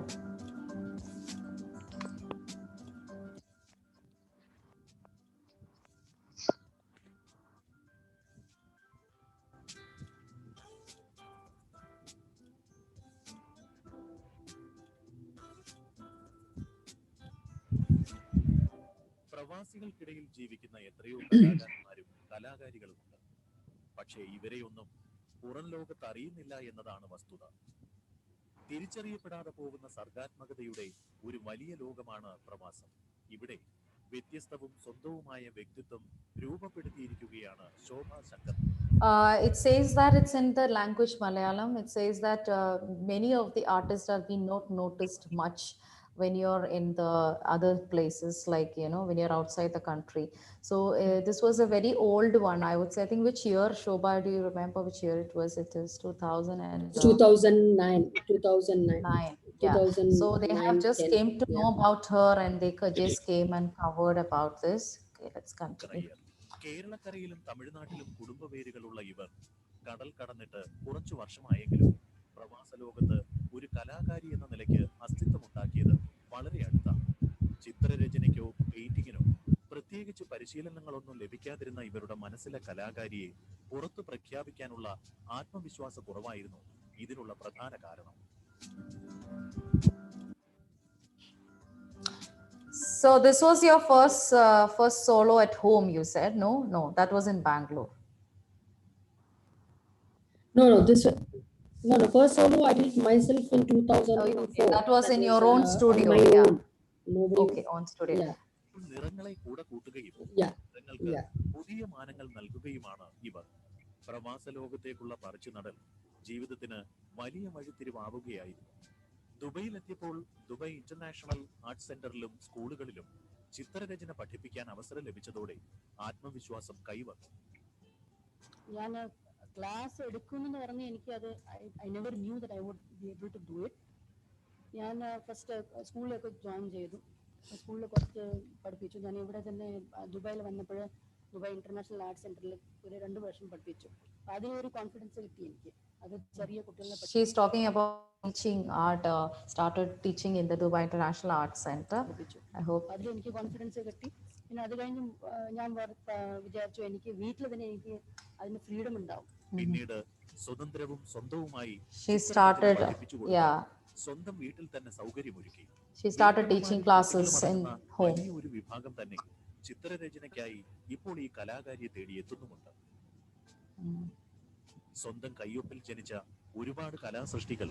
പ്രവാസികൾക്കിടയിൽ ജീവിക്കുന്ന എത്രയോ കലാകാരന്മാരും കലാകാരികളുമുണ്ട്. പക്ഷേ ഇവരെയൊന്നും പുറം ലോകത്ത് അറിയുന്നില്ല എന്നതാണ് വസ്തുത. തിരിച്ചറിയപ്പെടാതെ പോകുന്ന സർഗാത്മകതയുടെ ഒരു വലിയ ലോകമാണ് പ്രവാസം. ഇവിടെ വ്യത്യസ്തവും സ്വന്തവുമായ വ്യക്തിത്വം രൂപപ്പെടുത്തിയിരിക്കുകയാണ് ശോഭ Shankar. It says that it's in the language Malayalam. It says that many of the artists have been not noticed much when you're in the other places, like when you're outside the country. So this was a very old one, I would say. I think, which year, Shobha, do you remember which year it was? It is 2009. 2009, 2009, Yeah. So they have 2009, just 10. came to Yeah. know about her, and they just came and covered about this. Okay, let's continue. Iyer കേരളക്കരയിലും തമിഴ്നാട്ടിലും കുടുംബപേരുകളുള്ള ഇവർ കടൽ കടന്നിട്ട് കുറച്ചു വർഷമായെങ്കിലും പ്രവാസ ലോകത്ത് ഒരു കലാകാരി എന്ന നിലയ്ക്ക് അസ്തിത്വമുണ്ടാക്കിയത് വളരെ അടുത്താണ്. ചിത്രരചനയ്ക്കോ പെയിന്റിങ്ങിനോ പ്രത്യേകിച്ച് പരിശീലനങ്ങളൊന്നും ലഭിക്കാതിരുന്ന ഇവരുടെ മനസ്സിലെ കലാകാരിയെ പുറത്തു പ്രഖ്യാപിക്കാനുള്ള ആത്മവിശ്വാസ കുറവായിരുന്നു ഇതിനുള്ള പ്രധാന കാരണം. So this was your first solo at home, you said? No, that was in Bangalore. No, first solo I did myself in Oh, okay. 2004. That was That in was your own on studio. my Yeah. own. Nobody. Okay, on studio. Yeah, നിറങ്ങളെ കൂടെ കൂട്ടുകയും yeah, നിറങ്ങൾക്ക് yeah. പുതിയ മാനങ്ങൾ നൽകുകയുമാണ് ഇവർ. പ്രവാസ ലോകത്തേക്കുള്ള പറിച്ചുനടൽ ജീവിതത്തിന് വലിയ വഴിത്തിരിവാവുകയായിരുന്നു. ദുബൈയിലെത്തിയപ്പോൾ Dubai international arts സെന്ററിലും സ്കൂളുകളിലും ചിത്രരചന പഠിപ്പിക്കാൻ അവസരം ലഭിച്ചതോടെ ആത്മവിശ്വാസം കൈവന്നു. ഞാൻ ക്ലാസ് എടുക്കുമെന്ന് പറഞ്ഞ് എനിക്കത് I never knew that I would be able to do it. ഞാൻ ഫസ്റ്റ് സ്കൂളിലൊക്കെ ജോയിൻ ചെയ്തു. സ്കൂളിൽ കുറച്ച് പഠിപ്പിച്ചു. ഞാൻ ഇവിടെ തന്നെ ദുബായിൽ വന്നപ്പോൾ ദുബായ് ഇന്റർനാഷണൽ ആർട്സ് സെന്ററിൽ ഒരു 2 വർഷം പഠിപ്പിച്ചു. അതിനൊരു കോൺഫിഡൻസ് കിട്ടി എനിക്ക്. അത് ചെറിയ കുട്ടികളെ She's talking about teaching art, started teaching in the Dubai International Arts Center. പഠിപ്പിച്ചു. I hope. അതിൽ എനിക്ക് കോൺഫിഡൻസ് കിട്ടി. പിന്നെ അത് കഴിഞ്ഞ് ഞാൻ വിചാരിച്ചു എനിക്ക് വീട്ടിൽ തന്നെ എനിക്ക് അതിന് ഫ്രീഡം ഉണ്ടാവും. പിന്നീട് സ്വതന്ത്രവും സ്വന്തവുമായി She started, yeah. സ്വന്തം വീട്ടിൽ തന്നെ സൗകര്യമൊരുക്കി. She started teaching classes in home. ഒരു വിഭാഗം തന്നെ ചിത്രരചനയ്ക്കായി ഇപ്പോൾ ഈ കലാകാരിയെ തേടി എത്തുന്നുമുണ്ട്. സ്വന്തം കയ്യൊപ്പിൽ ജനിച്ച ഒരുപാട് കലാസൃഷ്ടികൾ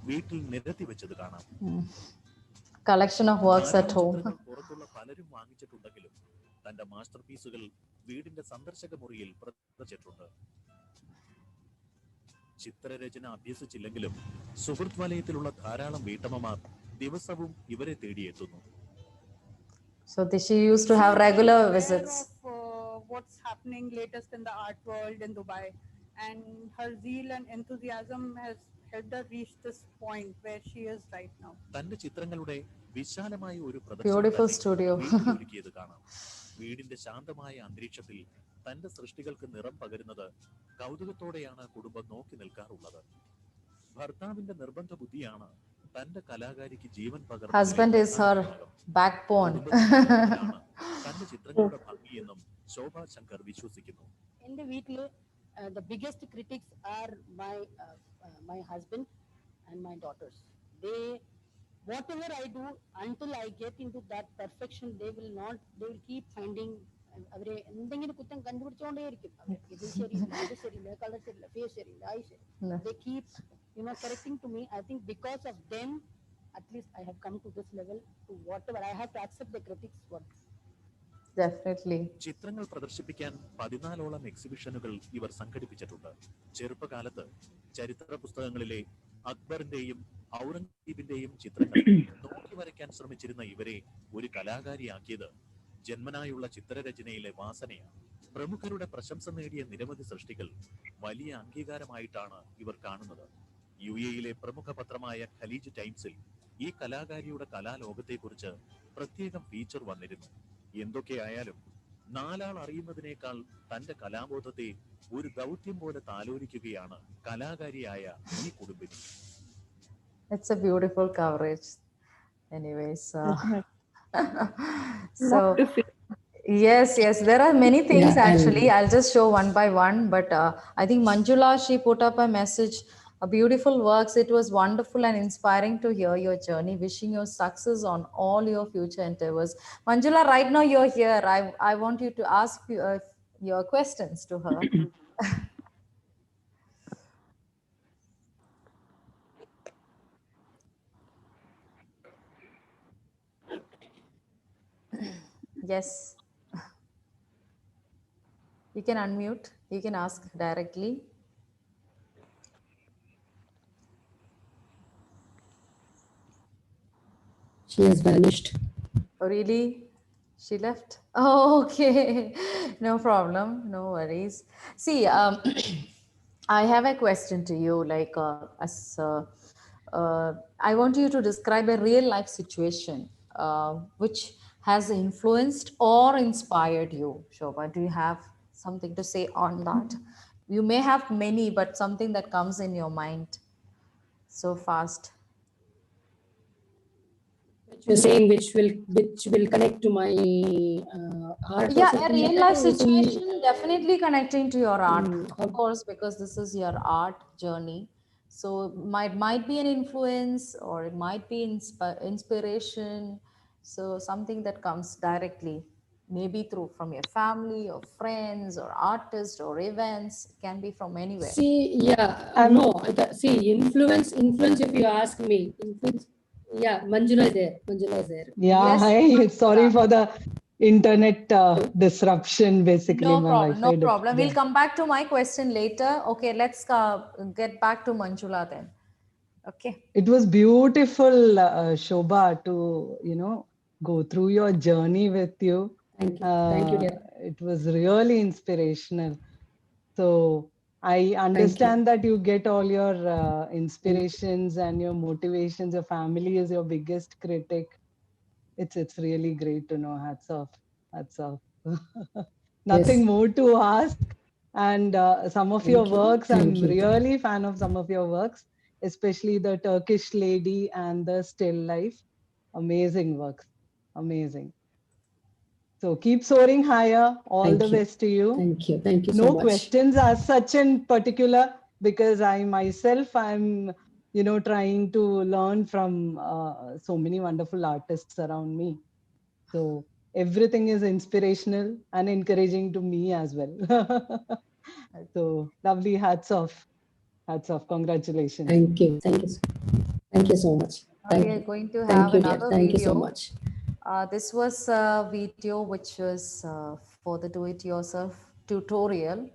വീട്ടിൽ നിരത്തി വെച്ചത് കാണാം. Collection of works at home. പുറത്തുള്ള പലരും വാങ്ങിച്ചിട്ടുണ്ടെങ്കിലും തന്റെ മാസ്റ്റർ പീസുകൾ വീടിന്റെ സന്ദർശക മുറിയിൽ പ്രദർശിച്ചിട്ടുണ്ട്. ചിത്രരചന അഭ്യസിച്ചില്ലെങ്കിലും സുഹൃത്ത് വലയത്തിലുള്ള ധാരാളം വീട്ടമ്മമാർ ദിവസവും ഇവരെ തേടിയെത്തുന്നു. So she used to have regular visits. What's happening latest in the art world in Dubai, and her zeal and enthusiasm has helped her reach this point where she is right now. തന്റെ ചിത്രങ്ങളുടെ വിശാലമായ ഒരു Beautiful studio. ഒരുക്കിയത് കാണാം. വീടിന്റെ ശാന്തമായ അന്തരീക്ഷത്തിൽ തന്റെ സൃഷ്ടികൾക്ക് നിറം പകരുന്നത് കൗതുകത്തോടെയാണ് കുടുംബം നോക്കി നിൽക്കാറുള്ളത്. ഭർത്താവിന്റെ നിർബന്ധ ബുദ്ധിയാണ് തന്റെ കലാകാരിക്ക് ജീവൻ പകർന്നത്. Husband is her backbone. തന്റെ ചിത്രങ്ങളുടെ ഭംഗിയെന്നും ശോഭ ശങ്കർ വിശ്വസിക്കുന്നു. എന്റെ വീട്ടിൽ the biggest critics are my husband and my daughters. Whatever I do, until I get into that perfection, they will keep finding അവരെ എന്തെങ്കിലും കുറ്റം കണ്ടുപിടിച്ചുകൊണ്ടേയിരിക്കും. ഇത് ശരിയില്ല, അത് ശരിയില്ല, കളർ ശരിയില്ല, ഫേസ് ശരിയില്ല, ഐ ശരിയില്ല. They keep correcting to me. I think because of them, at least I have come to this level to whatever I have to accept the critics work. Definitely. ചിത്രങ്ങൾ പ്രദർശിപ്പിക്കാൻ 14ഓളം എക്സിബിഷനുകൾ ഇവർ സംഘടിപ്പിച്ചിട്ടുണ്ട്. ചെറുപ്പകാലത്ത് ചരിത്ര പുസ്തകങ്ങളിലെ അക്ബറിന്റെയും ഔറംഗസീബിന്റെയും ചിത്രങ്ങൾ നോക്കി വരയ്ക്കാൻ ശ്രമിച്ചിരുന്ന ഇവരെ ഒരു കലാകാരിയാക്കിയത് ജന്മനായുള്ള ചിത്രരചനയിലെ വാസനയാണ്. പ്രമുഖരുടെ പ്രശംസ നേടിയ നിരവധി സൃഷ്ടികൾ വലിയ അംഗീകാരമായിട്ടാണ് ഇവർ കാണുന്നത്. UAE പ്രമുഖ പത്രമായ ഖലീജ് ടൈംസിൽ ഈ കലാകാരിയുടെ കലാലോകത്തെക്കുറിച്ച് പ്രത്യേകം ഫീച്ചർ വന്നിരുന്നു. എന്തൊക്കെയായാലും നാലാൾ അറിയുന്നതിനേക്കാൾ തന്റെ കലാബോധത്തെ ഒരു ദൗത്യം പോലെ താലോലിക്കുകയാണ് കലാകാരിയായ ഈ കുടുംബിനി. It's a beautiful coverage. Anyways, so yes, there are many things actually. I'll just show one by one, but I think Manjula, she put up a message, a beautiful works. It was wonderful and inspiring to hear your journey. Wishing you success on all your future endeavors. Manjula, right now you're here. I want you to ask your questions to her. Yes. You can unmute. You can ask directly. She has vanished. Oh, really? She left? Oh, okay. No problem. No worries. See, I have a question to you. Like, I want you to describe a real life situation which has influenced or inspired you. Shobha, do you have something to say on that? You may have many, but something that comes in your mind so fast. You're saying which will connect to my art. Yeah, a real life situation definitely connecting to your art, of course, because this is your art journey. So might be an influence, or it might be inspiration. So something that comes directly, maybe through from your family or friends or artists or events. It can be from anywhere. See, influence. If you ask me, influence. Yeah, Manjula is there. Yeah, Yes, hi. Sorry for the internet disruption. Basically, No my problem. Wi-Fi No dipped problem. We'll there. come back to my question later. Okay, let's get back to Manjula then. Okay. It was beautiful, Shobha, to go through your journey with you. Thank you, dear. It was really inspirational. So I understand that you get all your inspirations and your motivations. Your family is your biggest critic. It's really great to know. Hats off. Hats off. Yes. Nothing more to ask. And some of your Thank you. works, Thank I'm you. really fan of some of your works, especially the Turkish Lady and the Still Life. Amazing works. Amazing. So keep soaring higher. All the Thank you. best to you. Thank you. Thank you so No much. questions as such in particular, because I myself, I'm, trying to learn from so many wonderful artists around me. So everything is inspirational and encouraging to me as well. So lovely. Hats off. Hats off. Congratulations. Thank you. Thank you. Thank you so much. We Thank are you. going to Thank have you, dear. another Thank you so video. much. This was a video which was for the do-it-yourself tutorial,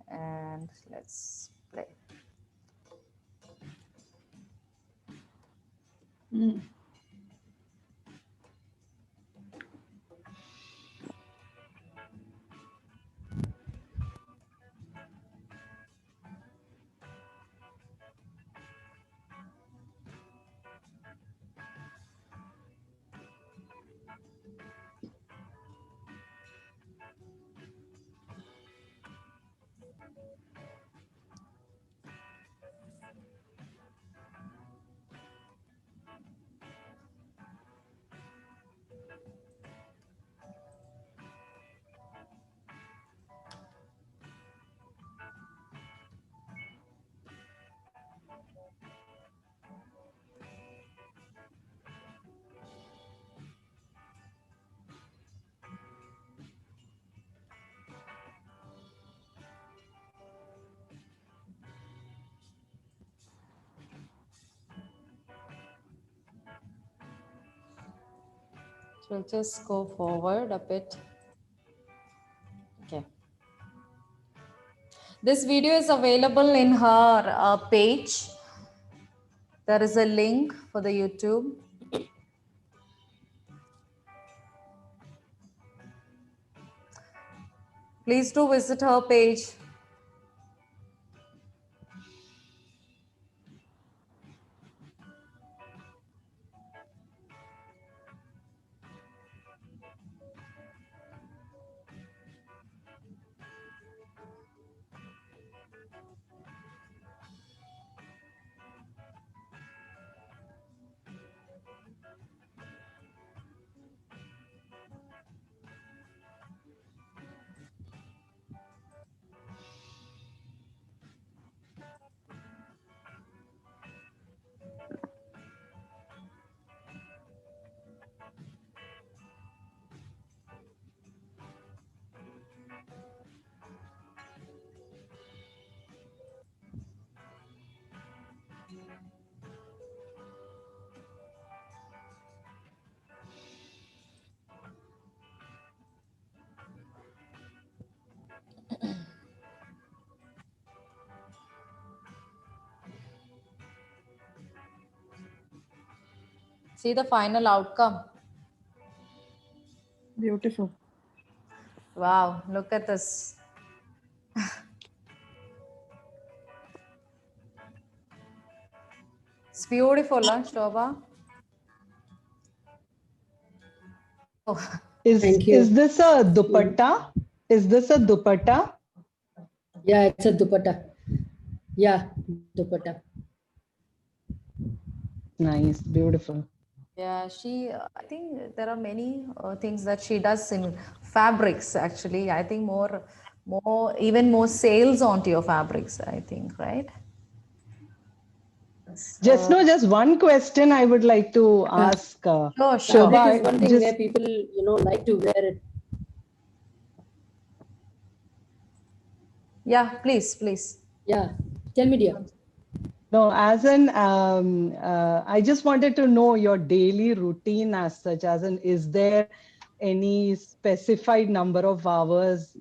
and let's play. So we'll just go forward a bit. Okay. This video is available in her page. There is a link for the YouTube. Please do visit her page. See the final outcome. Beautiful. Wow, look at this. It's beautiful, huh, Shobha? Oh, Thank you. Is this a dupatta? Is this a dupatta? Yeah, it's a dupatta. Yeah, dupatta. Nice, beautiful. yeah, I think there are many things that she does in fabrics, actually. I think even more sales onto your fabrics, I think, right? Jesno, just one question I would like to ask Sure, Fabric sure. is one thing where people, like to wear it. Yeah, please, please. Yeah, tell me, dear. No, I just wanted to know your daily routine as such, is there any specified number of hours,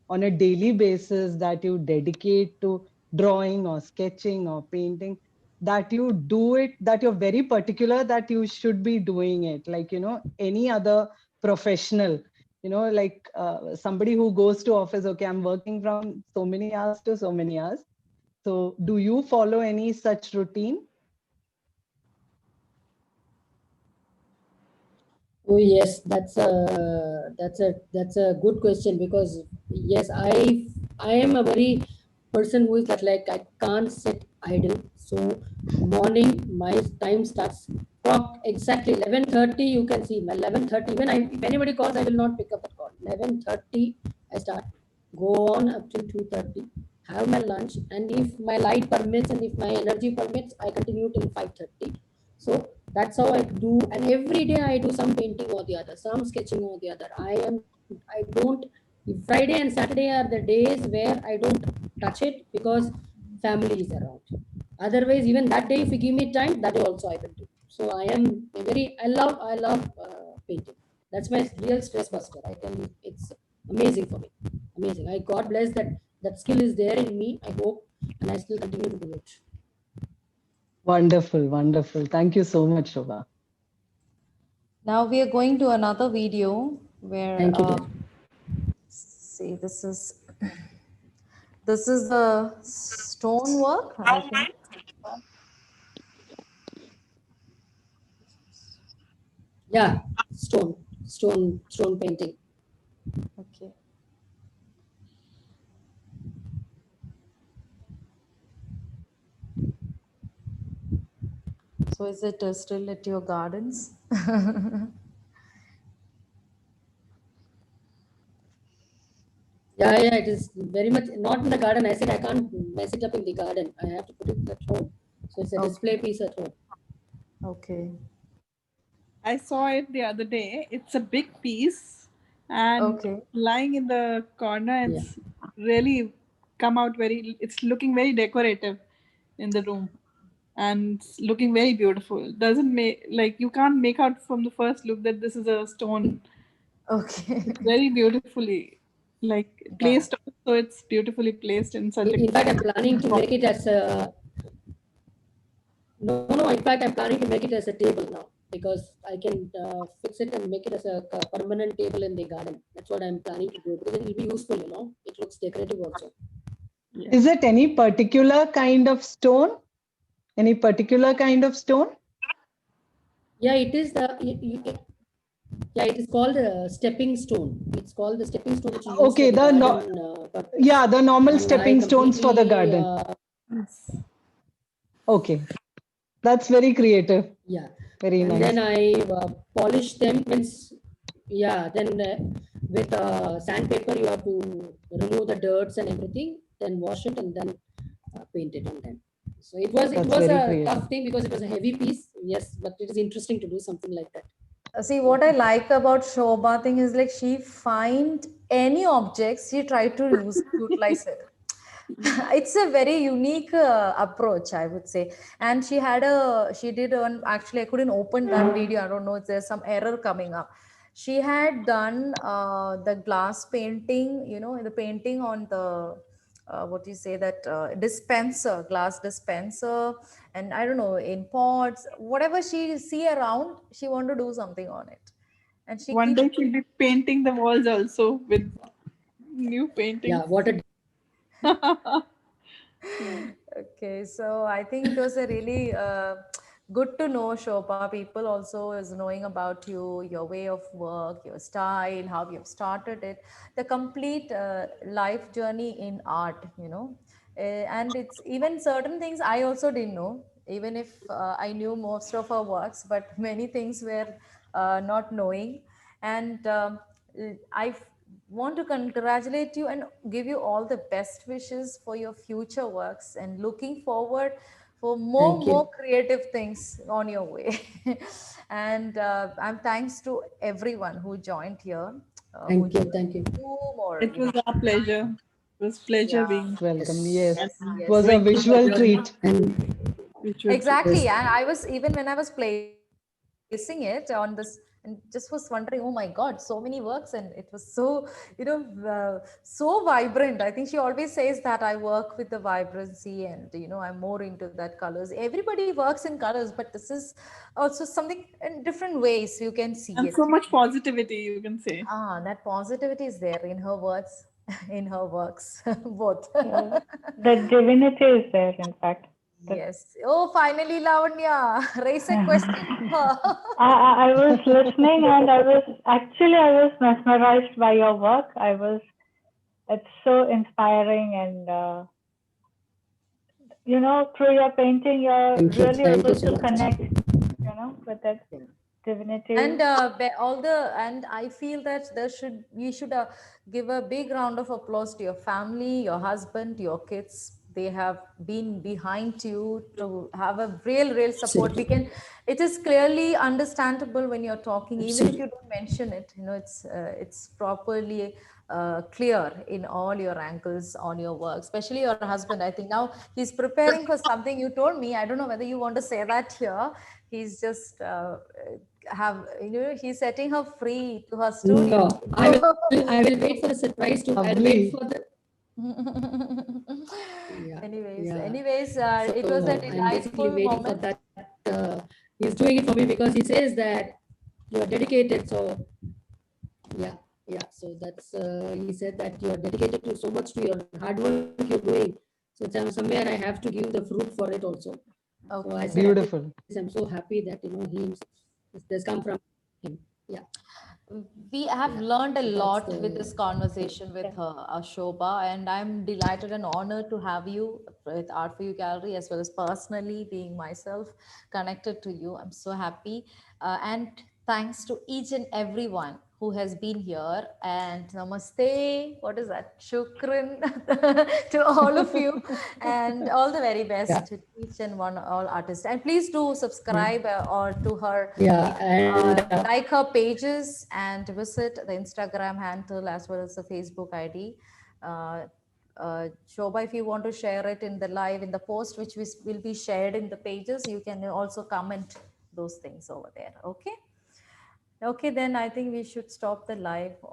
on a daily basis that you dedicate to drawing or sketching or painting, that you do it, that you're very particular that you should be doing it, like, any other professional, like somebody who goes to office, okay, I'm working from so many hours to so many hours. So do you follow any such routine? Oh yes, that's a good question, because yes, I am a very person who is that, like, I can't sit idle. So morning my time starts clock exactly 11:30. You can see my 11:30. When if anybody calls, I will not pick up the call. 11:30 I start, go on up to 2:30. Have my lunch, and if my light permits and if my energy permits, I continue till 5:30. So that's how I do, and every day I do some painting or the other, some sketching or the other. I don't. Friday and Saturday are the days where I don't touch it, because family is around. Otherwise, even that day, if you give me time, that day also I will do. So I am a very. I love painting. That's my real stress buster. I tell you, it's amazing for me. Amazing. I God bless that skill is there in me. I hope, and I still continue to do it. Wonderful, wonderful. Thank you so much, Shobha. Now we are going to another video where, Thank you, dear. see, this is the stone work, I think. Yeah, stone painting. Okay. So is it still at your gardens? Yeah, it is very much not in the garden. I said I can't mess it up in the garden. I have to put it at home. So it's a display Okay. piece at home. Okay. I saw it the other day. It's a big piece and Okay. lying in the corner. Yeah. It's really come out it's looking very decorative in the room and it's looking very beautiful. Doesn't make, like, you can't make out from the first look that this is a stone. Okay. It's very beautifully, like, Yeah. placed, so it's beautifully placed in such a In fact, I'm planning to make it as a no. In fact, I'm planning to make it as a table now, because I can fix it and make it as a permanent table in the garden. That's what I'm planning to do, because it will be useful. It looks decorative also. Yeah. Is it any particular kind of stone? Any particular kind of stone? Yeah, it is yeah, it is called a stepping stone. It's called the stepping stone which you use for Okay, the the no, garden purpose. yeah, the normal And I stepping stones for the completely, garden. Okay, that's very creative. yeah. Very And nice. then I polish them. Yeah, then with sandpaper, you have to remove the dirts and everything, then wash it and then paint it on them. So it That's was very a creative. tough thing, because it was a heavy piece. Yes, but it is interesting to do something like that. See, what I like about Shobha thing is, like, she find any objects, she try to utilize it. It's a very unique approach, I would say. And she did one, actually I couldn't open that video, I don't know if there's some error coming up. She had done the glass painting, the painting on the what do you say, that glass dispenser, and I don't know, in pots, whatever she see around, she want to do something on it, and she One keeps. day she'll be painting the walls also with new Yeah, paintings. what a Okay, so I think it was a really good to know, Shobha. People also is knowing about you, your way of work, your style, how you've started it, the complete life journey in art, and it's even certain things I also didn't know, even if I knew most of her works, but many things were not knowing. And I want to congratulate you and give you all the best wishes for your future works, and looking forward for thank more you. creative things on your way. And I'm thanks to everyone who joined here, who Thank you. joined Thank you. two more, It was our pleasure. It was pleasure yeah, being Welcome. Yes, and Yes. it yes, was a going through the visual journey, treat. And which was exactly. yes. And I was, even when I was placing it on this, and just was wondering, oh my God, so many works, and it was so, so vibrant. I think she always says that I work with the vibrancy, and I'm more into that colors. Everybody works in colors, but this is also something in different ways you can see and so it. much positivity, you can say. That positivity is there in her words, in her works, both. The divinity is there, in fact. Yes. Oh, finally, Lavanya, raise a question to her. I was listening and I was mesmerized by your work. It's so inspiring and through your painting, you're Thank you. really Thank you able so to much. connect, with that divinity. And I feel that we should give a big round of applause to your family, your husband, your kids. They have been behind you to have a real support. It is clearly understandable when you're talking, even if you don't mention it. It's properly clear in all your angles on your work, especially your husband. I think now he's preparing for something you told me. I don't know whether you want to say that here. He's just he's setting her free to her studio. No, I will wait for the surprise to. I'll wait for the. Yeah. anyways, So it was a I'm basically delightful waiting for moment. that. He's doing it for me because he says that you are dedicated. So yeah, yeah. So that's he said that you are dedicated to so much to your hard work you're doing. So somewhere I have to give the fruit for it also. So I said, Beautiful. I'm so happy that he this come from him. Yeah. We have learned a So that's lot with the this conversation with Shobha, and I'm delighted and honored to have you with Art for You Gallery, as well as personally being myself connected to you. I'm so happy. And thanks to each and everyone who has been here. And namaste, what is that? Shukran to all of you, and all the very best to each and one, all artists. And please do subscribe or to her. Yeah, and Like her pages and visit the Instagram handle as well as the Facebook ID. Shobha, if you want to share it in the live, in the post, which will be shared in the pages, you can also comment those things over there. Okay. Okay, then I think we should stop the live on